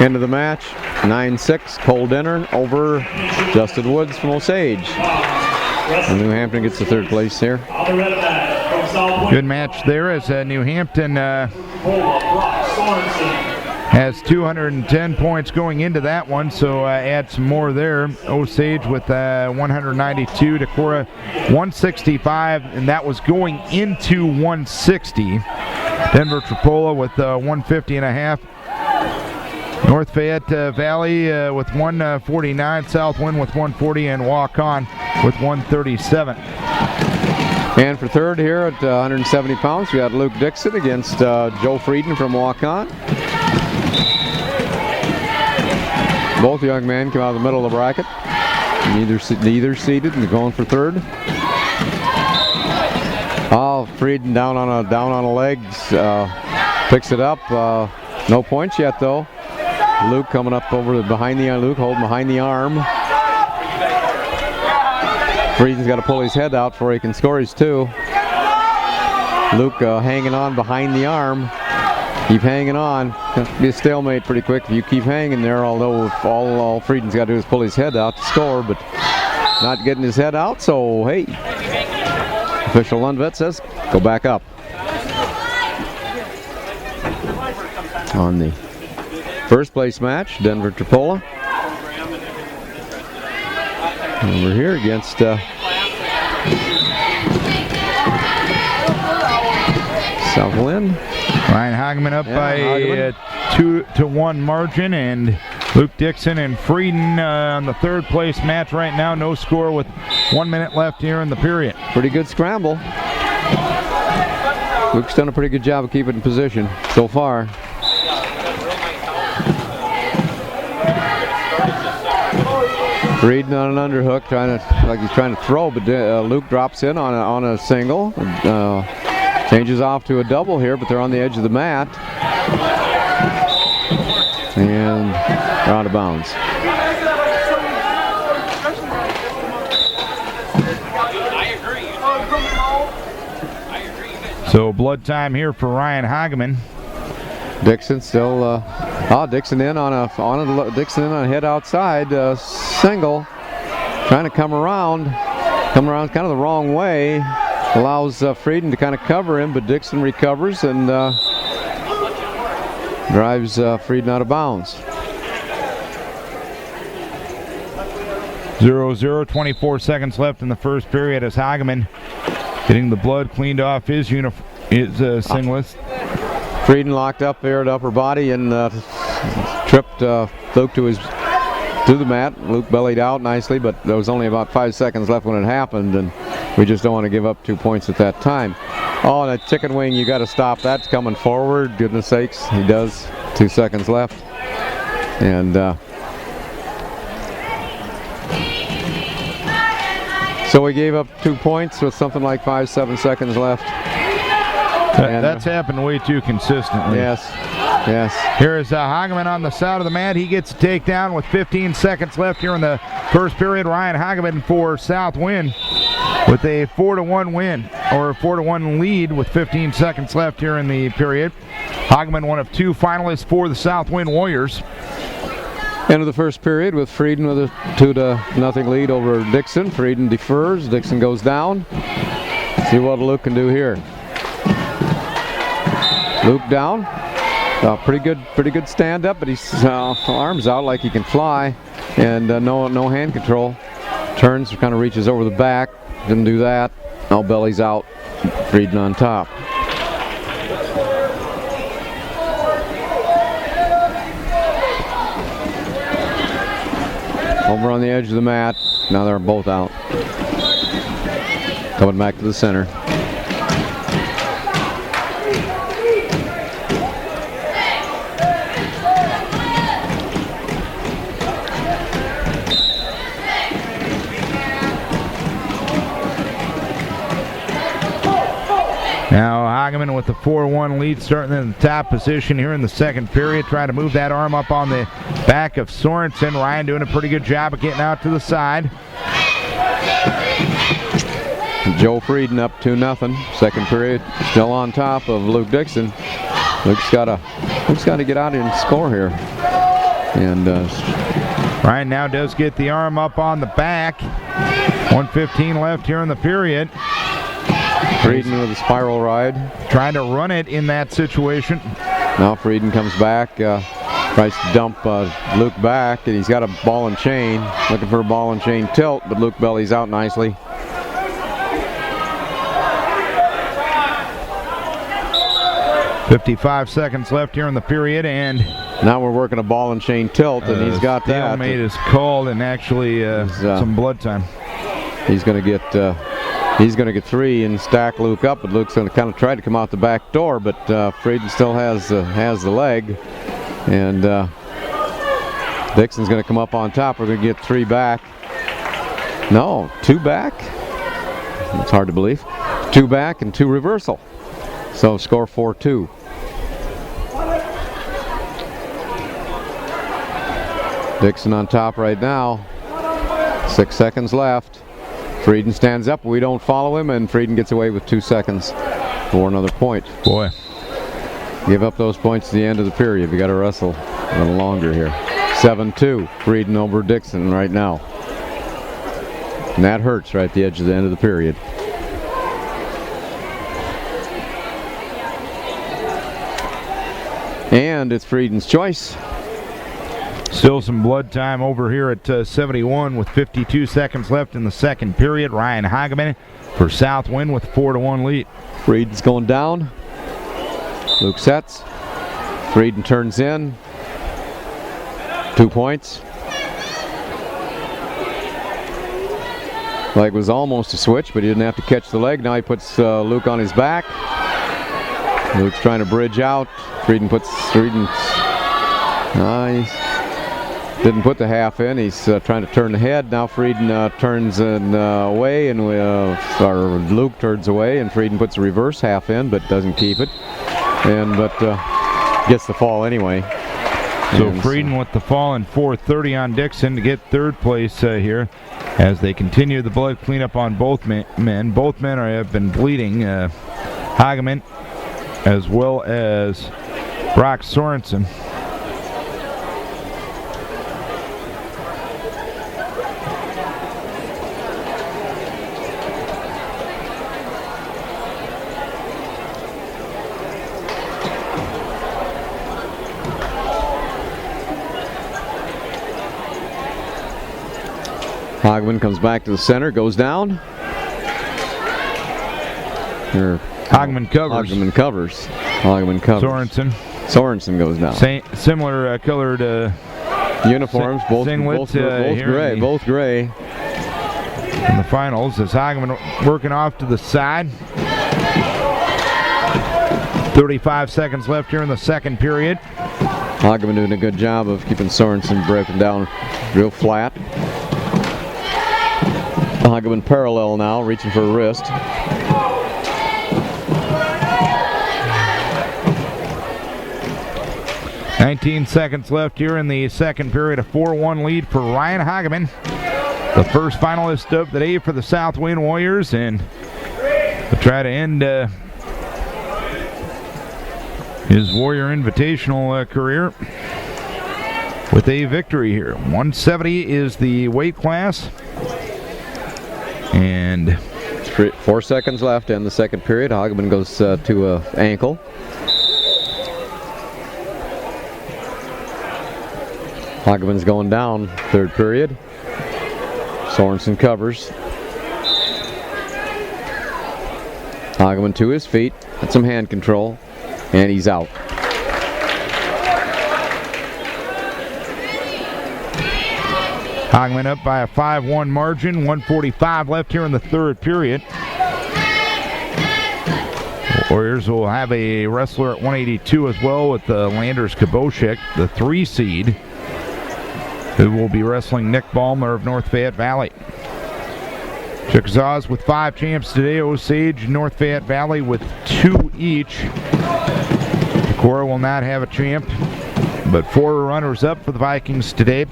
End of the match, 9-6. Cole Denner over Justin Woods from Osage. And New Hampton gets the third place here. Good match there as New Hampton has 210 points going into that one, so add some more there. Osage with 192, Decorah 165, and that was going into 160. Denver Tripola with 150 and a half. North Fayette Valley with 149, South Wind with 140, and Waukon with 137. And for third here at 170 pounds, we got Luke Dixon against Joe Frieden from Waukon. Both young men come out of the middle of the bracket. Neither seated and going for third. Oh, Frieden down on a leg, picks it up. No points yet though. Luke coming up over behind the Luke holding behind the arm. Frieden's got to pull his head out before he can score his 2. Luke hanging on behind the arm. Keep hanging on. It's be a stalemate pretty quick if you keep hanging there, although all Frieden's got to do is pull his head out to score, but not getting his head out, so hey. Official Lundvet says, go back up. On the first place match, Denver Tripola. Over here against South Wind. Ryan Hageman up by a 2-1 margin, and Luke Dixon and Frieden on the third place match right now. No score with 1 minute left here in the period. Pretty good scramble. Luke's done a pretty good job of keeping in position so far. Frieden on an underhook, like he's trying to throw, but Luke drops in on a single. Changes off to a double here, but they're on the edge of the mat. And they're out of bounds. So blood time here for Ryan Hageman. Dixon still, Dixon in on a head outside, single, trying to come around kind of the wrong way. Allows Frieden to kind of cover him, but Dixon recovers and drives Frieden out of bounds. 0-0, 24 seconds left in the first period as Hageman getting the blood cleaned off his singlet. Frieden locked up there at upper body and tripped Luke to the mat. Luke bellied out nicely, but there was only about 5 seconds left when it happened, and we just don't want to give up 2 points at that time. Oh, that chicken wing, you got to stop. That's coming forward. Goodness sakes, he does. 2 seconds left. And so we gave up 2 points with something like 5-7 seconds left. That's happened way too consistently. Yes. Here is Hageman on the side of the mat. He gets a takedown with 15 seconds left here in the first period. Ryan Hageman for South Wind. with a 4-1 win, or a 4-1 lead with 15 seconds left here in the period. Hageman, one of two finalists for the South Wind Warriors. End of the first period with Frieden with a 2-0 lead over Dixon. Frieden defers. Dixon goes down. See what Luke can do here. Luke down. Pretty good stand up, but he's arms out like he can fly, and no hand control. Turns, kind of reaches over the back. Didn't do that. Now belly's out. Frieden on top. Over on the edge of the mat. Now they're both out. Coming back to the center. Now Hageman with the 4-1 lead, starting in the top position here in the second period, trying to move that arm up on the back of Sorensen. Ryan doing a pretty good job of getting out to the side. Joe Frieden up 2-0. Second period, still on top of Luke Dixon. Luke's got to get out here and score here. And Ryan now does get the arm up on the back. 1:15 left here in the period. Frieden with a spiral ride. Trying to run it in that situation. Now Frieden comes back, tries to dump Luke back, and he's got a ball and chain. Looking for a ball and chain tilt, but Luke bellies out nicely. .55 seconds left here in the period, and now we're working a ball and chain tilt, and he's got that. Stalemate is called, and actually some blood time. He's going to get three and stack Luke up, but Luke's going to kind of try to come out the back door, but Frieden still has the leg, and Dixon's going to come up on top. We're going to get three back. No, two back. It's hard to believe. Two back and two reversal. So score 4-2. Dixon on top right now. 6 seconds left. Frieden stands up. We don't follow him, and Frieden gets away with 2 seconds for another point. Boy. Give up those points at the end of the period. We got to wrestle a little longer here. 7-2. Frieden over Dixon right now. And that hurts right at the edge of the end of the period. And it's Frieden's choice. Still some blood time over here at 71 with 52 seconds left in the second period. Ryan Hageman for South Wind with 4-1 lead. Frieden's going down. Luke sets. Frieden turns in. 2 points. Leg was almost a switch, but he didn't have to catch the leg. Now he puts Luke on his back. Luke's trying to bridge out. Frieden didn't put the half in. He's trying to turn the head. Now Frieden turns away, and Luke turns away, and Frieden puts the reverse half in, but doesn't keep it, but gets the fall anyway. So Frieden with the fall and 4:30 on Dixon to get third place here as they continue the blood cleanup on both men. Both men have been bleeding. Hageman as well as Brock Sorensen. Hageman comes back to the center, goes down. Hageman covers. Hageman covers. Sorensen goes down. Similar colored uniforms, both gray. Both gray. In the finals, as Hageman working off to the side. 35 seconds left here in the second period. Hageman doing a good job of keeping Sorensen broken down real flat. Hageman parallel now, reaching for a wrist. .19 seconds left here in the second period. A 4-1 lead for Ryan Hageman. the first finalist of the day for the South Wayne Warriors, and we'll try to end his Warrior Invitational career with a victory here. 170 is the weight class, and 4 seconds left in the second period. Hageman goes to an ankle. Hageman's going down third period. Sorensen covers. Hageman to his feet, had some hand control, and he's out. Hageman up by a 5-1 margin, 1:45 left here in the third period. Warriors will have a wrestler at 182 as well with Landers Koboshik, the 3 seed, who will be wrestling Nick Ballmer of North Fayette Valley. Chickasaws with 5 champs today, Osage, North Fayette Valley with 2 each. Decorah will not have a champ, but 4 runners-up for the Vikings today.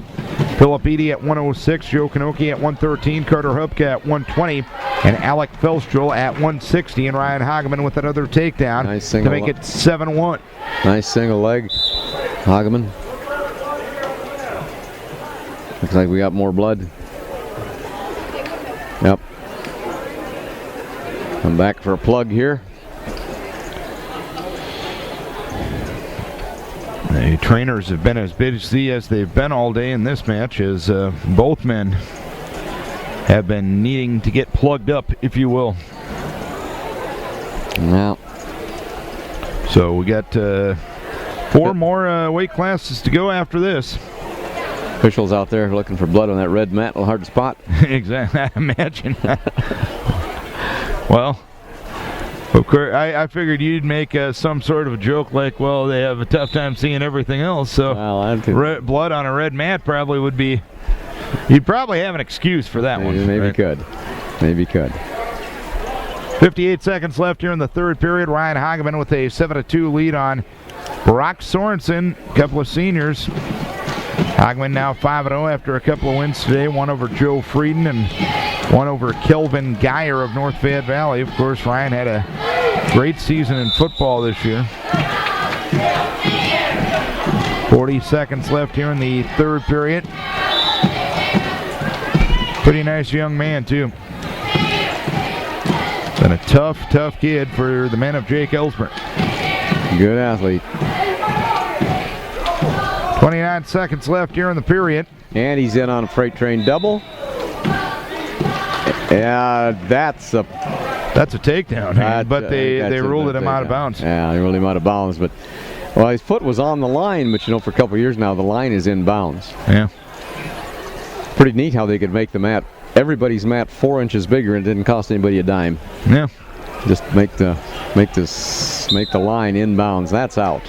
Philip Eady at 106, Joe Kanoki at 113, Carter Hupka at 120, and Alec Felstrel at 160, and Ryan Hageman with another takedown to make it 7-1. Nice single leg, Hageman. Looks like we got more blood. Yep. I'm back for a plug here. The trainers have been as busy as they've been all day in this match, as both men have been needing to get plugged up, if you will. Now, so we got 4 more weight classes to go after this. Officials out there looking for blood on that red mat, hard to spot. Exactly, I imagine. Well, of course, I figured you'd make some sort of a joke like, well, they have a tough time seeing everything else, so blood on a red mat probably would be, you'd probably have an excuse for that one. Maybe right? could. Maybe could. 58 seconds left here in the third period. Ryan Hageman with a 7-2 lead on Brock Sorensen, a couple of seniors. Hageman now 5-0 after a couple of wins today, one over Joe Frieden and one over Kelvin Geyer of North Fayette Valley. Of course, Ryan had a great season in football this year. 40 seconds left here in the third period. Pretty nice young man, too. Been a tough kid for the men of Jake Ellsworth. Good athlete. 29 seconds left here in the period. And he's in on a freight train double. Yeah, that's a takedown, but they ruled him out of bounds. Yeah, they ruled him out of bounds, but well, his foot was on the line, but you know, for a couple of years now, the line is in bounds. Yeah. Pretty neat how they could make the mat, everybody's mat 4 inches bigger, and it didn't cost anybody a dime. Yeah. Just make the line in bounds. That's out.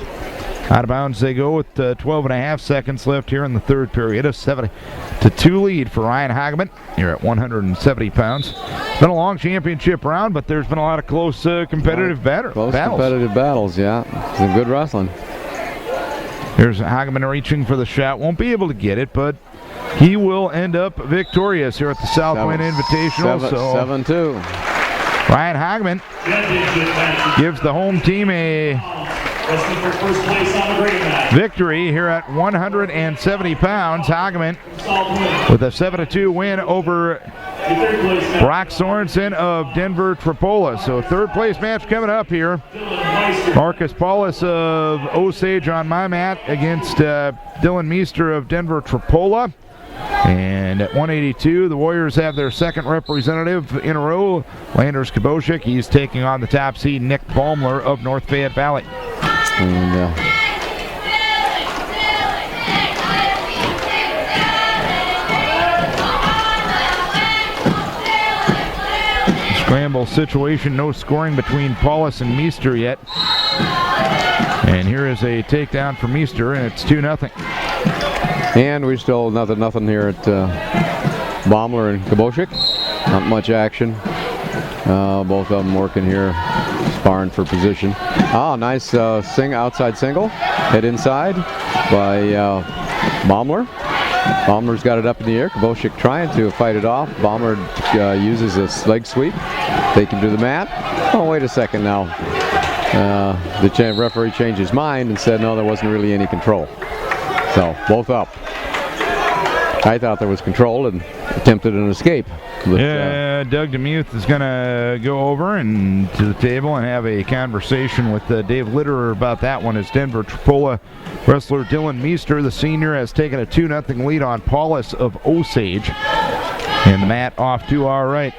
Out of bounds they go with 12.5 seconds left here in the third period. A 7-2 lead for Ryan Hageman here at 170 pounds. It's been a long championship round, but there's been a lot of close competitive battles. Competitive battles, yeah. Some good wrestling. Here's Hageman reaching for the shot. Won't be able to get it, but he will end up victorious here at the South Wayne Invitational. 7-2. Ryan Hageman gives the home team a victory here at 170 pounds. Hageman with a 7-2 win over Brock Sorensen of Denver Tripola. So third place match coming up here. Marcus Paulus of Osage on my mat against Dylan Meester of Denver Tripola. And at 182, the Warriors have their second representative in a row, Landers Koboshik. He's taking on the top seed, Nick Baumler of North Fayette Valley. And scramble situation, no scoring between Paulus and Meester yet. And here is a takedown for Meester, and it's 2-0. And we still nothing here at Baumler and Koboshik. Not much action. Both of them working here, sparring for position. Oh, nice outside single. Head inside by Baumler. Baumler's got it up in the air. Kubosiek trying to fight it off. Baumler uses a leg sweep. Take him to the mat. Oh, wait a second now. The referee changed his mind and said, no, there wasn't really any control. So, both up. I thought there was control and attempted an escape. But, Doug DeMuth is going to go over and to the table and have a conversation with Dave Litterer about that one, as Denver Trapola wrestler Dylan Meester, the senior, has taken a 2-0 lead on Paulus of Osage. And Matt off to our right.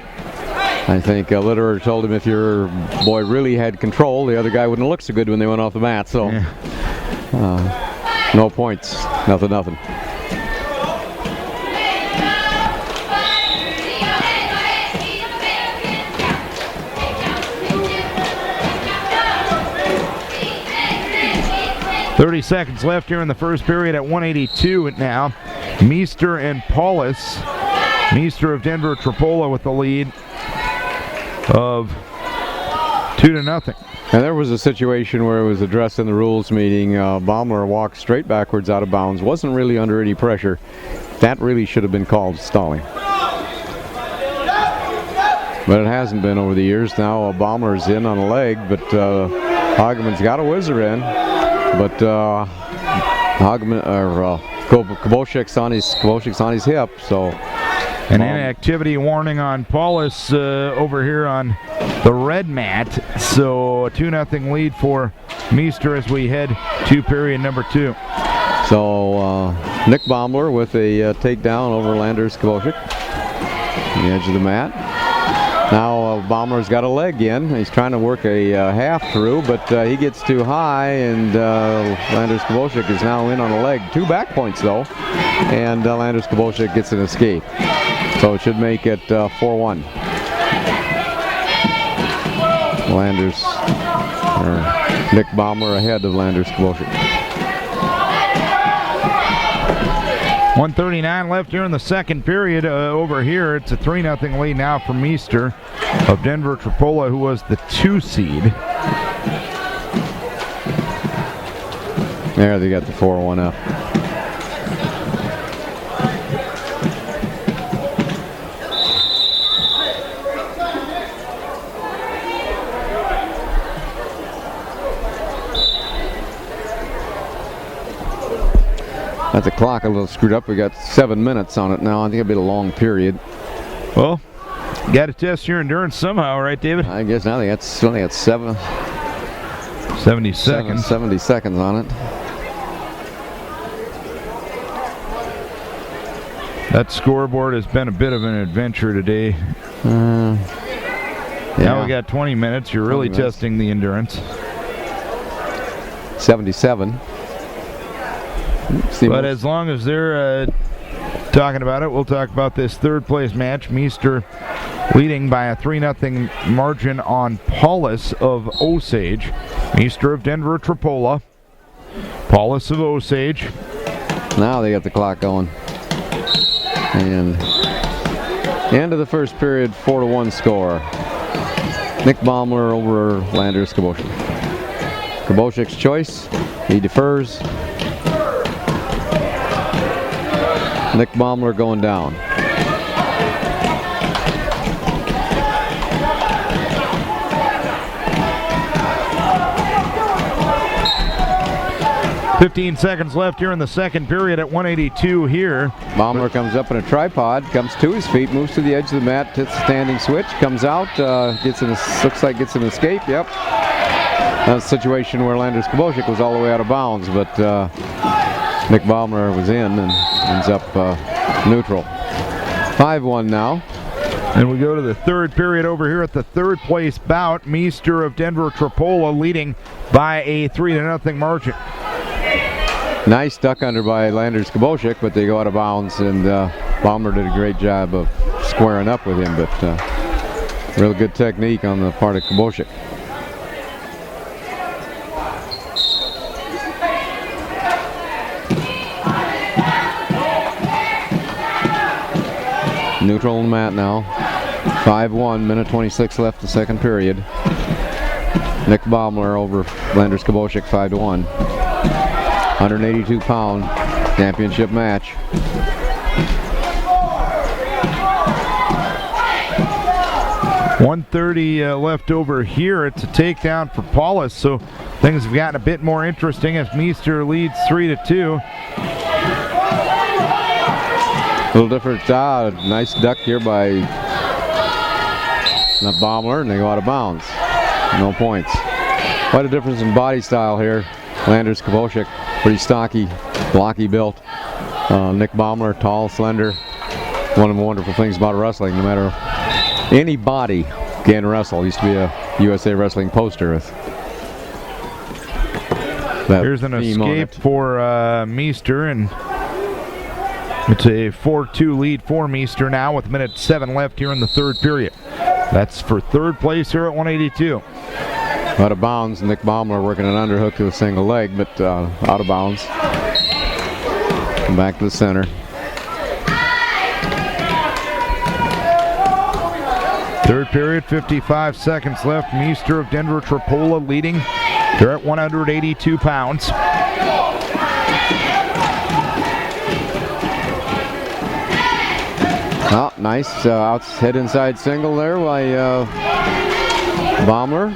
I think Litterer told him if your boy really had control, the other guy wouldn't look so good when they went off the mat. So, no points. Nothing. 30 seconds left here in the first period at 182 now. Meester and Paulus. Meester of Denver Trapola with the lead of 2-0. And there was a situation where it was addressed in the rules meeting. Baumler walked straight backwards out of bounds. Wasn't really under any pressure. That really should have been called stalling. But it hasn't been over the years. Now Baumler's in on a leg, but Hageman's got a whizzer in. But Kubosiek's on his hip, so. An inactivity warning on Paulus over here on the red mat. So a 2-0 lead for Meester as we head to period number 2. So Nick Baumler with a takedown over Landers Kubosiek. The edge of the mat. Now Baumler's got a leg in. He's trying to work a half through, but he gets too high, and Landers Kubosiek is now in on a leg. 2 back points though, and Landers Kubosiek gets an escape. So it should make it 4-1. Nick Baumler ahead of Landers Kubosiek. 1:39 left here in the second period. Over here, it's a 3-0 lead now for Meester of Denver Trapola, who was the 2 seed. There, they got the 4-1 up. Got the clock a little screwed up. We got 7 minutes on it now. I think it'll be a long period. Well, got to test your endurance somehow, right, David? I guess now they got 70 seconds. 70 seconds on it. That scoreboard has been a bit of an adventure today. Now we got 20 minutes. You're really testing the endurance. 77. But as long as they're talking about it, we'll talk about this third place match. Meester leading by a 3-0 margin on Paulus of Osage. Meester of Denver Trapola. Paulus of Osage. Now they got the clock going. And end of the first period, 4-1 score. Nick Baumler over Landers Kubosiek. Kubosiek's choice. He defers. Nick Baumler going down. "15 seconds left here in the second period at 182 here. Baumler comes up in a tripod, comes to his feet, moves to the edge of the mat, hits the standing switch, comes out, looks like gets an escape. Yep. That's a situation where Landers Kubosiek was all the way out of bounds, but Nick Baumler was in and ends up neutral. 5-1 now. And we go to the third period over here at the third place bout. Meester of Denver Trapola leading by a 3-0 margin. Nice duck under by Landers Kubosiek, but they go out of bounds, and Baumler did a great job of squaring up with him, but real good technique on the part of Kubosiek. Neutral on the mat now. 5-1, minute 26 left the second period. Nick Baumler over Landers Kubosiek 5-1. 182-pound championship match. .130 left over here. It's a takedown for Paulus, so things have gotten a bit more interesting as Meester leads 3-2. A little different. Nice duck here by the Baumler, and they go out of bounds. No points. Quite a difference in body style here. Landers Kubosic, pretty stocky, blocky built. Nick Baumler, tall, slender. One of the wonderful things about wrestling, no matter any body can wrestle. Used to be a USA Wrestling poster with that. Here's an escape for Meester, and it's a 4-2 lead for Meester now with 1:07 left here in the third period. That's for third place here at 182. Out of bounds. Nick Baumler working an underhook to a single leg, but out of bounds. Back to the center. Third period, 55 seconds left. Meester of Denver Trappola leading. They're at 182 pounds. Oh, nice head inside single there by Baumler.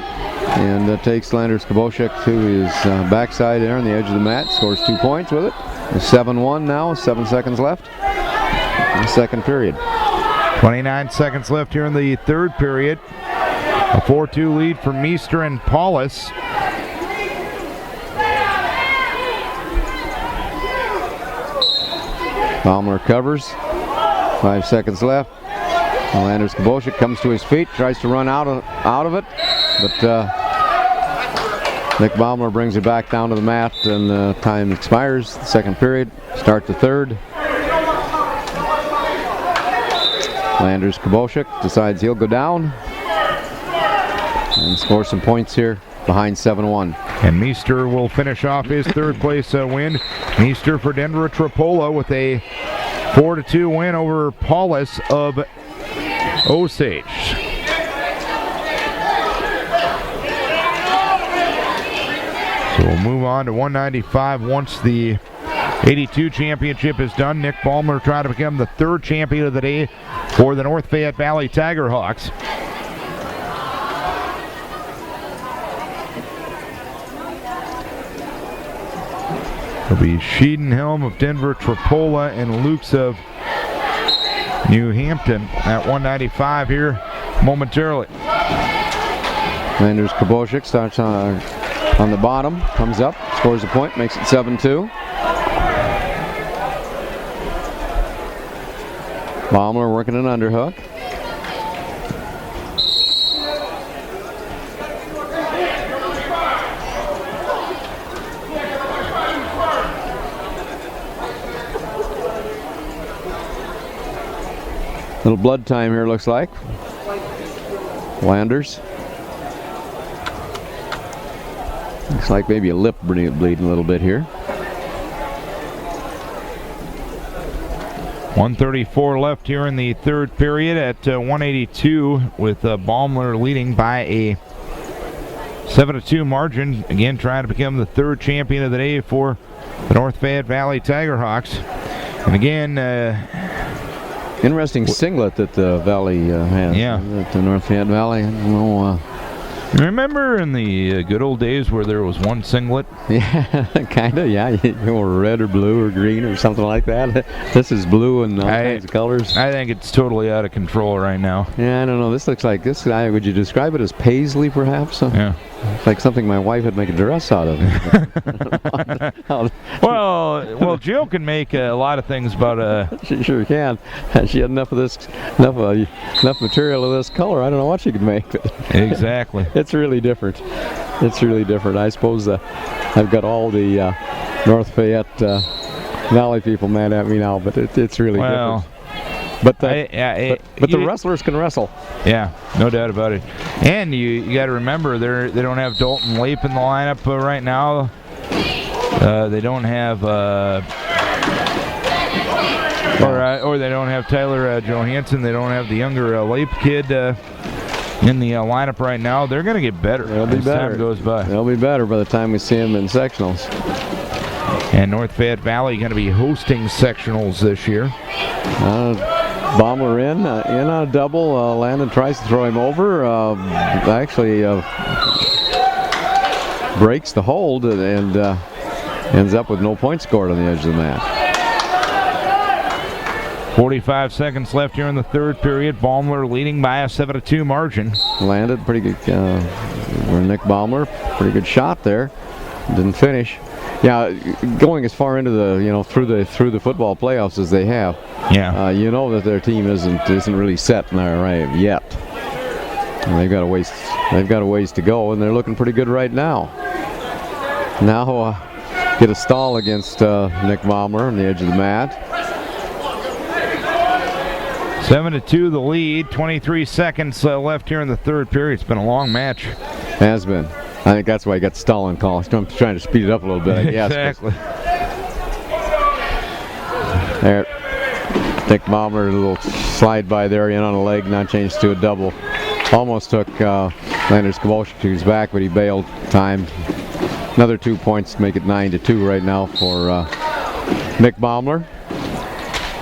And takes Landers Kubosic to his backside there on the edge of the mat. Scores 2 points with it. 7-1 now, 7 seconds left in the second period. 29 seconds left here in the third period. A 4-2 lead for Meester and Paulus. Baumler covers. 5 seconds left. Landers Kubosic comes to his feet, tries to run out of it, but Nick Baumler brings it back down to the mat, and time expires. The second period. Start the third. Landers Kubosic decides he'll go down and score some points here behind 7-1. And Meester will finish off his third place win. Meester for Denver Trappola with a 4-2 win over Paulus of Osage. So we'll move on to 195 once the 82 championship is done. Nick Baumler trying to become the third champion of the day for the North Fayette Valley Tiger Hawks. It'll be Sheedenhelm of Denver Trappola and Lukes of New Hampton at 195 here momentarily. Landers Kubosic starts on the bottom, comes up, scores a point, makes it 7-2. Baumler working an underhook. Little blood time here, looks like. Landers. Looks like maybe a lip bleeding a little bit here. 134 left here in the third period at 182 with Baumler leading by a 7-2 margin. Again, trying to become the third champion of the day for the North Fayette Valley Tiger Hawks. And again, interesting singlet that the Valley has. Yeah. At the North Fayette Valley. I don't know. Remember in the good old days where there was one singlet? Yeah, kind of, yeah. You were red or blue or green or something like that. This is blue and all kinds of colors. I think it's totally out of control right now. Yeah, I don't know. This looks like this guy. Would you describe it as paisley, perhaps? Yeah. It's like something my wife would make a dress out of. Well, Jill can make a lot of things, but she sure can. She had enough material of this color. I don't know what she could make. Exactly. It's really different. It's really different. I suppose I've got all the North Fayette Valley people mad at me now, but it's really different. But the wrestlers can wrestle. Yeah, no doubt about it. And you got to remember, they don't have Dalton Lape in the lineup right now. They don't have, or they don't have Tyler Johansson. They don't have the younger Lape kid in the lineup right now. They're going to get better as time goes by. They'll be better by the time we see them in sectionals. And North Fayette Valley going to be hosting sectionals this year. Baumler in on a double. Landon tries to throw him over. Actually breaks the hold and ends up with no points scored on the edge of the mat. 45 seconds left here in the third period. Baumler leading by a 7-2 margin. Landed pretty good. Nick Baumler, pretty good shot there. Didn't finish. Yeah, going as far into the through the football playoffs as they have. Yeah. You know that their team isn't really set in their right yet. And they've got a ways to go, and they're looking pretty good right now. Now get a stall against Nick Baumler on the edge of the mat. 7-2 the lead. 23 seconds left here in the third period. It's been a long match. Has been. I think that's why he got the stalling call. I'm trying to speed it up a little bit, I guess. Exactly. There. Nick Baumler, a little slide by there, in on a leg, not changed to a double. Almost took Landers Kowalczyk to his back, but he bailed time. Another 2 points to make it 9-2 right now for Nick Baumler.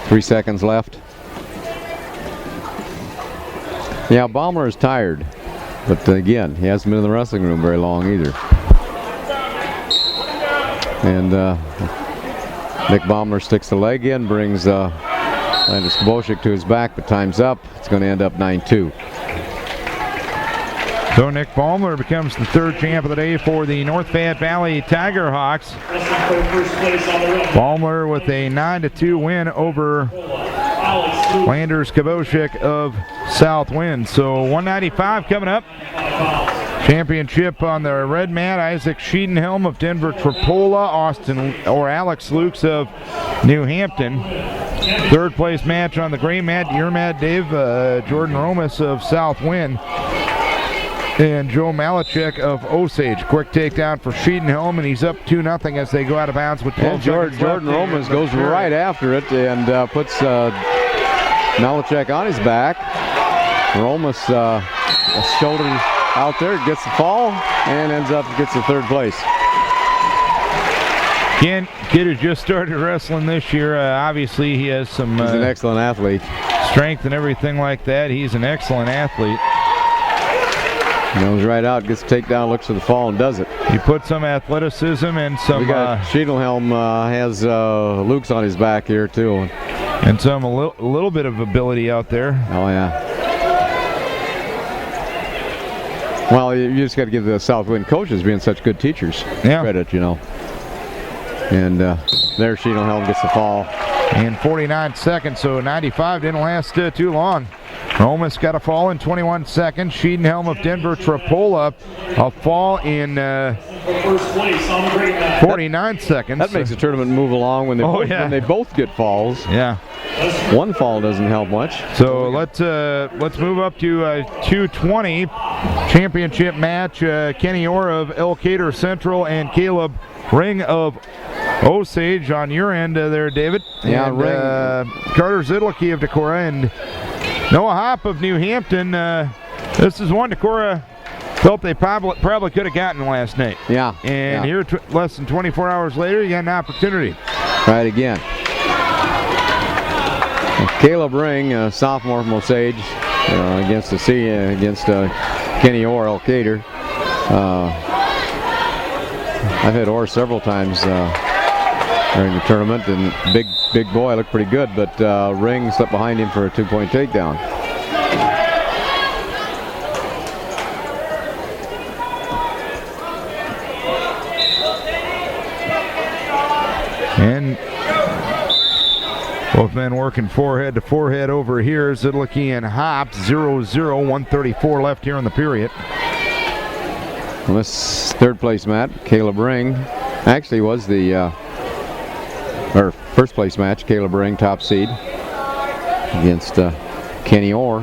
3 seconds left. Yeah, Baumler is tired. But again, he hasn't been in the wrestling room very long either. And Nick Baumler sticks the leg in, brings Landers Kowalczyk to his back, but time's up. It's going to end up 9-2. So Nick Baumler becomes the third champ of the day for the North Fayette Valley Tiger Hawks. Baumler with a 9-2 win over Landers Kowalczyk of South Wind. So 195 coming up. Championship on the red mat. Isaac Schiedenhelm of Denver Tripola, Alex Lukes of New Hampton. Third place match on the gray mat, your mat, Dave, Jordan Romas of South Wind. And Joe Malachek of Osage. Quick takedown for Schiedenhelm, and he's up 2-0 as they go out of bounds with 12 seconds Jordan left. Romas goes right after it and puts Malachek on his back. Romas shoulder out there, gets the fall, and gets the third place. Kid who just started wrestling this year. Obviously, he has some. He's an excellent athlete. Strength and everything like that. He's an excellent athlete. Goes right out, gets the takedown, looks for the fall, and does it. He put some athleticism and some. Schiedenhelm has Lukes on his back here too, and some a little bit of ability out there. Oh yeah. Well, you just got to give the Southwind coaches being such good teachers credit, And there Schiedenhelm gets the fall. In 49 seconds, so 95 didn't last too long. Romas got a fall in 21 seconds. Schiedenhelm of Denver Tripola, a fall in 49 seconds. That makes the tournament move along when they both get falls. Yeah. One fall doesn't help much. So let's move up to 220 championship match. Kenny Orr of Elkader Central and Caleb Ring of Osage on your end there, David. Yeah, and, Carter Zidlicki of Decorah and Noah Hopp of New Hampton. This is one Decorah felt they probably could have gotten last night. Yeah. And here, less than 24 hours later, you got an opportunity. Right again. Caleb Ring, sophomore from Osage, against Kenny Orr, Elkader. I've had Orr several times during the tournament, and big boy looked pretty good, but Ring slipped behind him for a 2-point takedown. And both men working forehead to forehead over here. Zidlicki and Hopp 0-0, 134 left here in the period. On this third place match, Caleb Ring actually was the first place match. Caleb Ring, top seed, against Kenny Orr.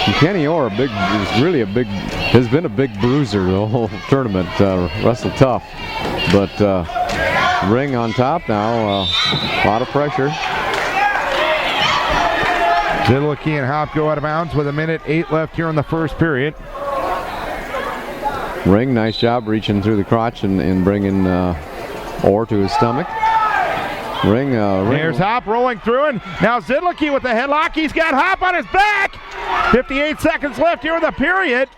And Kenny Orr, has been a big bruiser the whole tournament. Wrestled tough, but Ring on top now. A lot of pressure. Zidlicki and Hopp go out of bounds with 1:08 left here in the first period. Ring, nice job reaching through the crotch and bringing Orr to his stomach. Ring. There's Hop rolling through, and now Zidlicki with the headlock. He's got Hop on his back. 58 seconds left here in the period.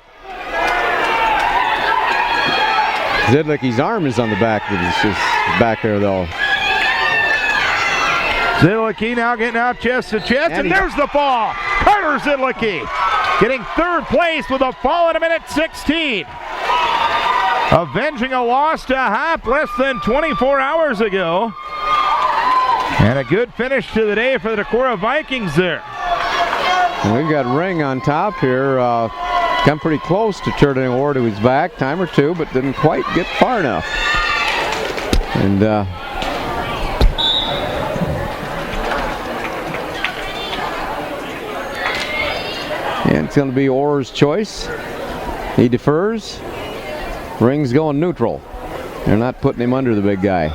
Zidlicki's arm is on the back of his back there, though. Zidlicki now getting out chest to chest, and there's the fall. Carter Zidlicki getting third place with a fall at a minute 16. Avenging a loss to Hop less than 24 hours ago. And a good finish to the day for the Decorah Vikings there. And we've got Ring on top here. Come pretty close to turning Orr to his back, time or two, but didn't quite get far enough. And it's going to be Orr's choice. He defers. Ring's going neutral. They're not putting him under the big guy.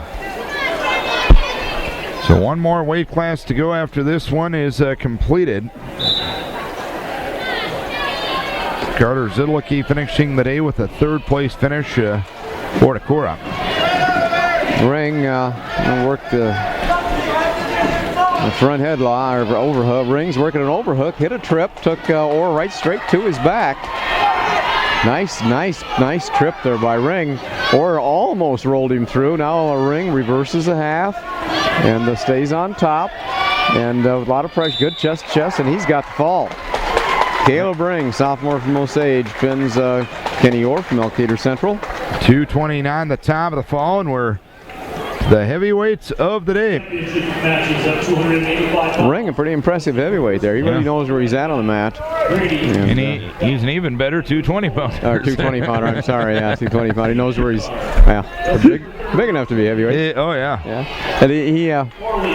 So one more weight class to go after this one is completed. Carter Zidlicki finishing the day with a third place finish for Decorah. Ring worked the front headlock or overhook. Ring's working an overhook, hit a trip, took Orr right straight to his back. Nice trip there by Ring. Orr almost rolled him through. Now Ring reverses a half and stays on top. And a lot of pressure, good chest, and he's got the fall. Caleb Ring, sophomore from Osage, pins Kenny Orr from Elkader Central. 2:29 the top of the fall, and we're the heavyweights of the day. Ring, a pretty impressive heavyweight there. He really knows where he's at on the mat. And he's an even better 220 pounder. 220 pounder, I'm sorry, yeah, 220 pounder. He knows where he's big enough to be heavyweight. Oh, yeah. And he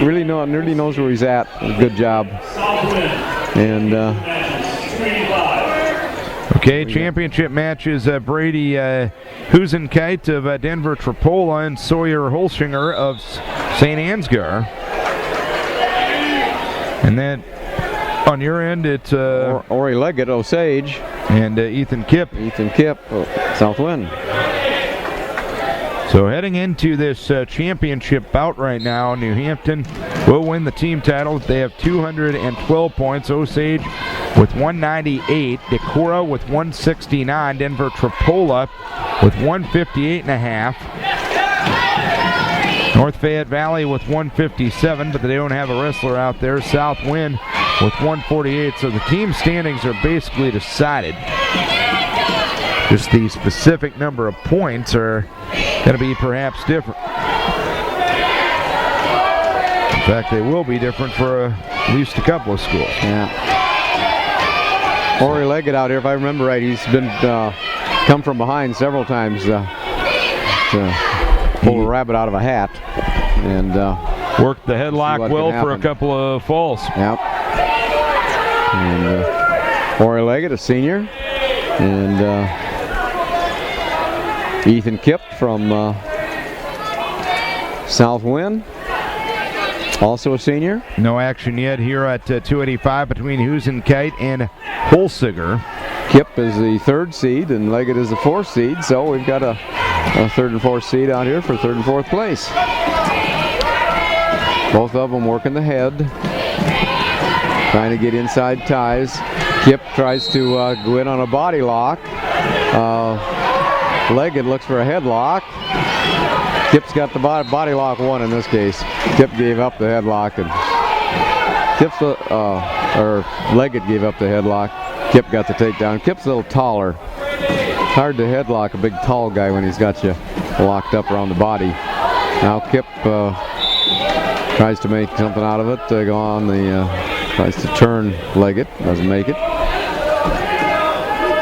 really knows where he's at. Good job. And okay, championship matches. Brady Husenkite of Denver Trapola and Sawyer Holschinger of St. Ansgar. And then on your end, it's Ori Leggett, Osage, and Ethan Kipp. South Wind. So heading into this championship bout right now, New Hampton will win the team title. They have 212 points. Osage with 198, Decorah with 169, Denver Trapola with 158.5, North Fayette Valley with 157, but they don't have a wrestler out there. South Wind with 148, so the team standings are basically decided. Just the specific number of points are going to be perhaps different. In fact, they will be different for at least a couple of schools. Yeah. Ori Leggett out here, if I remember right, he's been come from behind several times to pull a rabbit out of a hat, and worked the headlock well for a couple of falls. Yep. And Ori Leggett, a senior, and Ethan Kipp from South Wind, also a senior. No action yet here at 285 between Husenkite and Holsiger. Kipp is the third seed and Leggett is the fourth seed, so we've got a third and fourth seed out here for third and fourth place. Both of them working the head, trying to get inside ties. Kipp tries to go in on a body lock. Leggett looks for a headlock. Kipp's got the body lock one in this case. Kipp gave up the headlock, and Leggett gave up the headlock. Kipp got the takedown. Kipp's a little taller. It's hard to headlock a big tall guy when he's got you locked up around the body. Now Kipp tries to make something out of it. Tries to turn Leggett. Doesn't make it.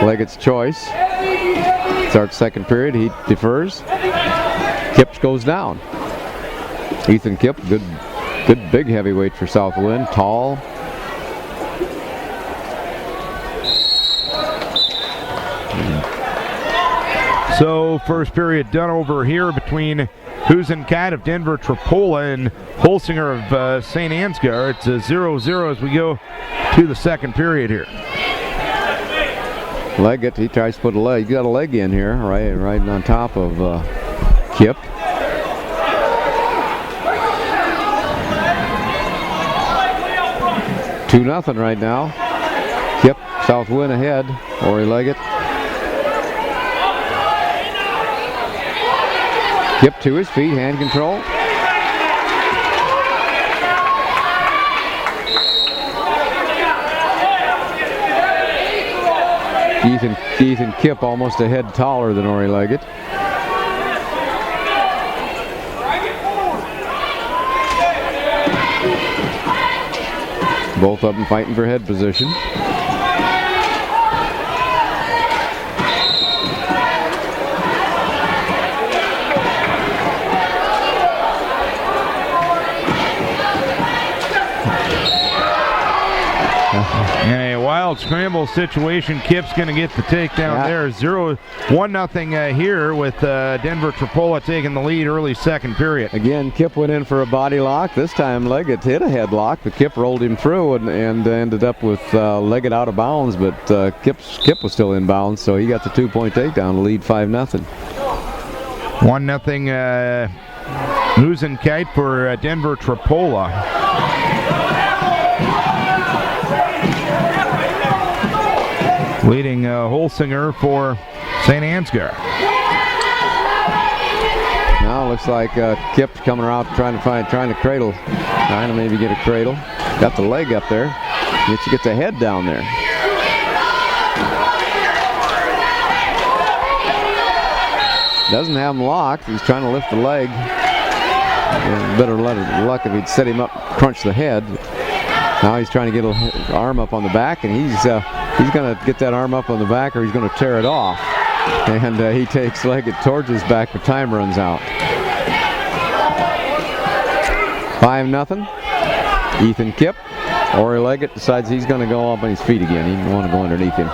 Leggett's choice. Starts second period. He defers. Kipp goes down. Ethan Kipp, good big heavyweight for South Wind. Tall. So first period done over here between Husenkite of Denver Trapola and Holsinger of St. Ansgar. It's a 0-0 as we go to the second period here. Leggett, he tries to put a leg. He got a leg in here, right on top of Kip. Two 2-0 right now. Kip, South Win ahead. Ori Leggett. Kip to his feet, hand control. Ethan Kip almost a head taller than Ori Leggett. Both of them fighting for head position. In a wild scramble situation, Kip's going to get the takedown there. 1-0 here with Denver Trappola taking the lead early second period. Again, Kip went in for a body lock. This time Leggett hit a headlock, but Kip rolled him through and ended up with Leggett out of bounds, but Kip was still in bounds, so he got the 2-point takedown to lead 5-0. 1-0 Huizenkeit for Denver Trappola. Leading Holsinger for St. Ansgar. Now it looks like Kip's coming around trying to cradle. Trying to maybe get a cradle. Got the leg up there. Get the head down there. Doesn't have him locked. He's trying to lift the leg. Better luck if he'd set him up, crunch the head. Now he's trying to get an arm up on the back, and he's going to get that arm up on the back, or he's going to tear it off. And he takes Leggett towards his back, but time runs out. 5-0. Ethan Kip. Ori Leggett decides he's going to go up on his feet again. He doesn't want to go underneath him.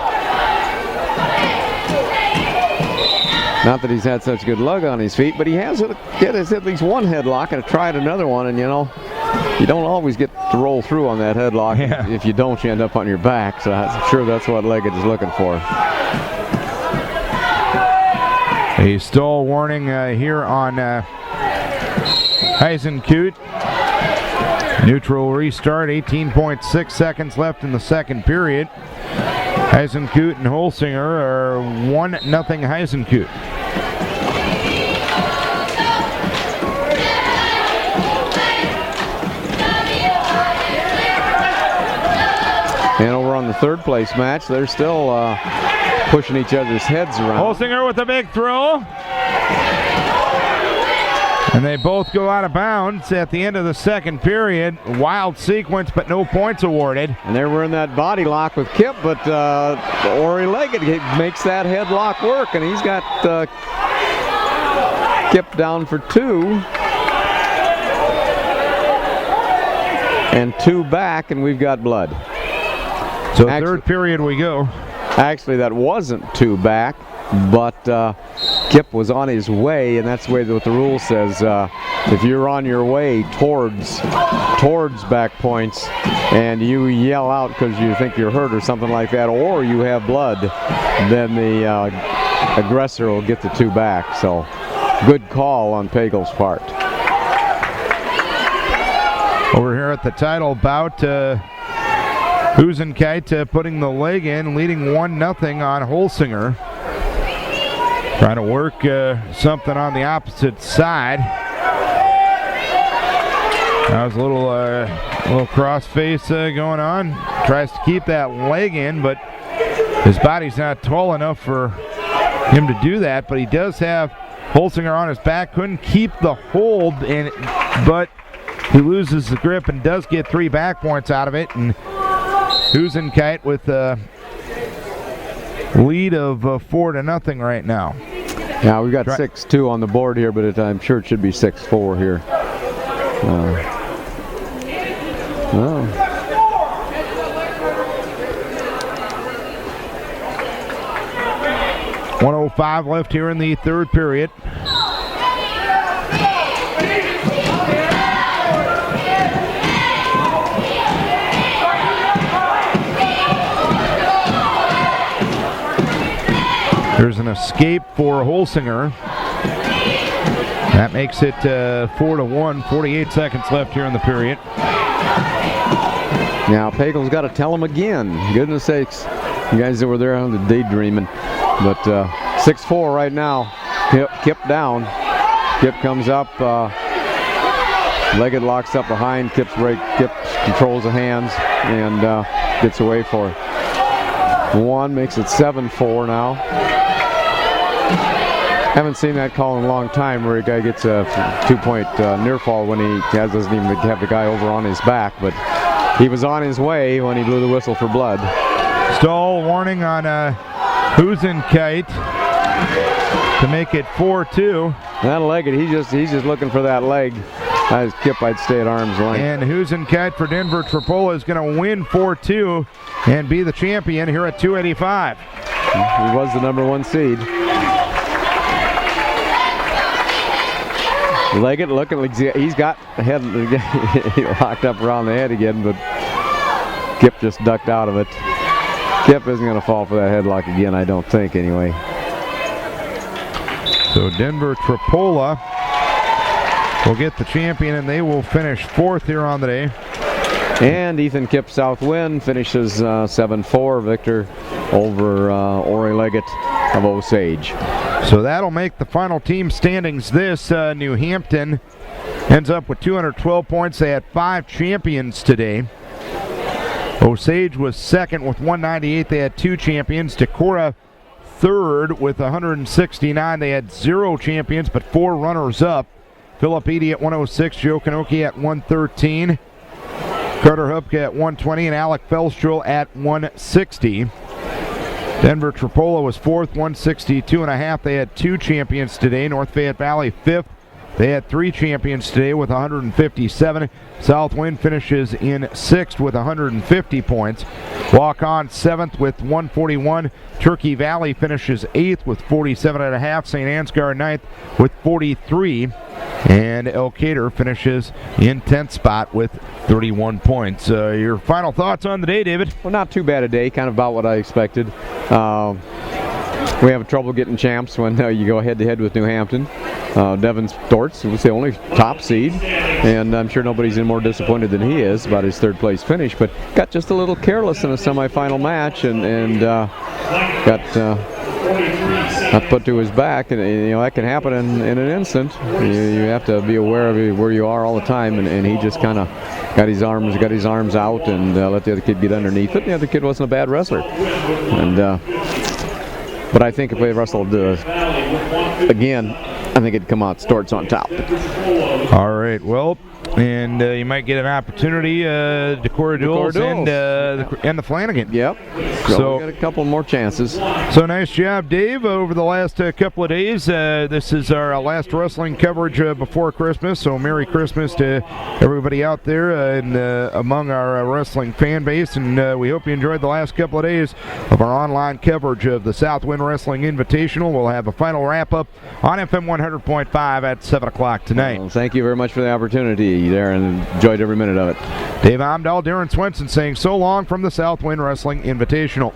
Not that he's had such good luck on his feet, but he has at least one headlock and tried another one, and you don't always get to roll through on that headlock. Yeah. If you don't, you end up on your back. So I'm sure that's what Leggett is looking for. A stall warning here on Huizenkeit. Neutral restart, 18.6 seconds left in the second period. Huizenkeit and Holsinger are 1-0 Huizenkeit. And over on the third place match, they're still pushing each other's heads around. Holsinger with a big throw. And they both go out of bounds at the end of the second period. Wild sequence, but no points awarded. And they were in that body lock with Kip, but Ori Leggett makes that headlock work, and he's got Kip down for 2. And 2 back, and we've got blood. So third period we go. Actually, that wasn't 2 back, but Kip was on his way, and that's the way what the rule says. If you're on your way towards back points and you yell out because you think you're hurt or something like that, or you have blood, then the aggressor will get the 2 back. So good call on Pagel's part. Over here at the title bout, Huizenkeit putting the leg in, leading 1-0 on Holsinger. Trying to work something on the opposite side. That was a little cross face going on. Tries to keep that leg in, but his body's not tall enough for him to do that. But he does have Holsinger on his back. Couldn't keep the hold, but he loses the grip and does get 3 back points out of it. And Huizenkeit with a lead of 4-0 right now. Yeah, we've got 6-2 on the board here, but I'm sure it should be 6-4 here. 1:05 left here in the third period. There's an escape for Holsinger. That makes it 4-1. 48 seconds left here in the period. Now Pagel's got to tell him again. Goodness sakes, you guys that were there on the daydreaming. But 6-4 right now. Kip down. Kip comes up. Leggett locks up behind. Kip controls the hands and gets away for it. One makes it 7-4 now. Haven't seen that call in a long time where a guy gets a 2-point near fall when he doesn't even have the guy over on his back, but he was on his way when he blew the whistle for blood. Stall warning on Husenkite to make it 4-2. That Leggett, he's just looking for that leg. As Kip, I'd stay at arm's length. And Husenkite for Denver Tripola is going to win 4-2 and be the champion here at 285. He was the number 1 seed. Leggett looking like he's got the head locked up around the head again, but Kip just ducked out of it. Kip isn't going to fall for that headlock again, I don't think, anyway. So Denver Tripola will get the champion, and they will finish 4th here on the day. And Ethan Kip South Wind finishes 7-4 victor over Ori Leggett of Osage. So that'll make the final team standings this. New Hampton ends up with 212 points. They had 5 champions today. Osage was second with 198. They had 2 champions. Decorah third with 169. They had 0 champions but 4 runners-up. Philip Eady at 106. Joe Kanoki at 113. Carter Hupke at 120. And Alec Felstrel at 160. Denver Tripola was 4th, 162.5. They had 2 champions today. North Fayette Valley 5th. They had 3 champions today with 157. South Wind finishes in 6th with 150 points. Walk-on 7th with 141. Turkey Valley finishes 8th with 47.5. St. Ansgar 9th with 43. And Elkader finishes in 10th spot with 31 points. Your final thoughts on the day, David? Well, not too bad a day, kind of about what I expected. We have trouble getting champs when you go head-to-head with New Hampton. Devin Stortz was the only top seed, and I'm sure nobody's any more disappointed than he is about his 3rd place finish, but got just a little careless in a semifinal match and got put to his back, and that can happen in an instant. You have to be aware of where you are all the time, and he just kind of got his arms out and let the other kid get underneath it. The other kid wasn't a bad wrestler, but I think if we wrestled again, I think it'd come out Stortz on top. All right, well, and you might get an opportunity, Decorah Duels and the Flanagan. Yep. So we got a couple more chances. So nice job, Dave, over the last couple of days. This is our last wrestling coverage before Christmas, so Merry Christmas to everybody out there and among our wrestling fan base, and we hope you enjoyed the last couple of days of our online coverage of the South Wind Wrestling Invitational. We'll have a final wrap-up on FM 100.5 at 7 o'clock tonight. Well, thank you very much for the opportunity there, and enjoyed every minute of it. Dave Amdahl, Darren Swenson saying so long from the South Wind Wrestling Invitational.